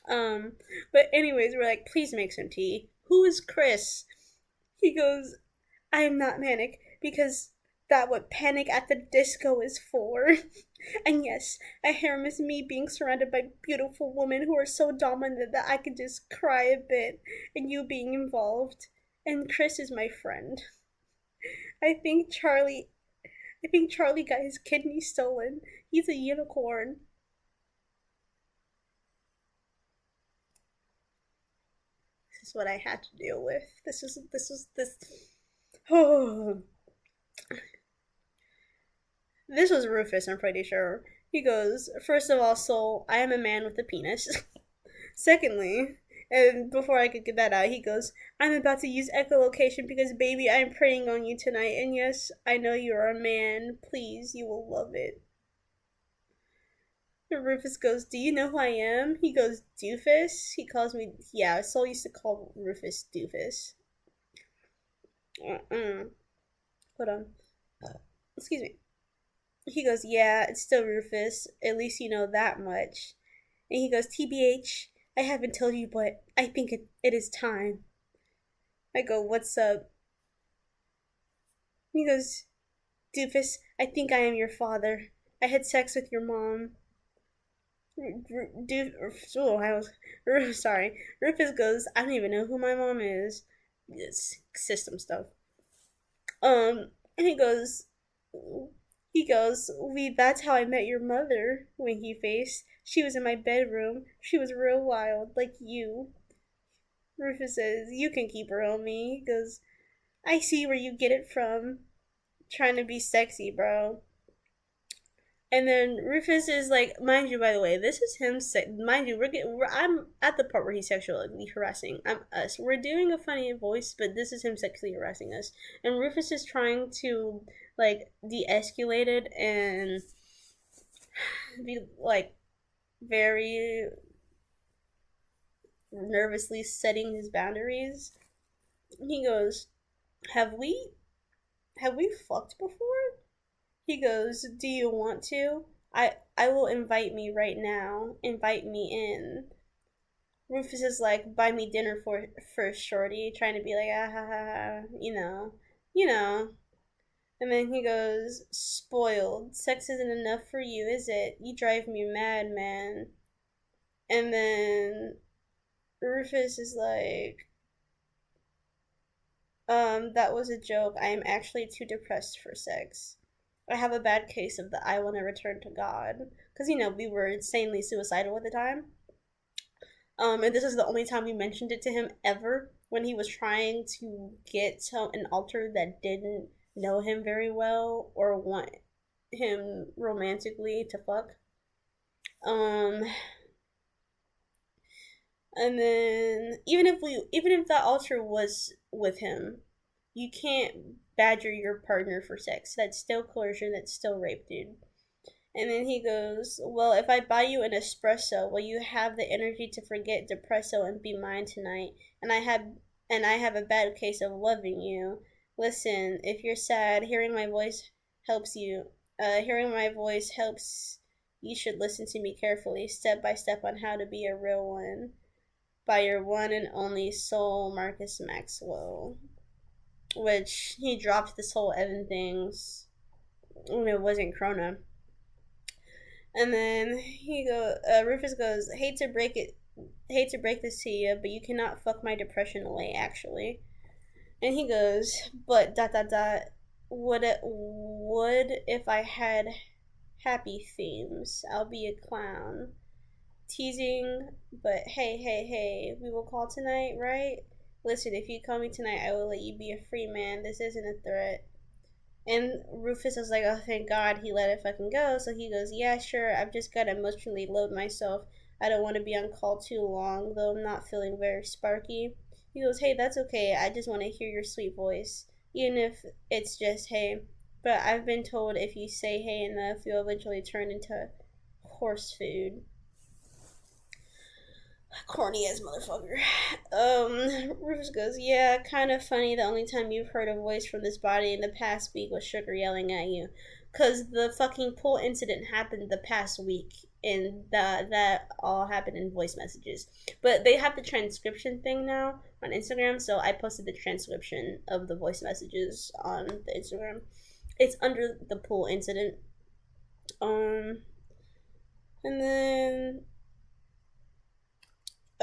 S1: Um, but anyways, we're like, please make some tea. Who is Chris? He goes, I am not manic because that what Panic at the Disco is for. And yes, a harem is me being surrounded by beautiful women who are so dominant that I could just cry a bit, and you being involved. And Chris is my friend. I think Charlie I think Charlie got his kidney stolen. He's a unicorn. This is what I had to deal with. This Oh, this was Rufus, I'm pretty sure. He goes, first of all, Soul, I am a man with a penis. Secondly, and before I could get that out, he goes, I'm about to use echolocation because, baby, I'm preying on you tonight. And yes, I know you are a man. Please, you will love it. And Rufus goes, do you know who I am? He goes, Doofus? He calls me, yeah, Soul used to call Rufus Doofus. Hold on. Excuse me. He goes, yeah, it's still Rufus. At least you know that much. And he goes, TBH, I haven't told you, but I think it is time. I go, what's up? He goes, Doofus, I think I am your father. I had sex with your mom. I was sorry. Rufus goes, I don't even know who my mom is. It's system stuff. And he goes, that's how I met your mother, winky face. She was in my bedroom. She was real wild, like you. Rufus says, you can keep her on me. He goes, I see where you get it from. Trying to be sexy, bro. And then Rufus is like, mind you, by the way, this is him. Mind you, I'm at the part where he's sexually harassing. I'm us. We're doing a funny voice, but this is him sexually harassing us. And Rufus is trying to like de-escalate it and be like very nervously setting his boundaries. He goes, "Have we fucked before?" He goes, "Do you want to? I will invite me right now. Invite me in." Rufus is like, "Buy me dinner for first, shorty," trying to be like, ah ha ha, ha, you know. And then he goes, "Spoiled. Sex isn't enough for you, is it? You drive me mad, man." And then Rufus is like, that was a joke. I am actually too depressed for sex." I have a bad case of the I want to return to God. Because, you know, we were insanely suicidal at the time. And this is the only time we mentioned it to him ever, when he was trying to get to an altar that didn't know him very well or want him romantically to fuck. Um, and then even if that altar was with him, you can't badger your partner for sex. That's still coercion. That's still rape, dude. And then he goes, well, if I buy you an espresso, will you have the energy to forget depresso and be mine tonight? And I have a bad case of loving you. Listen, if you're sad, helps you. Hearing my voice helps. You should listen to me carefully, step by step, on how to be a real one. By your one and only soul, Marcus Maxwell. Which he dropped this whole Evan things when it wasn't Krona. And then Rufus goes, hate to break this to you, but you cannot fuck my depression away, actually. And he goes, but dot dot dot, would if I had happy themes. I'll be a clown. Teasing, but hey, we will call tonight, right? Listen, if you call me tonight, I will let you be a free man. This isn't a threat. And Rufus was like, oh, thank God he let it fucking go. So he goes, yeah, sure, I've just got to emotionally load myself. I don't want to be on call too long, though I'm not feeling very sparky. He goes, hey, that's okay. I just want to hear your sweet voice. Even if it's just hey. But I've been told if you say hey enough, you'll eventually turn into horse food. Corny ass motherfucker. Rufus goes, yeah, kind of funny. The only time you've heard a voice from this body in the past week was Sugar yelling at you. Because the fucking pool incident happened the past week, and that all happened in voice messages. But they have the transcription thing now on Instagram, so I posted the transcription of the voice messages on the Instagram. It's under the pool incident. And then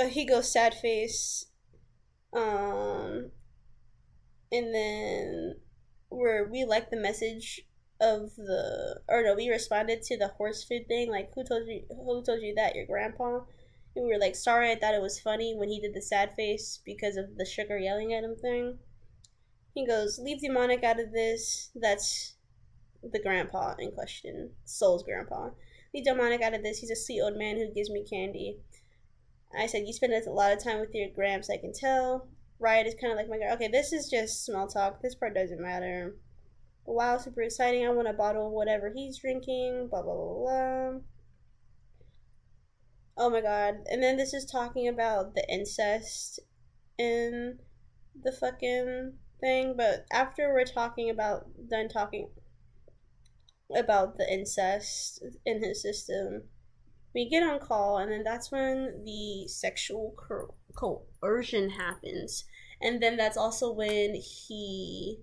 S1: he goes sad face. And then we liked the message of the, or no, we responded to the horse food thing, like who told you that, your grandpa? And we were like, sorry, I thought it was funny when he did the sad face because of the Sugar yelling at him thing. He goes, leave demonic out of this. That's the grandpa in question, Soul's grandpa. Leave demonic out of this. He's a sweet old man who gives me candy. I said, you spend a lot of time with your gramps, I can tell. Riot is kind of like my guy. Okay, this is just small talk. This part doesn't matter. Wow, super exciting. I want a bottle of whatever he's drinking. Blah, blah, blah, blah. Oh my god. And then this is talking about the incest in the fucking thing. But after we're done talking about the incest in his system, we get on call, and then that's when the sexual coercion happens. And then that's also when he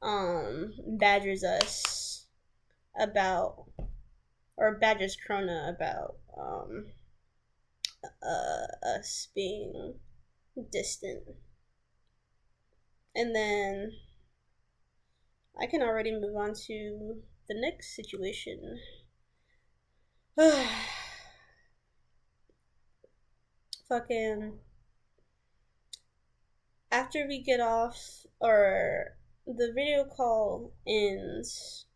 S1: badgers us about, or badgers Krona about us being distant. And then I can already move on to the next situation. Fucking after we get off, or the video call ends,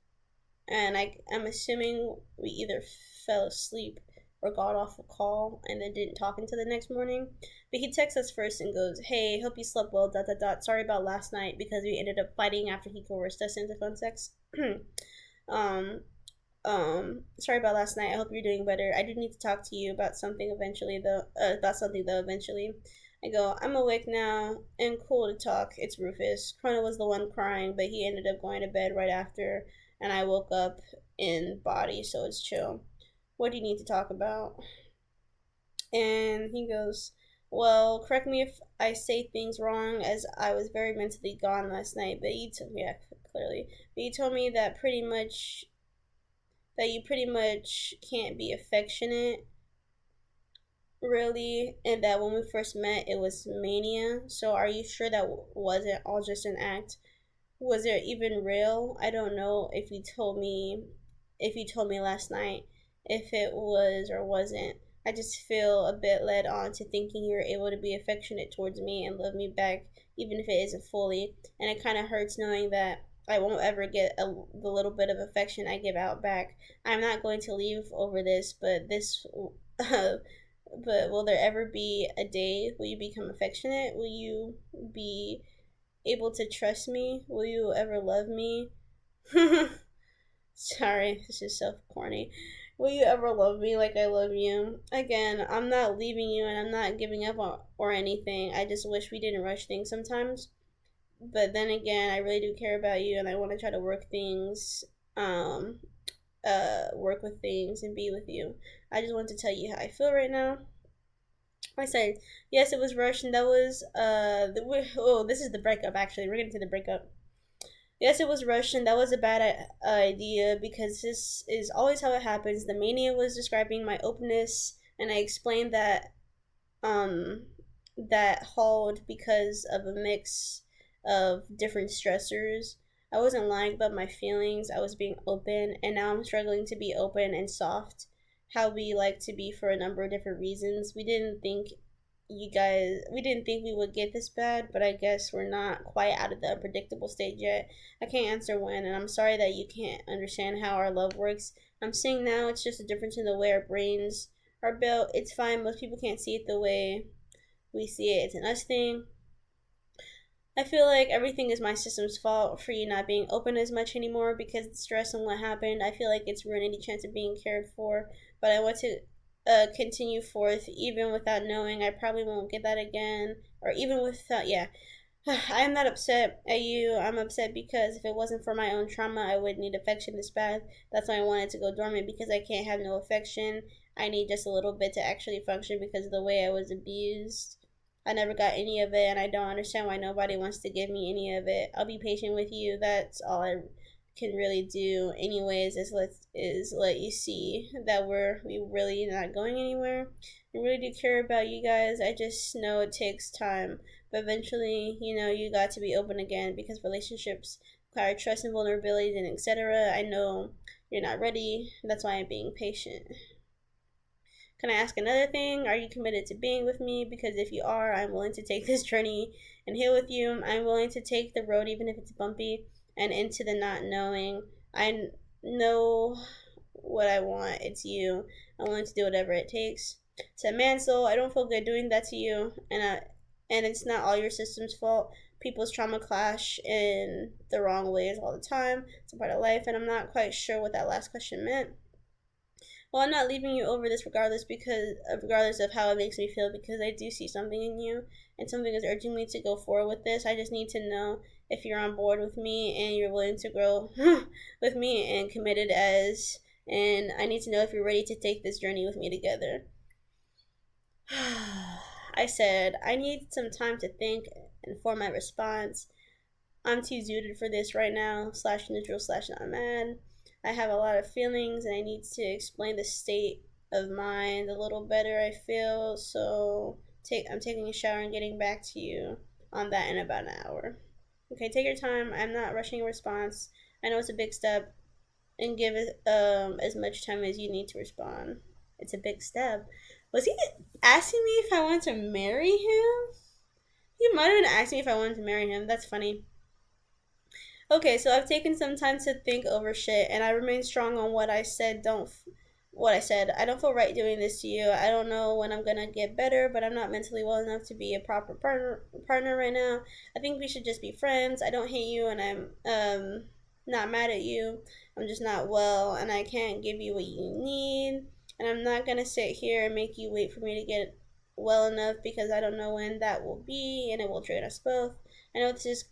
S1: and I'm assuming we either fell asleep or got off a call and then didn't talk until the next morning. But he texts us first and goes, hey, hope you slept well, ... Sorry about last night because we ended up fighting after he coerced us into phone sex. Sorry about last night. I hope you're doing better. I do need to talk to you about something eventually, though. Eventually. I go, I'm awake now and cool to talk. It's Rufus. Krona was the one crying, but he ended up going to bed right after, and I woke up in body, so it's chill. What do you need to talk about? And he goes, well, correct me if I say things wrong, as I was very mentally gone last night, but clearly. But you told me that you pretty much can't be affectionate, really, and that when we first met it was mania. So are you sure that wasn't all just an act? was it even real? I don't know if you told me last night if it was or wasn't. I just feel a bit led on to thinking you're able to be affectionate towards me and love me back, even if it isn't fully. And it kind of hurts knowing that I won't ever get the little bit of affection I give out back. I'm not going to leave over this, but but will there ever be a day will you become affectionate? Will you be able to trust me? Will you ever love me? Sorry, this is so corny. Will you ever love me like I love you? Again, I'm not leaving you and I'm not giving up or anything. I just wish we didn't rush things sometimes. But then again, I really do care about you and I want to try to um, work with things and be with you. I just want to tell you how I feel right now. I said, yes, it was rushed, and that was, this is the breakup, actually. We're getting to the breakup. Yes, it was rushed, and that was a bad idea because this is always how it happens. The mania was describing my openness, and I explained um, that hauled because of a mix of different stressors. I wasn't lying about my feelings, I was being open, and now I'm struggling to be open and soft. How we like to be for a number of different reasons. We didn't think we would get this bad, but I guess we're not quite out of the unpredictable stage yet. I can't answer when, and I'm sorry that you can't understand how our love works. I'm seeing now it's just a difference in the way our brains are built. It's fine, most people can't see it the way we see it. It's an us thing. I feel like everything is my system's fault for you not being open as much anymore because the stress and what happened. I feel like it's ruined any chance of being cared for, but I want to continue forth even without knowing I probably won't get that again, or even without, yeah. I'm not upset at you. I'm upset because if it wasn't for my own trauma, I would need affection this bad. That's why I wanted to go dormant because I can't have no affection. I need just a little bit to actually function because of the way I was abused. I never got any of it, and I don't understand why nobody wants to give me any of it. I'll be patient with you. That's all I can really do, anyways. Is let you see that we really not going anywhere. I really do care about you guys. I just know it takes time, but eventually, you got to be open again because relationships require trust and vulnerability and etc. I know you're not ready. That's why I'm being patient. Can I ask another thing? Are you committed to being with me? Because if you are, I'm willing to take this journey and heal with you. I'm willing to take the road, even if it's bumpy, and into the not knowing. I know what I want. It's you. I'm willing to do whatever it takes. To a man soul, I don't feel good doing that to you, and it's not all your system's fault. People's trauma clash in the wrong ways all the time. It's a part of life, and I'm not quite sure what that last question meant. Well, I'm not leaving you over this regardless of how it makes me feel because I do see something in you and something is urging me to go forward with this. I just need to know if you're on board with me and you're willing to grow with me and committed as and I need to know if you're ready to take this journey with me together. I said, I need some time to think and form my response. I'm too zooted for this right now, slash neutral, slash not mad. I have a lot of feelings and I need to explain the state of mind a little better, I feel. So I'm taking a shower and getting back to you on that in about an hour. Okay, take your time. I'm not rushing a response. I know it's a big step and give it as much time as you need to respond. It's a big step. Was he asking me if I wanted to marry him? He might have been asking me if I wanted to marry him. That's funny. Okay, so I've taken some time to think over shit, and I remain strong on what I said. What I said. I don't feel right doing this to you. I don't know when I'm gonna get better, but I'm not mentally well enough to be a proper partner right now. I think we should just be friends. I don't hate you, and I'm not mad at you. I'm just not well, and I can't give you what you need. And I'm not gonna sit here and make you wait for me to get well enough because I don't know when that will be, and it will drain us both. I know this is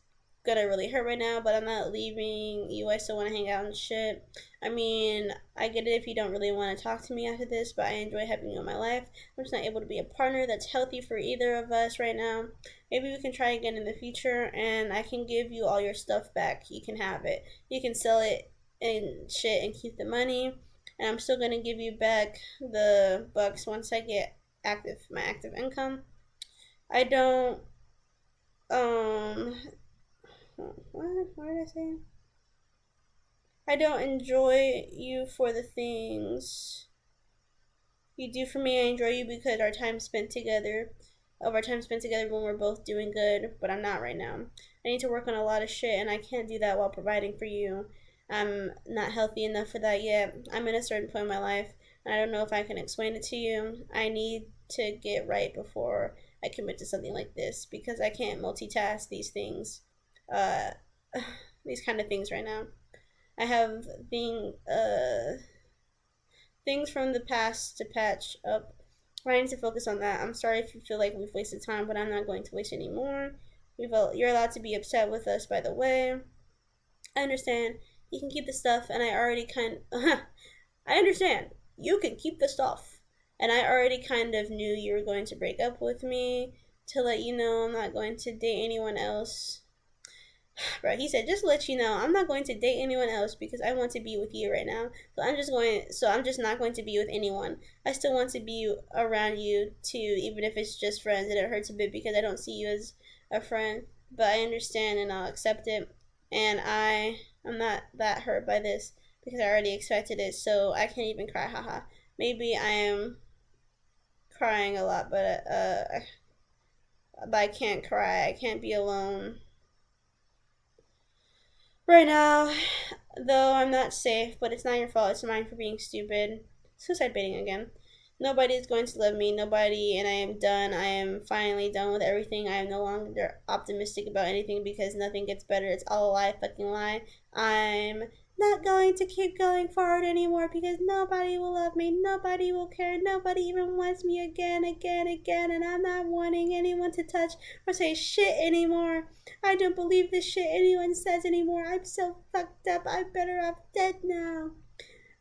S1: gonna really hurt right now, but I'm not leaving you. I still want to hang out and shit. I mean, I get it if you don't really want to talk to me after this, but I enjoy having you in my life. I'm just not able to be a partner that's healthy for either of us right now. Maybe we can try again in the future, and I can give you all your stuff back. You can have it. You can sell it and shit and keep the money. And I'm still gonna give you back the bucks once I get my active income. I don't um What did I say? I don't enjoy you for the things you do for me. I enjoy you because our time spent together, of our time spent together when we're both doing good, but I'm not right now. I need to work on a lot of shit, and I can't do that while providing for you. I'm not healthy enough for that yet. I'm in a certain point in my life, and I don't know if I can explain it to you. I need to get right before I commit to something like this because I can't multitask these things, uh, these kind of things right now. I have things from the past to patch up. I need to focus on that. I'm sorry if you feel like we've wasted time, but I'm not going to waste any more. You're allowed to be upset with us, by the way. I understand. You can keep the stuff, and I already kind. I understand. You can keep the stuff, and I already kind of knew you were going to break up with me. To let you know, I'm not going to date anyone else. Bro, he said, just to let you know, I'm not going to date anyone else because I want to be with you right now. So I'm just not going to be with anyone. I still want to be around you too, even if it's just friends, and it hurts a bit because I don't see you as a friend. But I understand and I'll accept it. And I'm not that hurt by this because I already expected it, so I can't even cry, haha. Maybe I am crying a lot, but I can't cry. I can't be alone right now, though I'm not safe, but it's not your fault. It's mine for being stupid. Suicide baiting again. Nobody is going to love me. Nobody, and I am done. I am finally done with everything. I am no longer optimistic about anything because nothing gets better. It's all a lie, fucking lie. I'm not going to keep going forward anymore because nobody will love me. Nobody will care. Nobody even wants me again, and I'm not wanting anyone to touch or say shit anymore. I don't believe the shit anyone says anymore. I'm so fucked up. I'm better off dead now.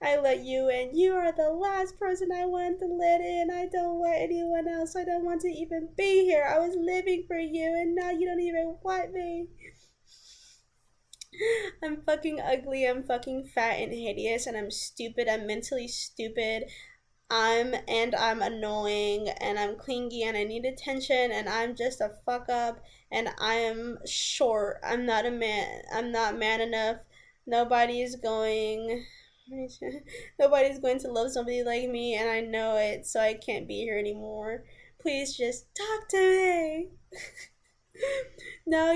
S1: I let you in. You are the last person I wanted to let in. I don't want anyone else. I don't want to even be here. I was living for you, and now you don't even want me. I'm fucking ugly. I'm fucking fat and hideous, and I'm stupid. I'm mentally stupid. I'm annoying and I'm clingy and I need attention and I'm just a fuck up and I'm short. I'm not a man. I'm not man enough. Nobody is going nobody's going to love somebody like me and I know it, so I can't be here anymore. Please just talk to me. Now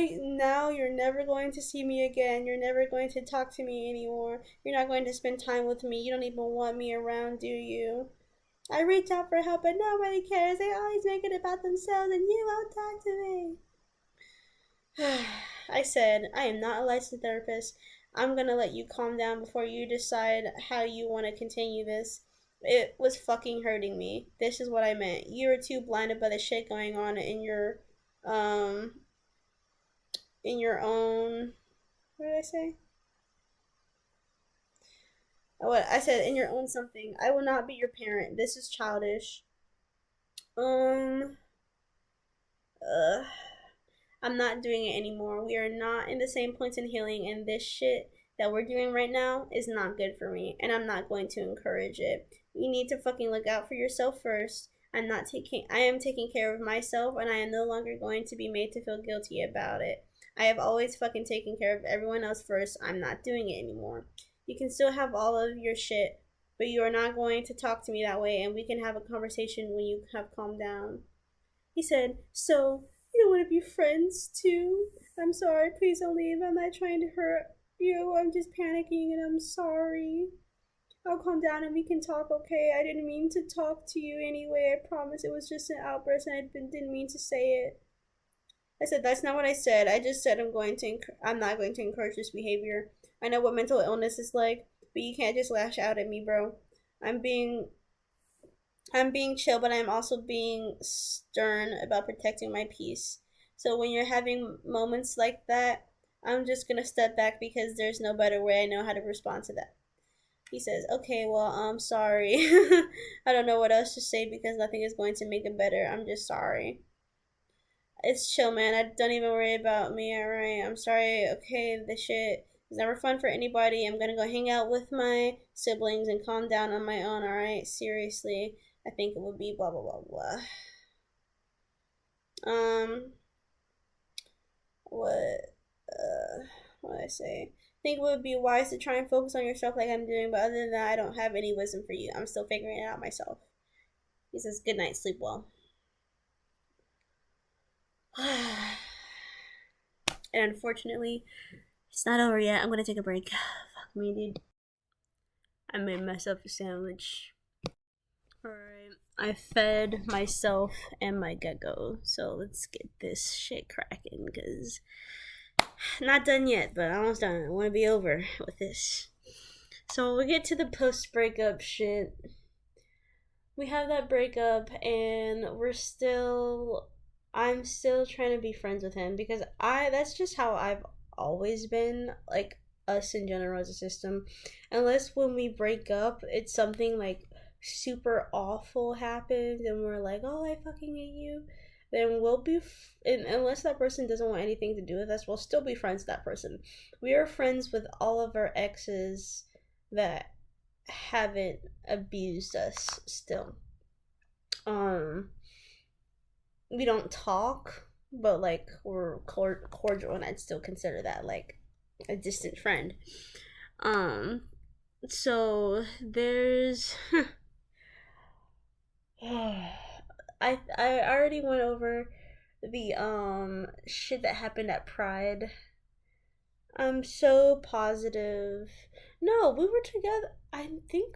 S1: you're never going to see me again. You're never going to talk to me anymore. You're not going to spend time with me. You don't even want me around, do you? I reach out for help, but nobody cares. They always make it about themselves, and you won't talk to me. I said, I am not a licensed therapist. I'm gonna let you calm down before you decide how you want to continue this. It was fucking hurting me. This is what I meant. You were too blinded by the shit going on um, in your own. What did I say? What I said in your own something. I will not be your parent. This is childish. Um. Ugh. I'm not doing it anymore. We are not in the same points in healing, and this shit that we're doing right now is not good for me, and I'm not going to encourage it. You need to fucking look out for yourself first. I am taking care of myself, and I am no longer going to be made to feel guilty about it. I have always fucking taken care of everyone else first. I'm not doing it anymore. You can still have all of your shit, but you are not going to talk to me that way, and we can have a conversation when you have calmed down. He said, so, you don't want to be friends too? I'm sorry, please don't leave. I'm not trying to hurt you. I'm just panicking and I'm sorry. I'll calm down and we can talk, okay? I didn't mean to talk to you anyway. I promise it was just an outburst and didn't mean to say it. I said, that's not what I said. I just said I'm not going to encourage this behavior. I know what mental illness is like, but you can't just lash out at me, bro. I'm being I'm being chill, but I'm also being stern about protecting my peace. So when you're having moments like that, I'm just gonna step back because there's no better way I know how to respond to that. He says, okay, well, I'm sorry. I don't know what else to say because nothing is going to make it better. I'm just sorry. It's chill, man. Don't even worry about me, alright? I'm sorry, okay? This shit is never fun for anybody. I'm gonna go hang out with my siblings and calm down on my own, alright? Seriously. I think it would be blah, blah, blah, blah. What? what did I say? Think it would be wise to try and focus on yourself like I'm doing, but other than that, I don't have any wisdom for you. I'm still figuring it out myself. He says, good night, sleep well. And unfortunately, it's not over yet. I'm gonna take a break. Fuck me, dude. I made myself a sandwich. Alright. I fed myself and my gecko. So let's get this shit cracking, because not done yet, but almost done. I want to be over with this. So we get to the post breakup shit. We have that breakup, and I'm still trying to be friends with him, because that's just how I've always been, like, us in general as a system. Unless when we break up, it's something like super awful happens and we're like, oh, I fucking hate you, then we'll be and unless that person doesn't want anything to do with us, we'll still be friends with that person. We are friends with all of our exes that haven't abused us still. um we don't talk, but like we're cordial, and I'd still consider that like a distant friend. um so there's I already went over the shit that happened at Pride. I'm so positive. No, we were together. I think,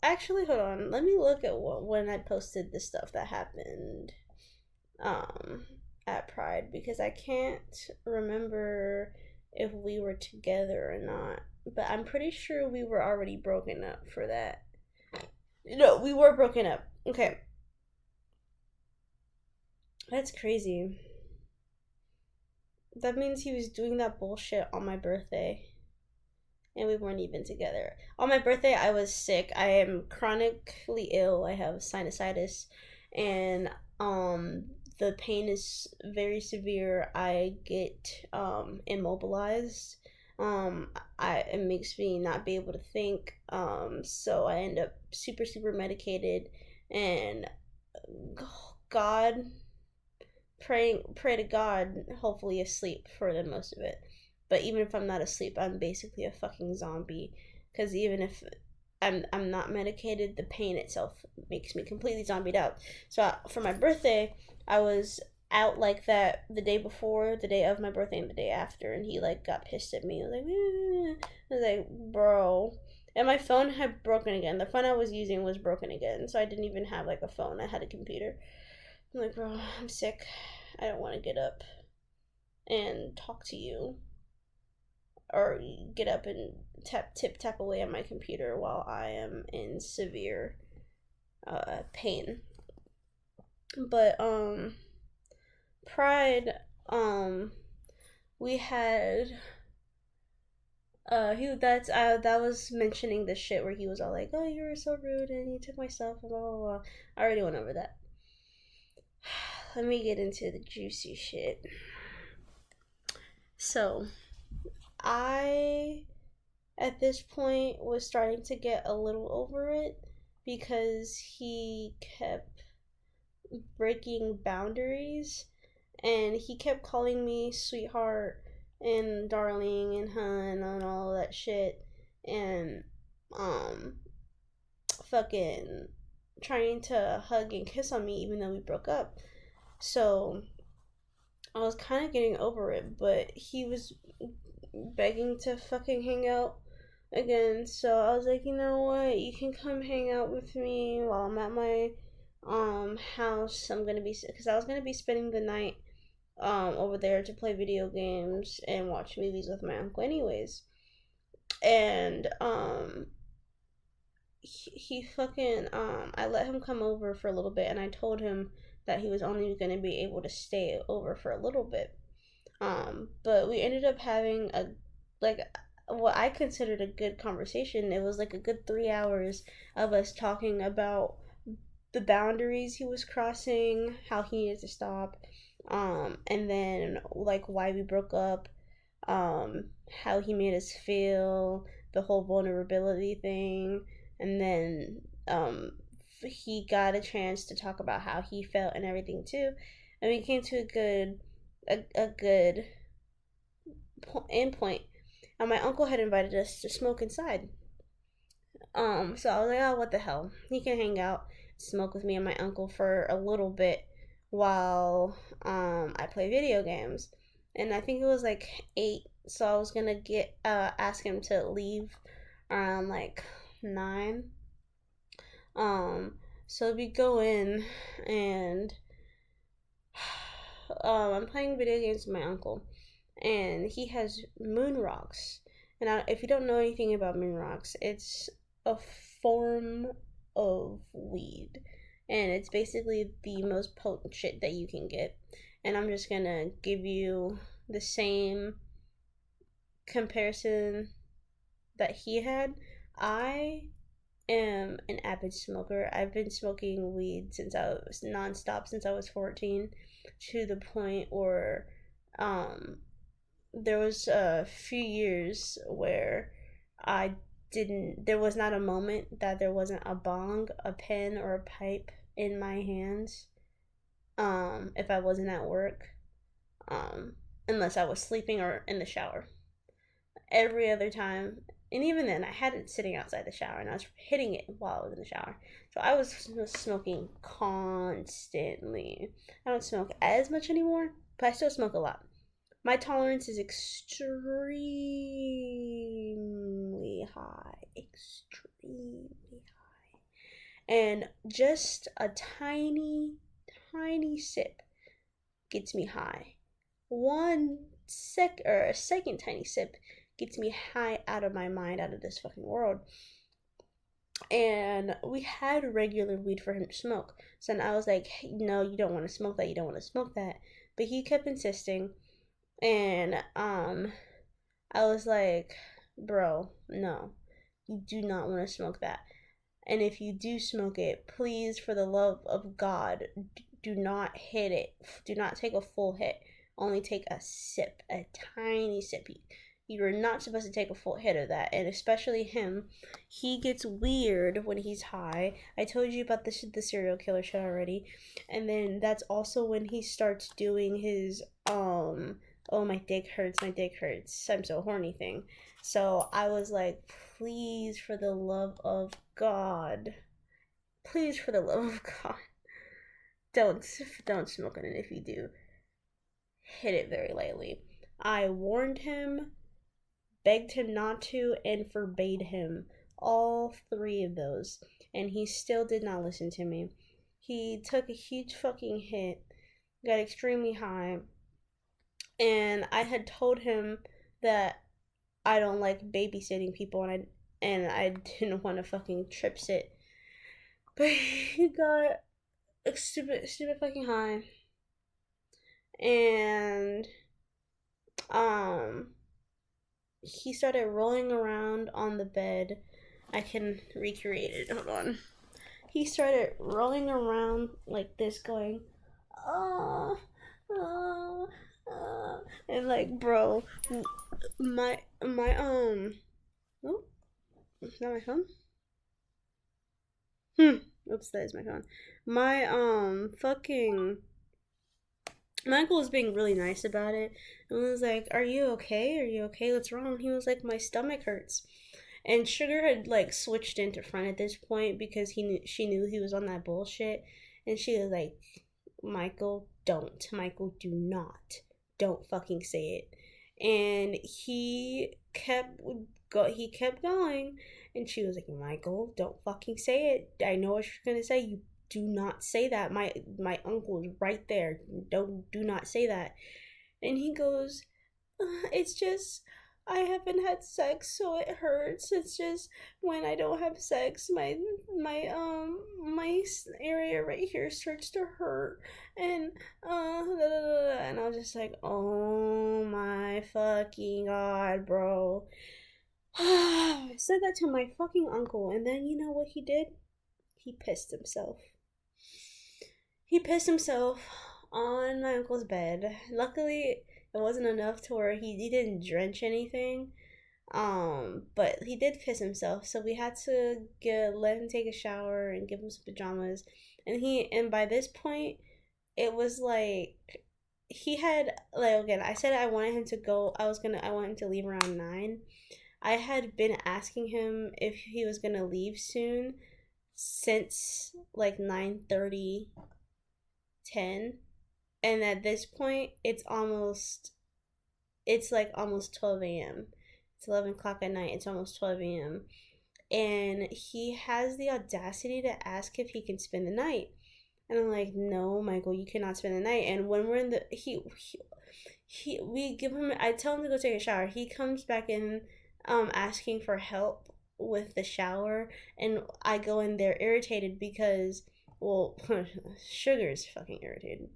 S1: actually, hold on. Let me look at when I posted the stuff that happened um at Pride, because I can't remember if we were together or not. But I'm pretty sure we were already broken up for that. No, we were broken up. Okay. That's crazy. That means he was doing that bullshit on my birthday. And we weren't even together. On my birthday, I was sick. I am chronically ill. I have sinusitis. And the pain is very severe. I get immobilized. It makes me not be able to think. So I end up super medicated, and God, pray to God, hopefully asleep for the most of it. But even if I'm not asleep, I'm basically a fucking zombie. Because even if I'm not medicated, the pain itself makes me completely zombied out. So for my birthday, I was out like that the day before, the day of my birthday, and the day after, and he like got pissed at me. I was like, bro. And my phone had broken again. The phone I was using was broken again, so I didn't even have like a phone. I had a computer. I'm like, bro, I'm sick. I don't want to get up and talk to you, or get up and tap away on my computer while I am in severe pain. But Pride, we had that was mentioning the shit where he was all like, oh, you were so rude and you took my stuff and blah blah blah. I already went over that. Let me get into the juicy shit. So I, at this point, was starting to get a little over it, because he kept breaking boundaries, and he kept calling me sweetheart and darling and hun and all that shit, and um fucking trying to hug and kiss on me even though we broke up. So I was kind of getting over it, but he was begging to fucking hang out again. So I was like, you know what? You can come hang out with me while I'm at my house. I'm gonna be, because I was gonna be spending the night over there to play video games and watch movies with my uncle, anyways. And he fucking I let him come over for a little bit, and I told him that he was only gonna be able to stay over for a little bit. But we ended up having a, like, what I considered a good conversation. It was like a good 3 hours of us talking about the boundaries he was crossing, how he needed to stop, and then like why we broke up, how he made us feel, the whole vulnerability thing, and then he got a chance to talk about how he felt and everything too, and we came to a good in point, and my uncle had invited us to smoke inside. So I was like, oh, what the hell? He can hang out, smoke with me and my uncle for a little bit while I play video games. And I think it was like 8, so I was gonna get ask him to leave around like 9. Um, so we go in and I'm playing video games with my uncle, and he has moon rocks. And if you don't know anything about moon rocks, it's a form of weed, and it's basically the most potent shit that you can get. And I'm just gonna give you the same comparison that he had. I am an avid smoker. I've been smoking weed since I was nonstop since I was 14, to the point where um there was a few years where I didn't there was not a moment that there wasn't a bong, a pen, or a pipe in my hands if I wasn't at work, um unless I was sleeping or in the shower. Every other time, and even then I had it sitting outside the shower and I was hitting it while I was in the shower. So I was smoking constantly. I don't smoke as much anymore, but I still smoke a lot. My tolerance is extremely high. Extremely high. And just a tiny, tiny sip gets me high. A second tiny sip gets me high out of my mind, out of this fucking world. And we had regular weed for him to smoke. So I was like, hey, no, you don't want to smoke that. You don't want to smoke that. But he kept insisting. And I was like, bro, no, you do not want to smoke that. And if you do smoke it, please, for the love of God, do not hit it. Do not take a full hit. Only take a sip, a tiny sip. You're not supposed to take a full hit of that. And especially him, he gets weird when he's high. I told you about the serial killer shit already. And then that's also when he starts doing his oh, my dick hurts, I'm so horny thing. So I was like, please, for the love of God, please, for the love of God, don't smoke it. And if you do, hit it very lightly. I warned him, begged him not to, and forbade him. All 3 of those. And he still did not listen to me. He took a huge fucking hit, got extremely high, and I had told him that I don't like babysitting people, and I didn't want to fucking trip sit. But he got stupid fucking high, and um he started rolling around on the bed. I can recreate it. Hold on. He started rolling around like this, going, oh, oh, and like, bro, my oh, is that my phone? Oops, that is my phone. My fucking my uncle was being really nice about it and was like, "Are you okay? Are you okay? What's wrong?" He was like, "My stomach hurts." And Sugar had like switched into front at this point because she knew he was on that bullshit, and she was like, "Michael, don't. Michael, do not. Don't fucking say it." And he kept going, and she was like, "Michael, don't fucking say it. I know what you're gonna say. You do not say that. My uncle is right there. Do not say that." And he goes, "It's just I haven't had sex, so it hurts. It's just when I don't have sex, my area right here starts to hurt, and and I was just like, oh my fucking God, bro." I said that to my fucking uncle, and then you know what he did? He pissed himself. He pissed himself on my uncle's bed. Luckily, it wasn't enough to where he didn't drench anything. But he did piss himself, so we had to let him take a shower and give him some pajamas. And by this point, it was like he had, like, again, I said I wanted him to go. I want him to leave around 9. I had been asking him if he was gonna leave soon since like 9:30, 10, and at this point it's like almost 12 a.m. It's 11 o'clock at night. It's almost 12 a.m. And he has the audacity to ask if he can spend the night. And I'm like, no, Michael, you cannot spend the night. And when we're in the we give him. I tell him to go take a shower. He comes back in, asking for help with the shower, and I go in there irritated because, well, Sugar's fucking irritated.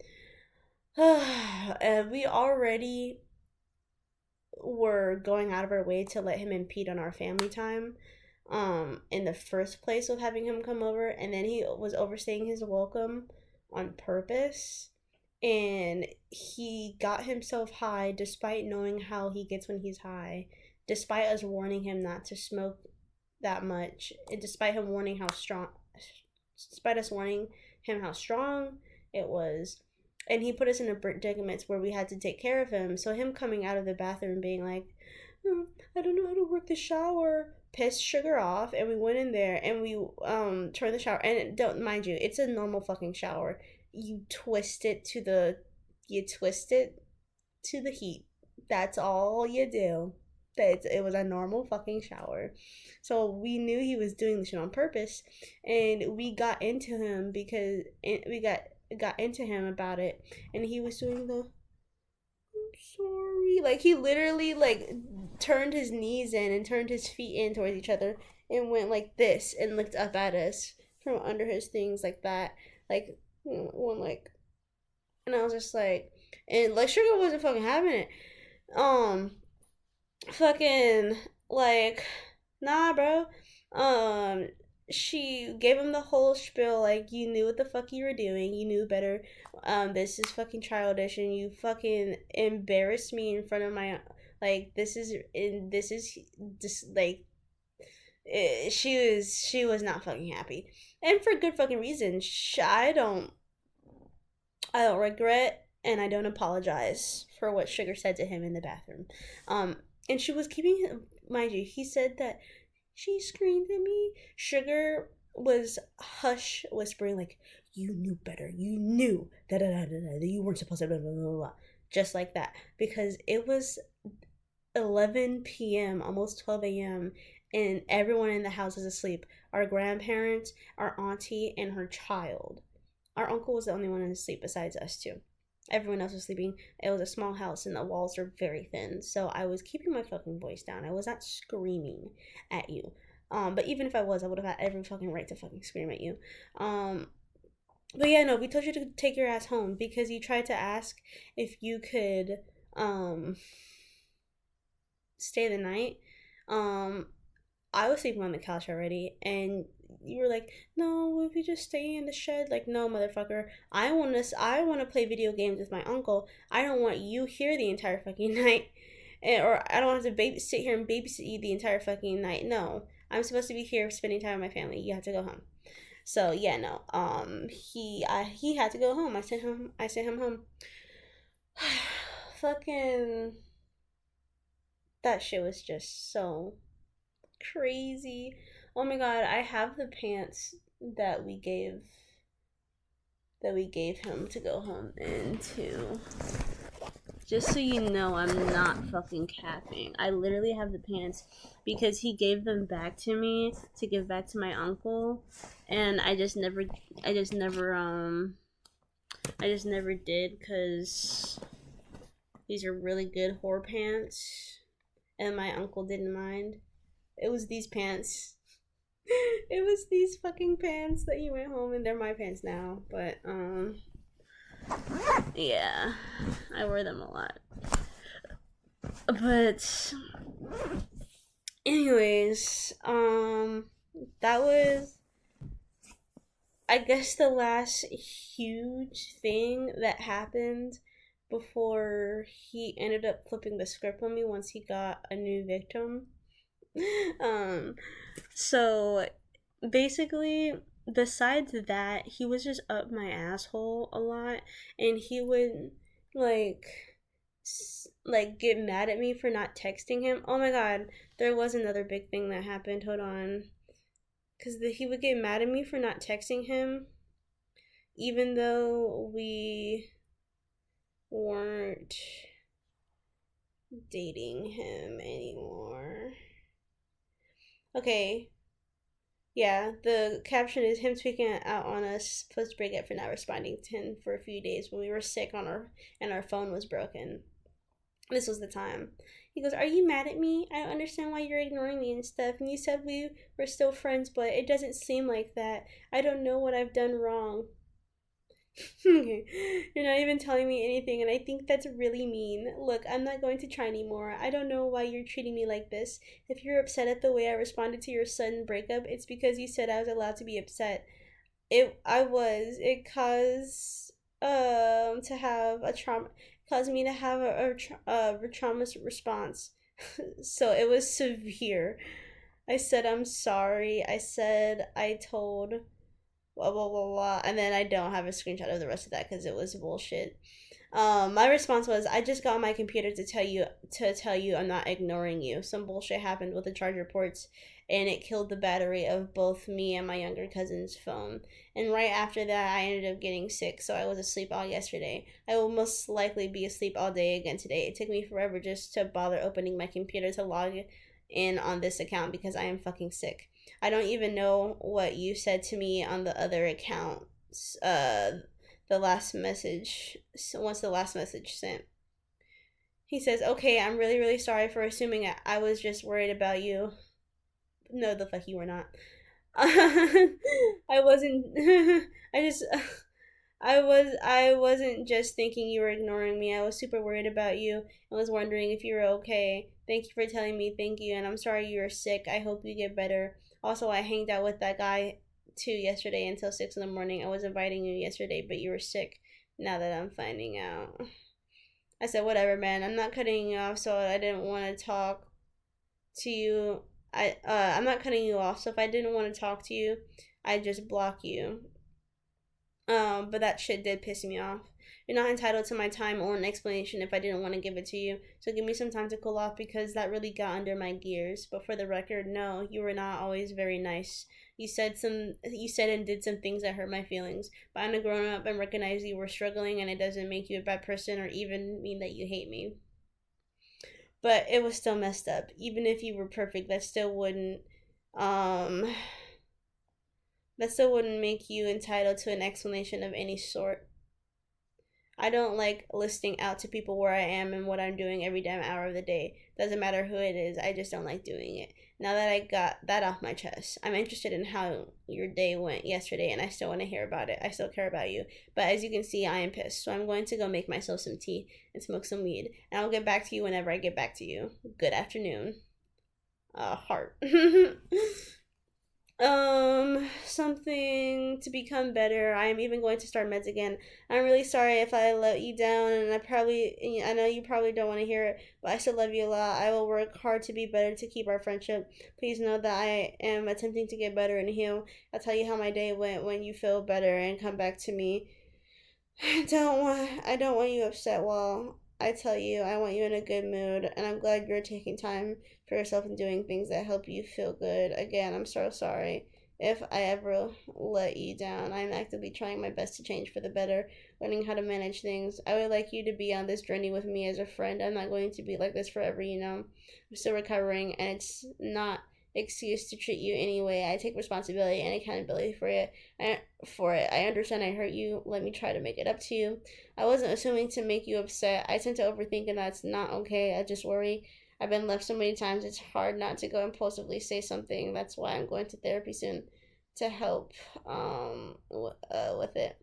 S1: And we already were going out of our way to let him impede on our family time, in the first place with having him come over, and then he was overstaying his welcome on purpose, and he got himself high despite knowing how he gets when he's high, despite us warning him not to smoke that much, and despite us warning him how strong it was. And he put us in a predicament where we had to take care of him. So him coming out of the bathroom being like, I don't know how to work the shower, pissed Sugar off. And we went in there and we turned the shower. And don't mind you, it's a normal fucking shower. You twist it to the heat. That's all you do. It was a normal fucking shower. So we knew he was doing this shit on purpose, and we got into him because we got into him about it, and he was doing the I'm sorry, like he literally like turned his knees in and turned his feet in towards each other and went like this and looked up at us from under his things like that, like, one, like, and I was just like, and like Sugar wasn't fucking having it. um Fucking, like, nah, bro. Um, she gave him the whole spiel, like, you knew what the fuck you were doing, you knew better. This is fucking childish, and you fucking embarrassed me in front of my, like, this is just like, she was not fucking happy, and for good fucking reason. I don't regret, and I don't apologize for what Sugar said to him in the bathroom. And she was keeping him, mind you, he said that she screamed at me. Sugar was hush whispering, like, you knew better. You knew that you weren't supposed to blah, blah, blah, blah. Just like that. Because it was 11 p.m., almost 12 a.m., and everyone in the house is asleep. Our grandparents, our auntie, and her child. Our uncle was the only one asleep besides us two. Everyone else was sleeping. It was a small house and the walls are very thin. So I was keeping my fucking voice down. I was not screaming at you. But even if I was, I would have had every fucking right to fucking scream at you. But yeah, no, we told you to take your ass home because you tried to ask if you could stay the night. I was sleeping on the couch already, and you were like, "No, if we just stay in the shed." Like, no, motherfucker. I want to play video games with my uncle. I don't want you here the entire fucking night, or I don't have to sit here and babysit you the entire fucking night. No, I'm supposed to be here spending time with my family. You have to go home. So yeah, no. He had to go home. I sent him home. Fucking, that shit was just so crazy. Oh my god, I have the pants that we gave him to go home into. Just so you know, I'm not fucking capping. I literally have the pants because he gave them back to me to give back to my uncle, and I just never did because these are really good whore pants, and my uncle didn't mind. It was these pants. It was these fucking pants that he went home, and they're my pants now. But yeah, I wear them a lot. But anyways, that was, I guess, the last huge thing that happened before he ended up flipping the script on me once he got a new victim. So basically, besides that, he was just up my asshole a lot, and he would like like get mad at me for not texting him. Oh my god, there was another big thing that happened. Hold on, because he would get mad at me for not texting him, even though we weren't dating him anymore. Okay, yeah, the caption is him tweaking out on us post breakup for not responding to him for a few days when we were sick on our and our phone was broken. This was the time. He goes, "Are you mad at me? I don't understand why you're ignoring me and stuff. And you said we were still friends, but it doesn't seem like that. I don't know what I've done wrong." Okay. You're not even telling me anything, and I think that's really mean. Look, I'm not going to try anymore. I don't know why you're treating me like this. If you're upset at the way I responded to your sudden breakup, it's because you said I was allowed to be upset. It caused to have a trauma caused me to have a trauma response. So it was severe. I said I'm sorry. I said I told blah blah blah blah, and then I don't have a screenshot of the rest of that because it was bullshit. My response was, I just got on my computer to tell you I'm not ignoring you. Some bullshit happened with the charger ports, and it killed the battery of both me and my younger cousin's phone. And right after that, I ended up getting sick, so I was asleep all yesterday. I will most likely be asleep all day again today. It took me forever just to bother opening my computer to log in on this account because I am fucking sick. I don't even know what you said to me on the other account. The last message, once the last message sent. He says, "Okay, I'm really, really sorry for assuming I was just worried about you." No, the fuck you were not. I wasn't. I just. I wasn't just thinking you were ignoring me. I was super worried about you and was wondering if you were okay. Thank you for telling me. Thank you, and I'm sorry you were sick. I hope you get better. Also, I hanged out with that guy too yesterday until 6 in the morning. I was inviting you yesterday, but you were sick. Now that I'm finding out, I said, "Whatever, man. I'm not cutting you off, so I didn't want to talk to you. I'm not cutting you off, so if I didn't want to talk to you, I'd just block you." But that shit did piss me off. You're not entitled to my time or an explanation if I didn't want to give it to you. So give me some time to cool off because that really got under my gears. But for the record, no, you were not always very nice. You said and did some things that hurt my feelings. But I'm a grown up and recognize you were struggling, and it doesn't make you a bad person or even mean that you hate me. But it was still messed up. Even if you were perfect, um that still wouldn't make you entitled to an explanation of any sort. I don't like listing out to people where I am and what I'm doing every damn hour of the day. Doesn't matter who it is, I just don't like doing it. Now that I got that off my chest, I'm interested in how your day went yesterday and I still want to hear about it. I still care about you. But as you can see, I am pissed. So I'm going to go make myself some tea and smoke some weed. And I'll get back to you whenever I get back to you. Good afternoon. Heart. Something to become better. I am even going to start meds again. I'm really sorry if I let you down, and I know you probably don't want to hear it, but I still love you a lot. I will work hard to be better to keep our friendship. Please know that I am attempting to get better and heal. I'll tell you how my day went when you feel better and come back to me. I don't want you upset while I tell you I want you in a good mood, and I'm glad you're taking time for yourself and doing things that help you feel good. Again, I'm so sorry if I ever let you down. I'm actively trying my best to change for the better, learning how to manage things. I would like you to be on this journey with me as a friend. I'm not going to be like this forever, you know. I'm still recovering, and it's not excuse to treat you anyway. I take responsibility and accountability I understand I hurt you. Let me try to make it up to you. I wasn't assuming to make you upset. I tend to overthink and that's not okay. I just worry. I've been left so many times. It's hard not to go impulsively say something. That's why I'm going to therapy soon to help with it.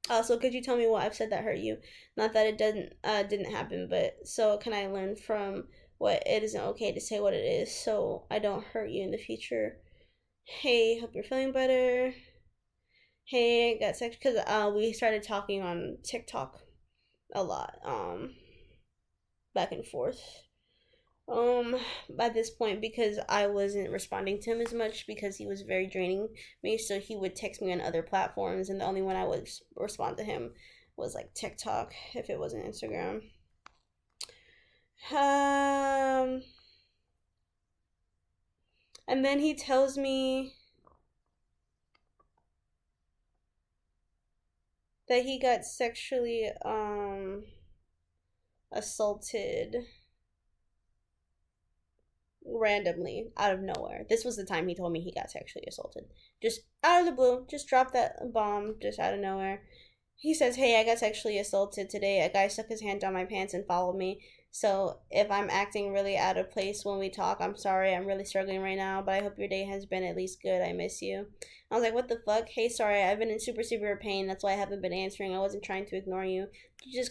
S1: Also, could you tell me what I've said that hurt you? Not that it didn't happen, but so can I learn from what it isn't okay to say what it is so I don't hurt you in the future. Hey, hope you're feeling better. Hey, got sex because we started talking on TikTok a lot, back and forth. By this point, because I wasn't responding to him as much because he was very draining me, so he would text me on other platforms, and the only one I would respond to him was like TikTok if it wasn't Instagram. Um, and then he tells me that he got sexually assaulted randomly out of nowhere. This was the time he told me he got sexually assaulted. Just out of the blue, just dropped that bomb just out of nowhere. He says, "Hey, I got sexually assaulted today. A guy stuck his hand down my pants and followed me. So if I'm acting really out of place when we talk, I'm sorry. I'm really struggling right now, but I hope your day has been at least good. I miss you." I was like, "What the fuck? Hey, sorry. I've been in super severe pain. That's why I haven't been answering. I wasn't trying to ignore you. Jesus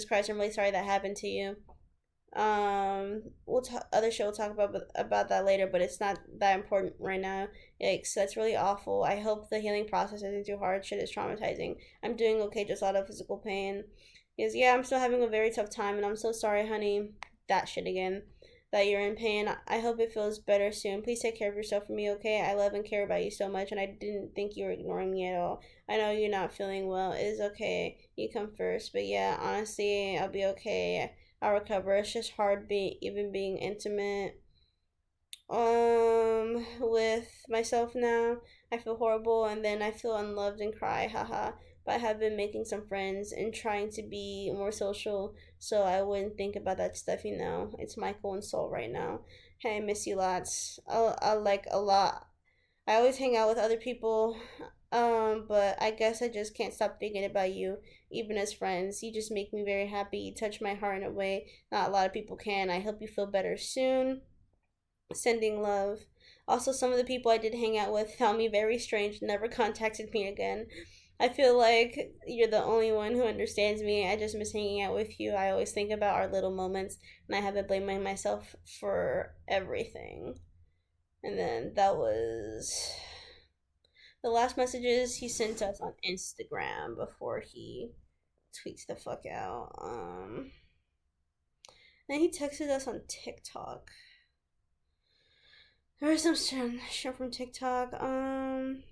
S1: Christ, I'm really sorry that happened to you." We'll talk. Other show will talk about that later, but it's not that important right now. Yikes, that's really awful. I hope the healing process isn't too hard. Shit is traumatizing. I'm doing okay, just a lot of physical pain. He goes, "Yeah, I'm still having a very tough time, and I'm so sorry, honey." That shit again. That you're in pain. I hope it feels better soon. Please take care of yourself for me, okay? I love and care about you so much, and I didn't think you were ignoring me at all. I know you're not feeling well. It is okay. You come first, but yeah, honestly, I'll be okay. I'll recover. It's just hard being intimate with myself now. I feel horrible and then I feel unloved and cry, haha. But I have been making some friends and trying to be more social so I wouldn't think about that stuff, you know. It's Michael and Soul right now. Hey, I miss you lots. I like a lot. I always hang out with other people, but I guess I just can't stop thinking about you, even as friends. You just make me very happy. You touch my heart in a way not a lot of people can. I hope you feel better soon. Sending love. Also, some of the people I did hang out with found me very strange, never contacted me again. I feel like you're the only one who understands me. I just miss hanging out with you. I always think about our little moments, and I have been blaming myself for everything. And then that was the last messages he sent us on Instagram before he tweets the fuck out. Then he texted us on TikTok. There was some shit from TikTok. Mm,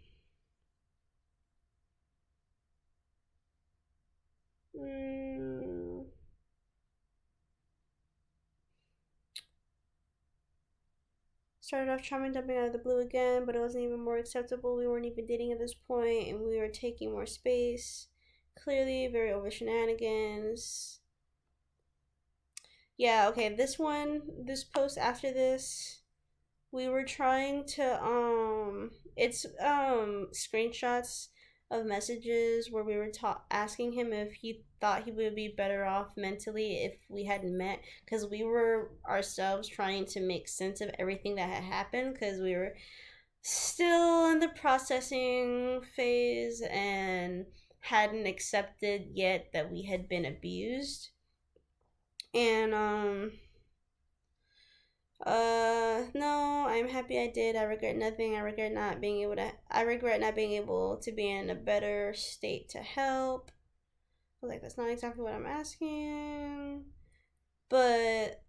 S1: Started off charming, jumping out of the blue again, but it wasn't even more acceptable. We weren't even dating at this point, and we were taking more space. Clearly, very over shenanigans. Yeah, okay, this post after this, we were trying to it's screenshots of messages where we were asking him if he thought he would be better off mentally if we hadn't met, because we were ourselves trying to make sense of everything that had happened because we were still in the processing phase and hadn't accepted yet that we had been abused. And no, I'm happy I did. I regret nothing. I regret not being able to be in a better state to help. I was like, that's not exactly what I'm asking. But,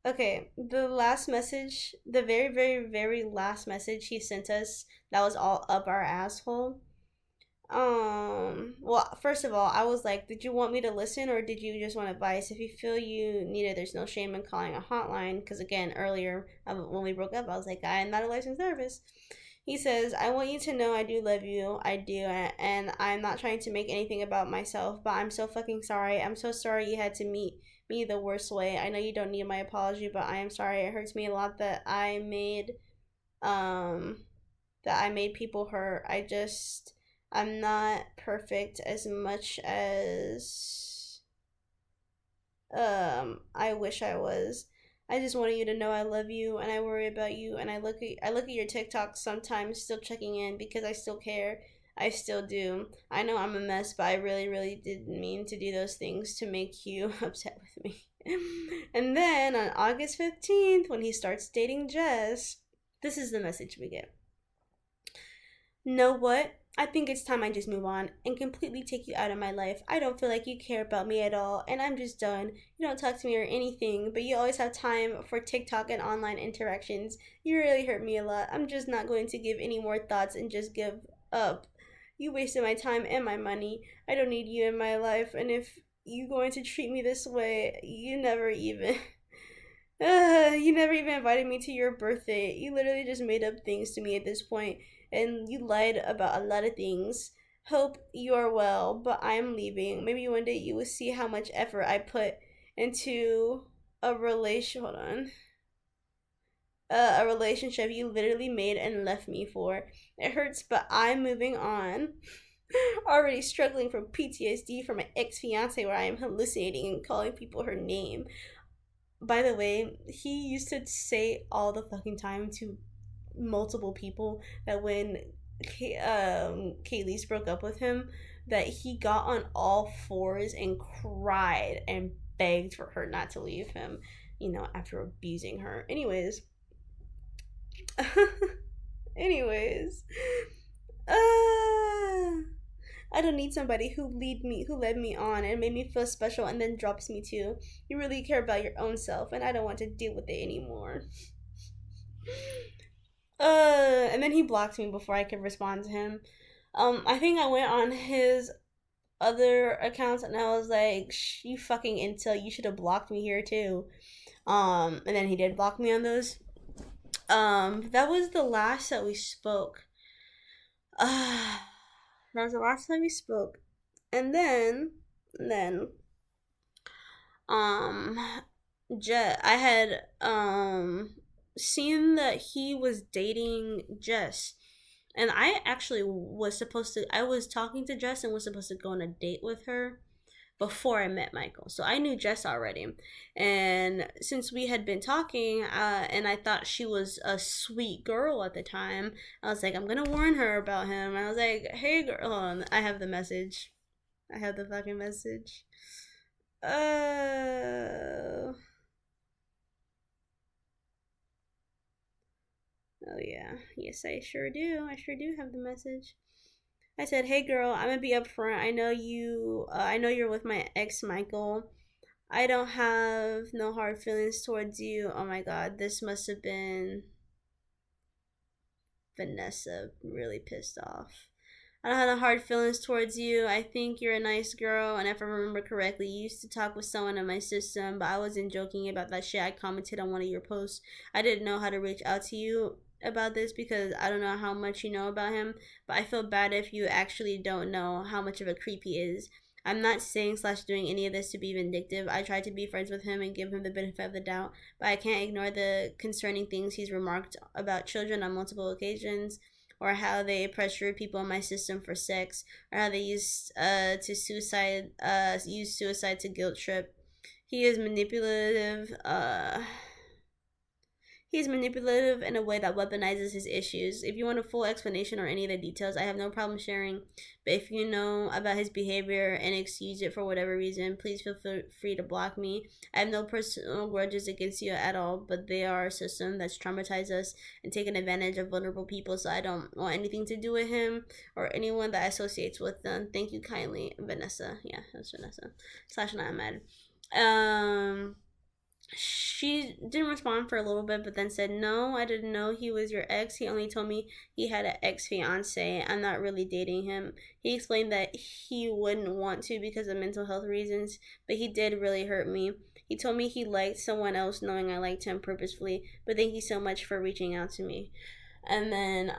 S1: okay, the last message, the very, very, very last message he sent us, that was all up our asshole. Well, first of all, I was like, did you want me to listen or did you just want advice? If you feel you need it, there's no shame in calling a hotline. Because again, earlier when we broke up, I was like, I am not a licensed therapist. He says, "I want you to know I do love you. I do. And I'm not trying to make anything about myself, but I'm so fucking sorry. I'm so sorry you had to meet me the worst way. I know you don't need my apology, but I am sorry. It hurts me a lot um, that I made people hurt. I'm not perfect as much as I wish I was. I just wanted you to know I love you and I worry about you and I look at your TikTok sometimes still checking in because I still care. I still do. I know I'm a mess, but I really, really didn't mean to do those things to make you upset with me." And then on August 15th, when he starts dating Jess, this is the message we get. "Know what? I think it's time I just move on and completely take you out of my life. I don't feel like you care about me at all, and I'm just done. You don't talk to me or anything, but you always have time for TikTok and online interactions. You really hurt me a lot. I'm just not going to give any more thoughts and just give up. You wasted my time and my money. I don't need you in my life, and if you going to treat me this way, you never even invited me to your birthday. You literally just made up things to me at this point, and you lied about a lot of things. Hope you are well, but I'm leaving. Maybe one day you will see how much effort I put into a relation. Hold on. A relationship you literally made and left me for. It hurts, but I'm moving on. Already struggling from PTSD from my ex fiance, where I am hallucinating and calling people her name. By the way, he used to say all the fucking time to multiple people that when Kaylee's broke up with him, that he got on all fours and cried and begged for her not to leave him, after abusing her. Anyways, I don't need somebody who led me on and made me feel special and then drops me too. You really care about your own self, and I don't want to deal with it anymore. And then he blocked me before I could respond to him. I think I went on his other accounts and I was like, you fucking incel, you should have blocked me here too. And then he did block me on those. That was the last that we spoke. That was the last time we spoke. And then, um, Jet, I had, seen that he was dating Jess. And I actually I was talking to Jess and was supposed to go on a date with her before I met Michael. So I knew Jess already. And since we had been talking, and I thought she was a sweet girl at the time, I was like, I'm going to warn her about him. I was like, hey, girl. Hold on. I have the message. I have the fucking message. Oh, yeah. Yes, I sure do. I sure do have the message. I said, "Hey girl, I'm gonna be upfront. I know you're with my ex Michael. I don't have no hard feelings towards you. Oh my god, this must have been Vanessa really pissed off. I don't have no hard feelings towards you. I think you're a nice girl, and if I remember correctly, you used to talk with someone in my system, but I wasn't joking about that shit. I commented on one of your posts. I didn't know how to reach out to you about this because I don't know how much you know about him, but I feel bad if you actually don't know how much of a creep he is. I'm not saying slash doing any of this to be vindictive. I try to be friends with him and give him the benefit of the doubt, but I can't ignore the concerning things he's remarked about children on multiple occasions, or how they pressure people in my system for sex, or how they use suicide to guilt trip. He is manipulative. He's manipulative in a way that weaponizes his issues. If you want a full explanation or any of the details, I have no problem sharing. But if you know about his behavior and excuse it for whatever reason, please feel free to block me. I have no personal grudges against you at all, but they are a system that's traumatized us and taken advantage of vulnerable people, so I don't want anything to do with him or anyone that associates with them. Thank you kindly, Vanessa. Yeah, that's Vanessa. / not mad. She didn't respond for a little bit, but then said, "No, I didn't know he was your ex. He only told me he had an ex-fiance. I'm not really dating him. He explained that he wouldn't want to because of mental health reasons, but he did really hurt me. He told me he liked someone else knowing I liked him purposefully, but thank you so much for reaching out to me." And then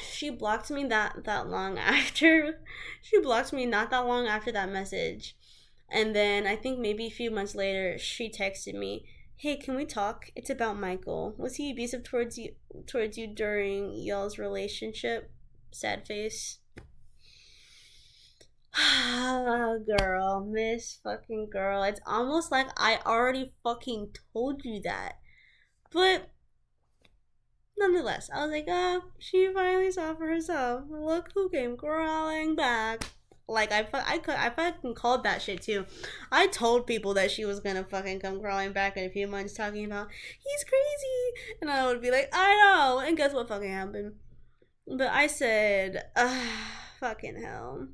S1: she blocked me that long after. She blocked me not that long after that message. And then I think maybe a few months later, she texted me, "Hey, can we talk? It's about Michael. Was he abusive towards you during y'all's relationship?" Sad face. Girl, miss fucking girl. It's almost like I already fucking told you that. But nonetheless, I was like, she finally saw for herself. Look who came crawling back. Like, I fucking called that shit too. I told people that she was gonna fucking come crawling back in a few months talking about, he's crazy. And I would be like, I know. And guess what fucking happened? But I said, Fucking hell.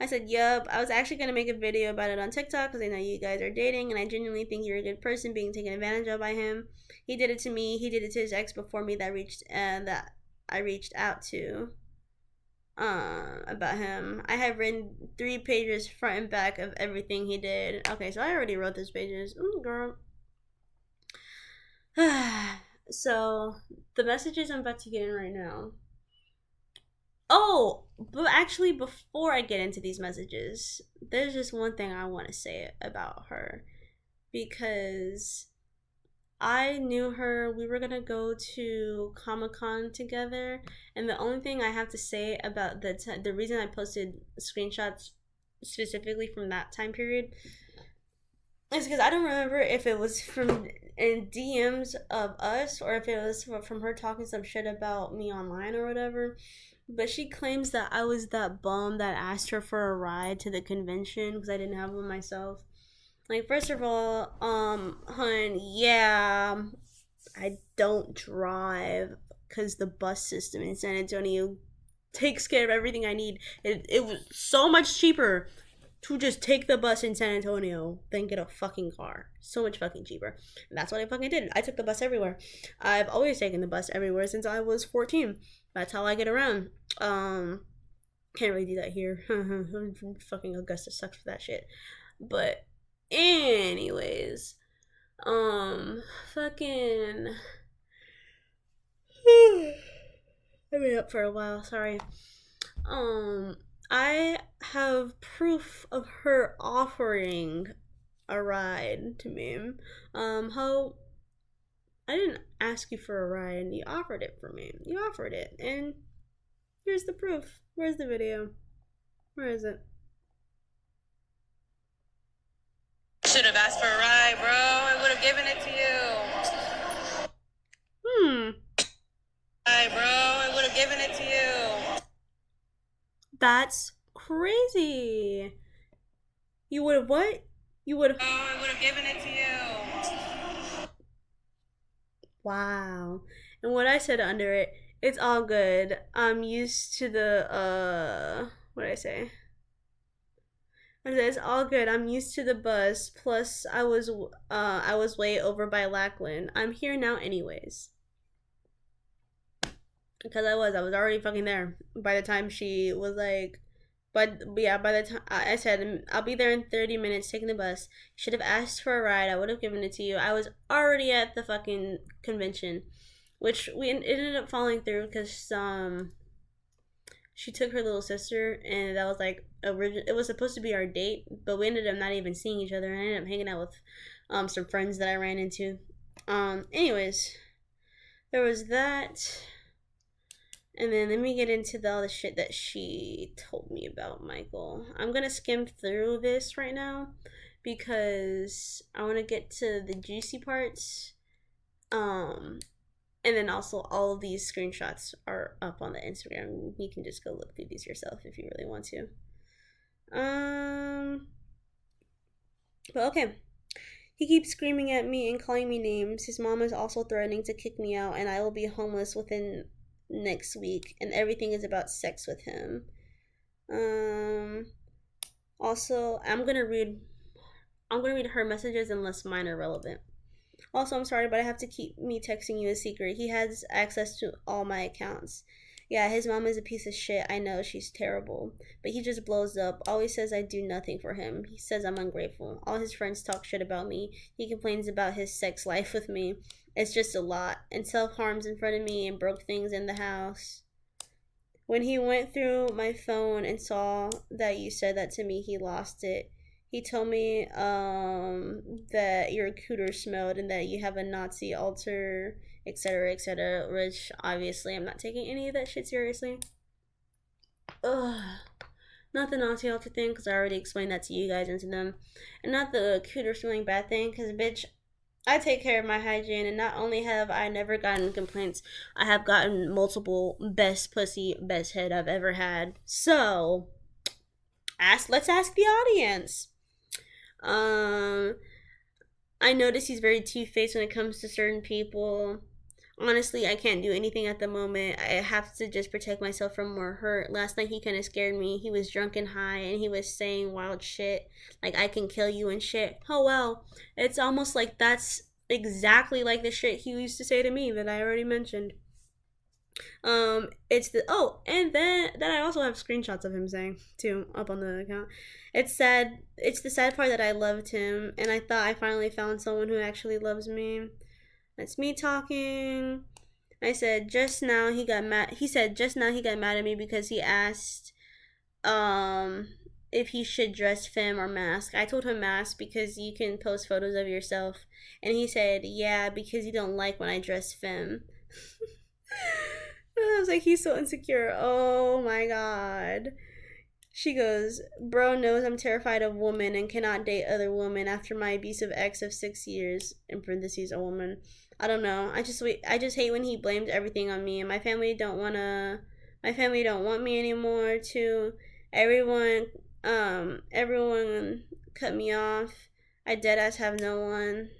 S1: I said, yup. I was actually going to make a video about it on TikTok because I know you guys are dating and I genuinely think you're a good person being taken advantage of by him. He did it to me. He did it to his ex before me that I reached out to about him. I have written 3 pages front and back of everything he did. Okay, so I already wrote those pages. Ooh, girl. So, the messages I'm about to get in right now. Oh, but actually, before I get into these messages, there's just one thing I want to say about her. Because I knew her, we were gonna go to Comic-Con together, and the only thing I have to say about the reason I posted screenshots specifically from that time period is because I don't remember if it was from in DMs of us or if it was from her talking some shit about me online or whatever. But she claims that I was that bum that asked her for a ride to the convention because I didn't have one myself. Like, first of all, hun, yeah, I don't drive because the bus system in San Antonio takes care of everything I need. It was so much cheaper to just take the bus in San Antonio than get a fucking car. So much fucking cheaper. And that's what I fucking did. I took the bus everywhere. I've always taken the bus everywhere since I was 14. That's how I get around. Can't really do that here. Fucking Augusta sucks for that shit. But anyways, fucking I've been up for a while, sorry. I have proof of her offering a ride to me. Ho, I didn't ask you for a ride, you offered it for me. You offered it, and here's the proof. Where's the video? Where is it?
S2: Should have asked for a ride, bro. I would have given it to you. Hi, bro. I would have given it to you.
S1: That's crazy. You would have what? You would have.
S2: Oh, I would have given it to you.
S1: Wow. And what I said under it, it's all good. I'm used to the what did I say? I said it's all good. I'm used to the bus. Plus, I was way over by Lackland. I'm here now, anyways. Because I was already fucking there by the time she was like. But yeah, by the time I said I'll be there in 30 minutes taking the bus. Should have asked for a ride. I would have given it to you. I was already at the fucking convention, which we ended up falling through because she took her little sister, and that was like it was supposed to be our date, but we ended up not even seeing each other. And I ended up hanging out with some friends that I ran into. Anyways, there was that. And then let me get into all the shit that she told me about Michael. I'm gonna skim through this right now because I want to get to the juicy parts. And then also all of these screenshots are up on the Instagram. You can just go look through these yourself if you really want to. But okay. He keeps screaming at me and calling me names. His mom is also threatening to kick me out, and I will be homeless within next week, and everything is about sex with him. Also, I'm gonna read her messages unless mine are relevant. Also, I'm sorry, but I have to keep me texting you a secret. He has access to all my accounts. Yeah, his mom is a piece of shit. I know, she's terrible. But he just blows up. Always says I do nothing for him. He says I'm ungrateful. All his friends talk shit about me. He complains about his sex life with me. It's just a lot. And self-harms in front of me and broke things in the house. When he went through my phone and saw that you said that to me, he lost it. He told me that your cooter smelled and that you have a Nazi altar, etc., which obviously I'm not taking any of that shit seriously. Ugh. Not the Nazi altar thing, because I already explained that to you guys and to them. And not the cooter smelling bad thing, because bitch, I take care of my hygiene, and not only have I never gotten complaints, I have gotten multiple best pussy, best head I've ever had. So, let's ask the audience. I notice he's very two-faced when it comes to certain people. Honestly, I can't do anything at the moment. I have to just protect myself from more hurt. Last night he kind of scared me. He was drunk and high and he was saying wild shit like I can kill you and shit. Oh well, it's almost like that's exactly like the shit he used to say to me that I already mentioned. It's the and then I also have screenshots of him saying too up on the account. It's sad. It's the sad part that I loved him and I thought I finally found someone who actually loves me. That's me talking. I said just now he got mad. He said just now he got mad at me because he asked um if he should dress femme or mask. I told him mask because you can post photos of yourself, and he said yeah because you don't like when I dress femme. I was like, he's so insecure. Oh my god. She goes, bro knows I'm terrified of women and cannot date other women after my abusive ex of 6 years. In parentheses, a woman. I don't know. I just hate when he blamed everything on me, and my family don't wanna. My family don't want me anymore. Too. Everyone cut me off. I dead ass have no one.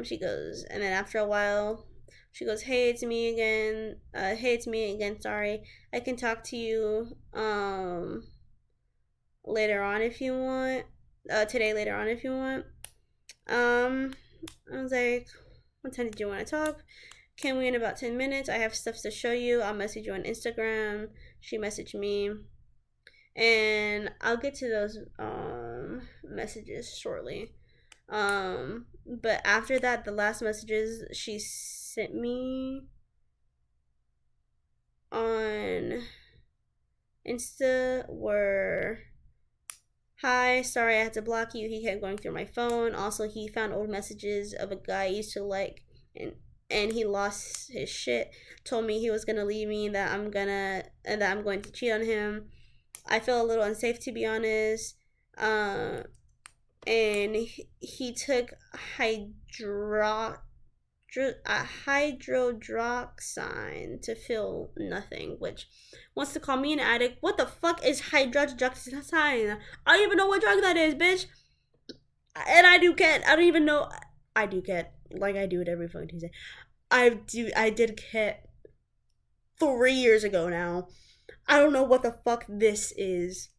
S1: She goes, and then after a while, she goes, "Hey, it's me again. Hey, it's me again. Sorry, I can talk to you later on if you want. Today later on if you want." Um, I was like, "What time did you want to talk? Can we in about 10 minutes? I have stuff to show you. I'll message you on Instagram." She messaged me, and I'll get to those messages shortly. But after that, the last messages she sent me on Insta were, "Hi, sorry I had to block you. He kept going through my phone. Also, he found old messages of a guy I used to like, and he lost his shit. Told me he was gonna leave me, and that I'm going to cheat on him. I feel a little unsafe to be honest. Um, and he took hydrodroxine to feel nothing, which wants to call me an addict. What the fuck is hydrodroxine? I don't even know what drug that is, bitch. And I do cat. I don't even know. I do cat like I do it every fucking Tuesday. I did cat 3 years ago now. I don't know what the fuck this is.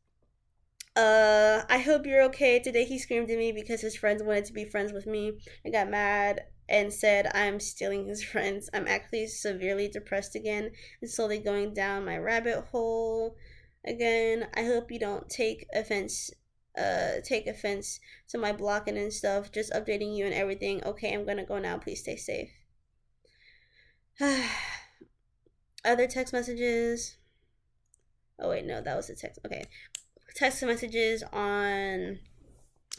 S1: I hope you're okay. Today he screamed at me because his friends wanted to be friends with me and got mad and said I'm stealing his friends. I'm actually severely depressed again and slowly going down my rabbit hole again. I hope you don't take offense to my blocking and stuff. Just updating you and everything. Okay, I'm gonna go now. Please stay safe. Other text messages. Oh wait, no, that was the text. Okay. Text messages on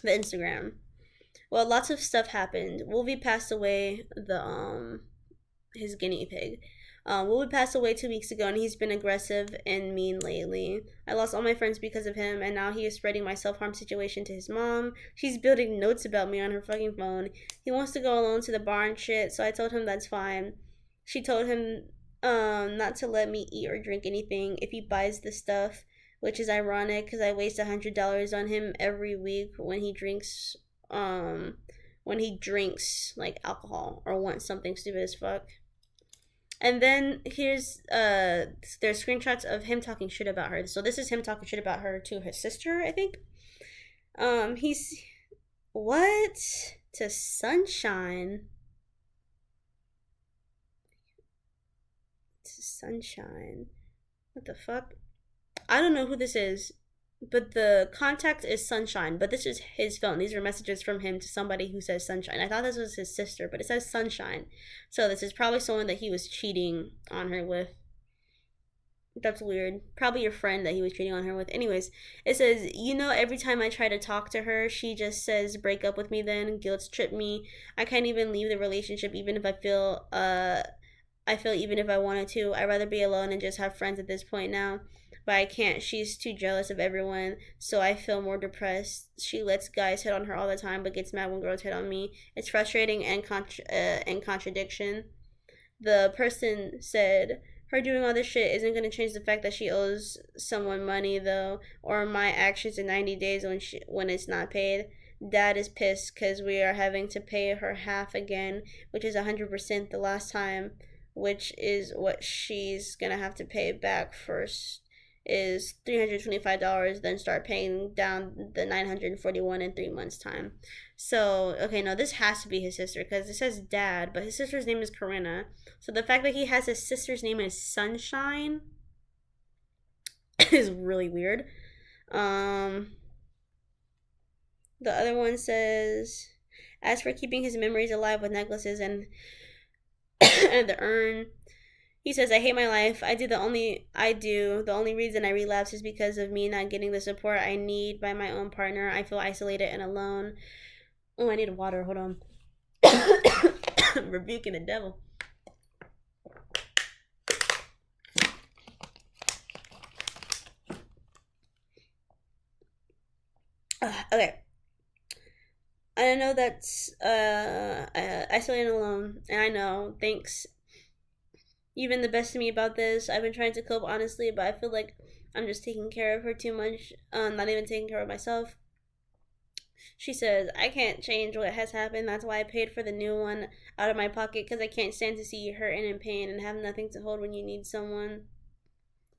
S1: the Instagram. Well, lots of stuff happened. Wolvie passed away. His guinea pig. Wolvie passed away 2 weeks ago, and he's been aggressive and mean lately. I lost all my friends because of him, and now he is spreading my self harm situation to his mom. She's building notes about me on her fucking phone. He wants to go alone to the bar and shit, so I told him that's fine. She told him not to let me eat or drink anything if he buys the stuff, which is ironic because I waste $100 on him every week when he drinks like alcohol or wants something stupid as fuck. And then here's there's screenshots of him talking shit about her. So this is him talking shit about her to his sister, I think. He's what to Sunshine. To Sunshine. What the fuck? I don't know who this is, but the contact is Sunshine. But this is his phone. These are messages from him to somebody who says Sunshine. I thought this was his sister, but it says Sunshine. So this is probably someone that he was cheating on her with. That's weird. Probably your friend that he was cheating on her with. Anyways, it says, every time I try to talk to her, she just says, break up with me then, guilt trip me. I can't even leave the relationship even if I feel even if I wanted to. I'd rather be alone and just have friends at this point now. But I can't. She's too jealous of everyone, so I feel more depressed. She lets guys hit on her all the time, but gets mad when girls hit on me. It's frustrating and contradiction. The person said, her doing all this shit isn't going to change the fact that she owes someone money, though, or my actions in 90 days when it's not paid. Dad is pissed because we are having to pay her half again, which is 100% the last time, which is what she's gonna have to pay back first is $325, then start paying down the 941 in 3 months time. So okay, no, this has to be his sister because it says dad, but his sister's name is Corinna. So the fact that he has his sister's name as Sunshine is really weird. The other one says, as for keeping his memories alive with necklaces and and the urn, he says, I hate my life. The only reason I relapse is because of me not getting the support I need by my own partner. I feel isolated and alone. Oh, I need water. Hold on. Rebuking the devil. Okay. I know that's isolated and alone, and I know. Thanks. You've been the best to me about this. I've been trying to cope honestly, but I feel like I'm just taking care of her too much. Not even taking care of myself. She says, I can't change what has happened. That's why I paid for the new one out of my pocket because I can't stand to see you hurt and in pain and have nothing to hold when you need someone.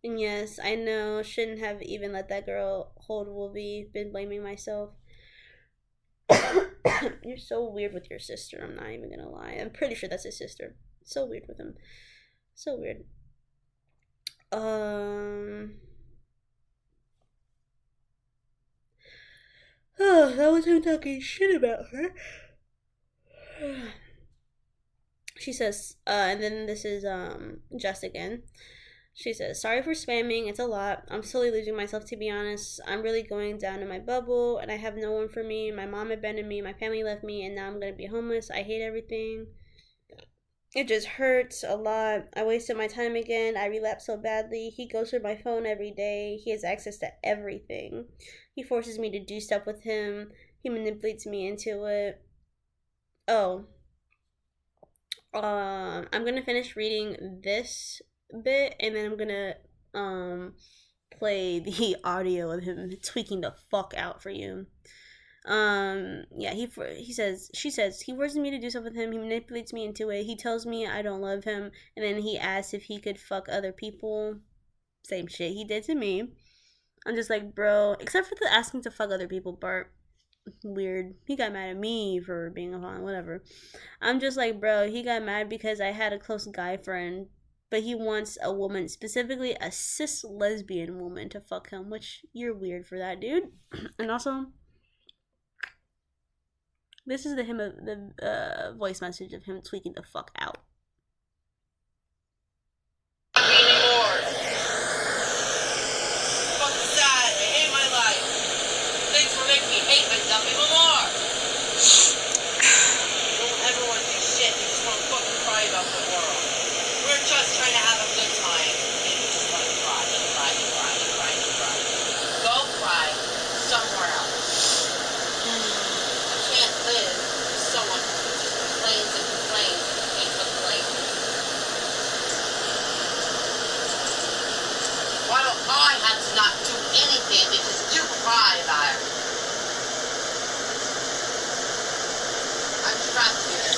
S1: And yes, I know, shouldn't have even let that girl hold Wolvie. Been blaming myself. You're so weird with your sister. I'm not even gonna lie. I'm pretty sure that's his sister. So weird with him. So weird. Oh, that was him talking shit about her. She says, and then this is Jess again. She says, sorry for spamming, it's a lot. I'm slowly losing myself, to be honest. I'm really going down in my bubble, and I have no one for me. My mom abandoned me, my family left me, and now I'm gonna be homeless. I hate everything. It just hurts a lot. I wasted my time again. I relapsed so badly. He goes through my phone every day. He has access to everything. He forces me to do stuff with him. He manipulates me into it. Oh. I'm gonna finish reading this bit and then I'm gonna play the audio of him tweaking the fuck out for you. Yeah, he says she says he forces me to do stuff with him. He manipulates me into it. He tells me I don't love him, and then he asks if he could fuck other people. Same shit he did to me. I'm just like, bro. Except for the asking to fuck other people part. Weird. He got mad at me for being a fan, whatever. I'm just like, bro, he got mad because I had a close guy friend, but he wants a woman, specifically a cis lesbian woman, to fuck him, which you're weird for that, dude. And also, this is the voice message of him tweaking the fuck out.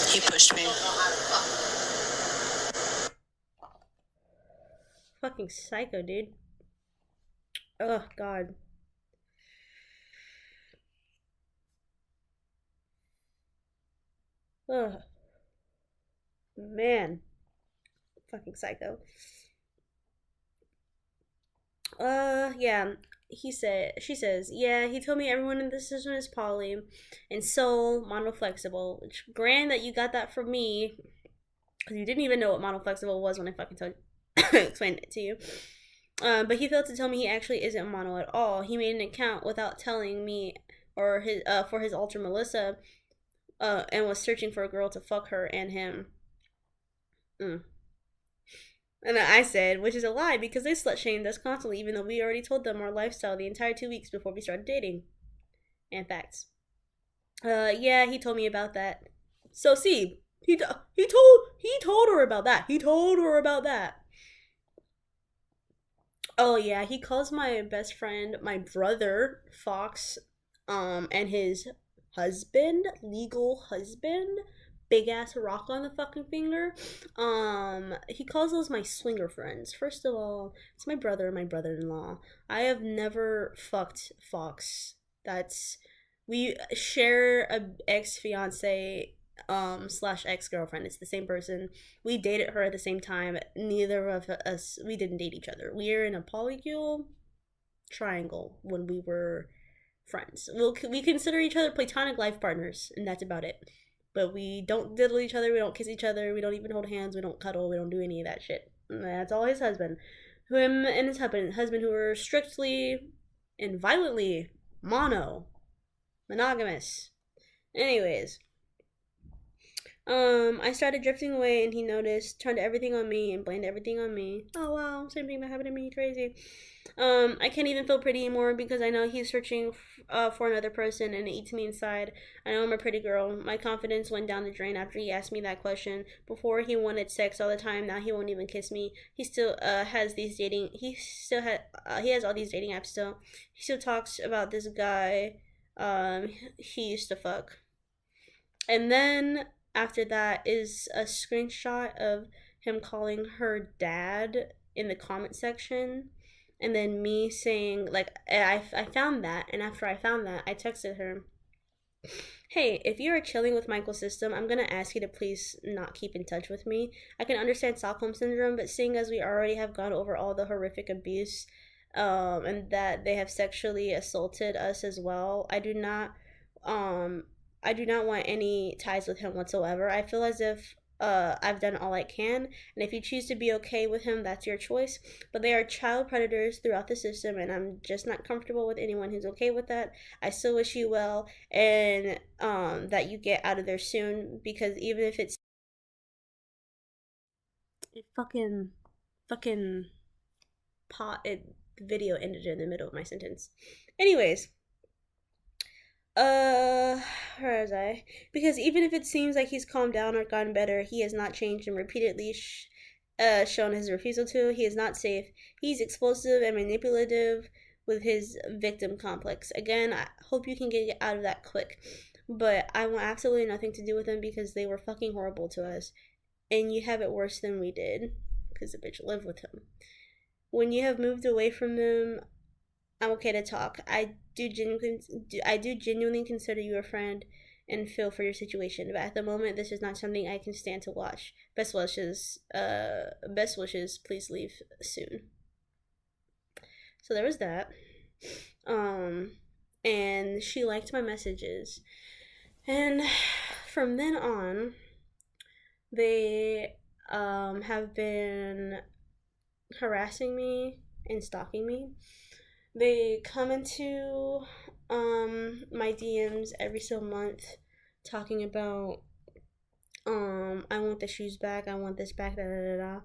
S2: He pushed me.
S1: Fucking psycho, dude. Oh, God. Ugh. Man. Fucking psycho. Yeah. She says, yeah, he told me everyone in the system is poly and so monoflexible, which grand that you got that from me, because you didn't even know what monoflexible was when I fucking told explained it to you. But he failed to tell me he actually isn't mono at all. He made an account without telling me or his for his alter Melissa, and was searching for a girl to fuck her and him. And I said, which is a lie because they slut shamed us constantly, even though we already told them our lifestyle the entire 2 weeks before we started dating. And facts. Yeah, he told me about that. So see, he told her about that. He told her about that. Oh yeah, he calls my best friend my brother Fox, and his husband, legal husband, big ass rock on the fucking finger. He calls those my swinger friends. First of all, it's my brother and my brother-in-law. I have never fucked Fox. That's we share a ex fiance slash ex girlfriend. It's the same person. We dated her at the same time. Neither of us we didn't date each other. We are in a polycule triangle when we were friends. We consider each other platonic life partners, and that's about it. But we don't diddle each other. We don't kiss each other. We don't even hold hands. We don't cuddle. We don't do any of that shit. And that's all his husband. Him and his husband who were strictly and violently monogamous. Anyways, I started drifting away, and he noticed, turned everything on me, and blamed everything on me. Oh wow, same thing that happened to me. Crazy. I can't even feel pretty anymore because I know he's searching for another person, and it eats me inside. I know I'm a pretty girl. My confidence went down the drain after he asked me that question. Before he wanted sex all the time. Now he won't even kiss me. He still has these dating. He has all these dating apps still. He still talks about this guy. He used to fuck. And then after that is a screenshot of him calling her dad in the comment section. And then me saying, like, I found that. And after I found that, I texted her, hey, if you are chilling with Michael's system, I'm going to ask you to please not keep in touch with me. I can understand Stockholm Syndrome, but seeing as we already have gone over all the horrific abuse and that they have sexually assaulted us as well, um, I do not want any ties with him whatsoever. I feel as if I've done all I can, and if you choose to be okay with him, that's your choice. But they are child predators throughout the system, and I'm just not comfortable with anyone who's okay with that. I still wish you well, and that you get out of there soon, because even if it's it fucking pot it the video ended in the middle of my sentence. Anyways, where was I? Because even if it seems like he's calmed down or gotten better, he has not changed and repeatedly shown his refusal to. He is not safe. He's explosive and manipulative with his victim complex. Again, I hope you can get out of that quick. But I want absolutely nothing to do with them because they were fucking horrible to us. And you have it worse than we did. Because the bitch lived with him. When you have moved away from them, I'm okay to talk. I do genuinely consider you a friend and feel for your situation, but at the moment, this is not something I can stand to watch. Best wishes. Best wishes. Please leave soon. So there was that. And she liked my messages, and from then on, they have been harassing me and stalking me. They come into my DMs every so month talking about I want the shoes back, I want this back, da da da da.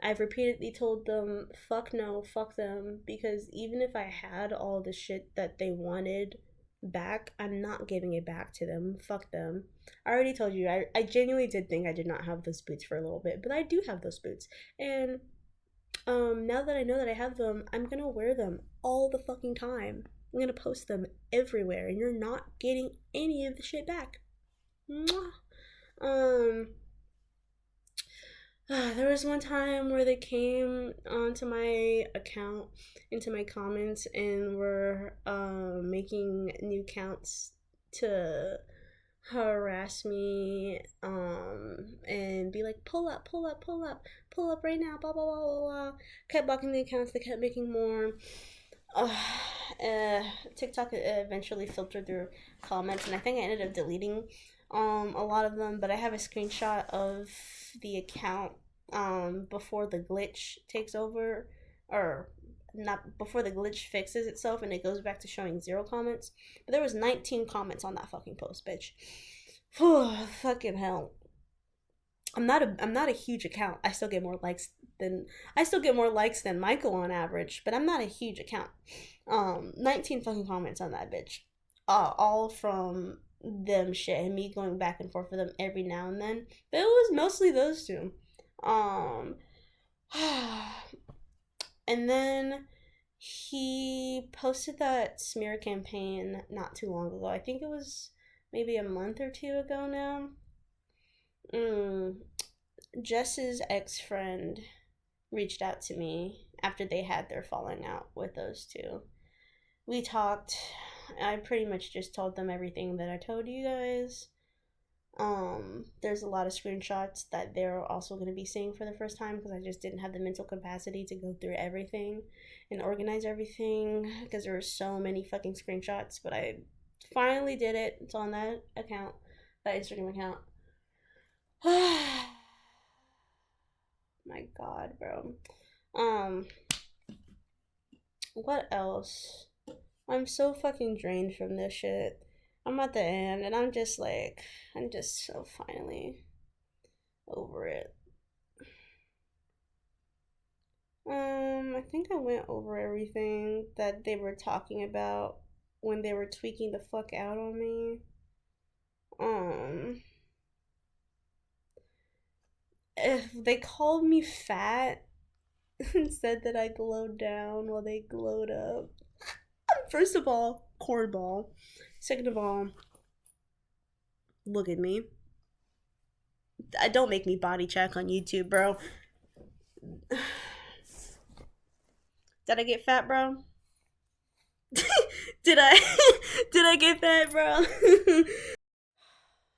S1: I've repeatedly told them fuck no, fuck them, because even if I had all the shit that they wanted back, I'm not giving it back to them. Fuck them. I already told you, I genuinely did think I did not have those boots for a little bit, but I do have those boots. And now that I know that I have them, I'm gonna wear them all the fucking time. I'm gonna post them everywhere, and you're not getting any of the shit back. Mwah. There was one time where they came onto my account, into my comments, and were making new accounts to harass me and be like, pull up, pull up, pull up, pull up right now, blah blah blah blah blah. Kept blocking the accounts. They kept making more. TikTok eventually filtered through comments, and I think I ended up deleting a lot of them. But I have a screenshot of the account before the glitch takes over, or not before the glitch fixes itself and it goes back to showing 0 comments. But there was 19 comments on that fucking post, bitch. Fucking hell. I'm not a huge account. I still get more likes than Michael on average, but I'm not a huge account. 19 fucking comments on that bitch. All from them shit and me going back and forth with them every now and then. But it was mostly those two. And then he posted that smear campaign not too long ago. I think it was maybe a month or two ago now. Jess's ex-friend reached out to me after they had their falling out with those two. We talked. I pretty much just told them everything that I told you guys. There's a lot of screenshots that they're also going to be seeing for the first time because I just didn't have the mental capacity to go through everything and organize everything because there were so many fucking screenshots, but I finally did it. It's on that account, that Instagram account. My god, bro. What else? I'm so fucking drained from this shit. I'm at the end and I'm just so finally over it. I think I went over everything that they were talking about when they were tweaking the fuck out on me. If they called me fat and said that I glowed down while they glowed up. First of all, cornball. Second of all, look at me. Don't make me body check on YouTube, bro. Did I get fat, bro? did I get fat, bro?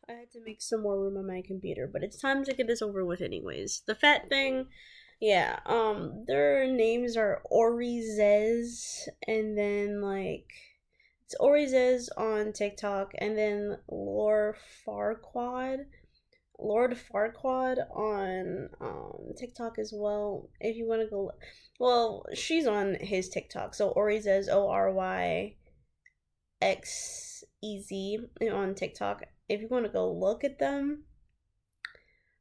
S1: I had to make some more room on my computer, but it's time to get this over with anyways. The fat thing, yeah, their names are Orizez, and then it's Orizez on TikTok, and then Lord Farquad on TikTok as well. If you want to go, well, she's on his TikTok. So Oryzez, ORYXEZ on TikTok. If you want to go look at them,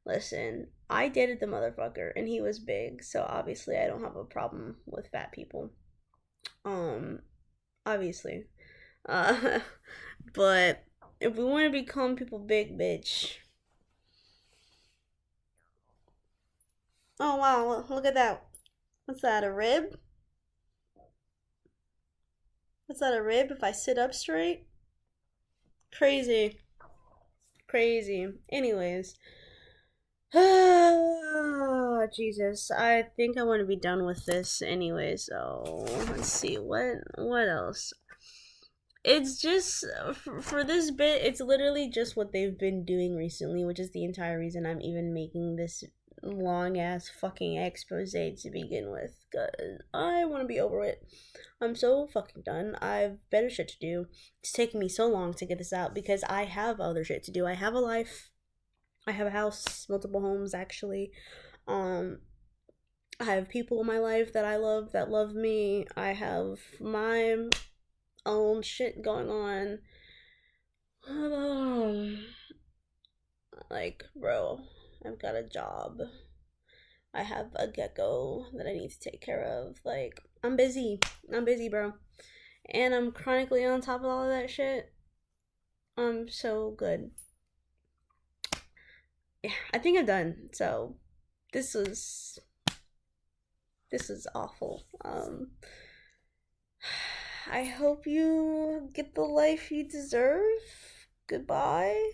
S1: listen, I dated the motherfucker and he was big, so obviously I don't have a problem with fat people. Obviously. But if we want to become people big, bitch. Oh wow, look at that. What's that, a rib? What's that, a rib if I sit up straight? Crazy. Crazy. Anyways. Jesus. I think I want to be done with this anyway, so let's see. What else? It's just for this bit, it's literally just what they've been doing recently, which is the entire reason I'm even making this long ass fucking expose to begin with, because I want to be over it. I'm so fucking done. I've better shit to do. It's taking me so long to get this out because I have other shit to do. I have a life. I have a house, multiple homes actually. I have people in my life that I love, that love me. I have my own shit going on. Like, bro, I've got a job. I have a gecko that I need to take care of. Like, I'm busy. I'm busy, bro. And I'm chronically on top of all of that shit. I'm so good. Yeah, I think I'm done. So, this is awful. I hope you get the life you deserve. Goodbye.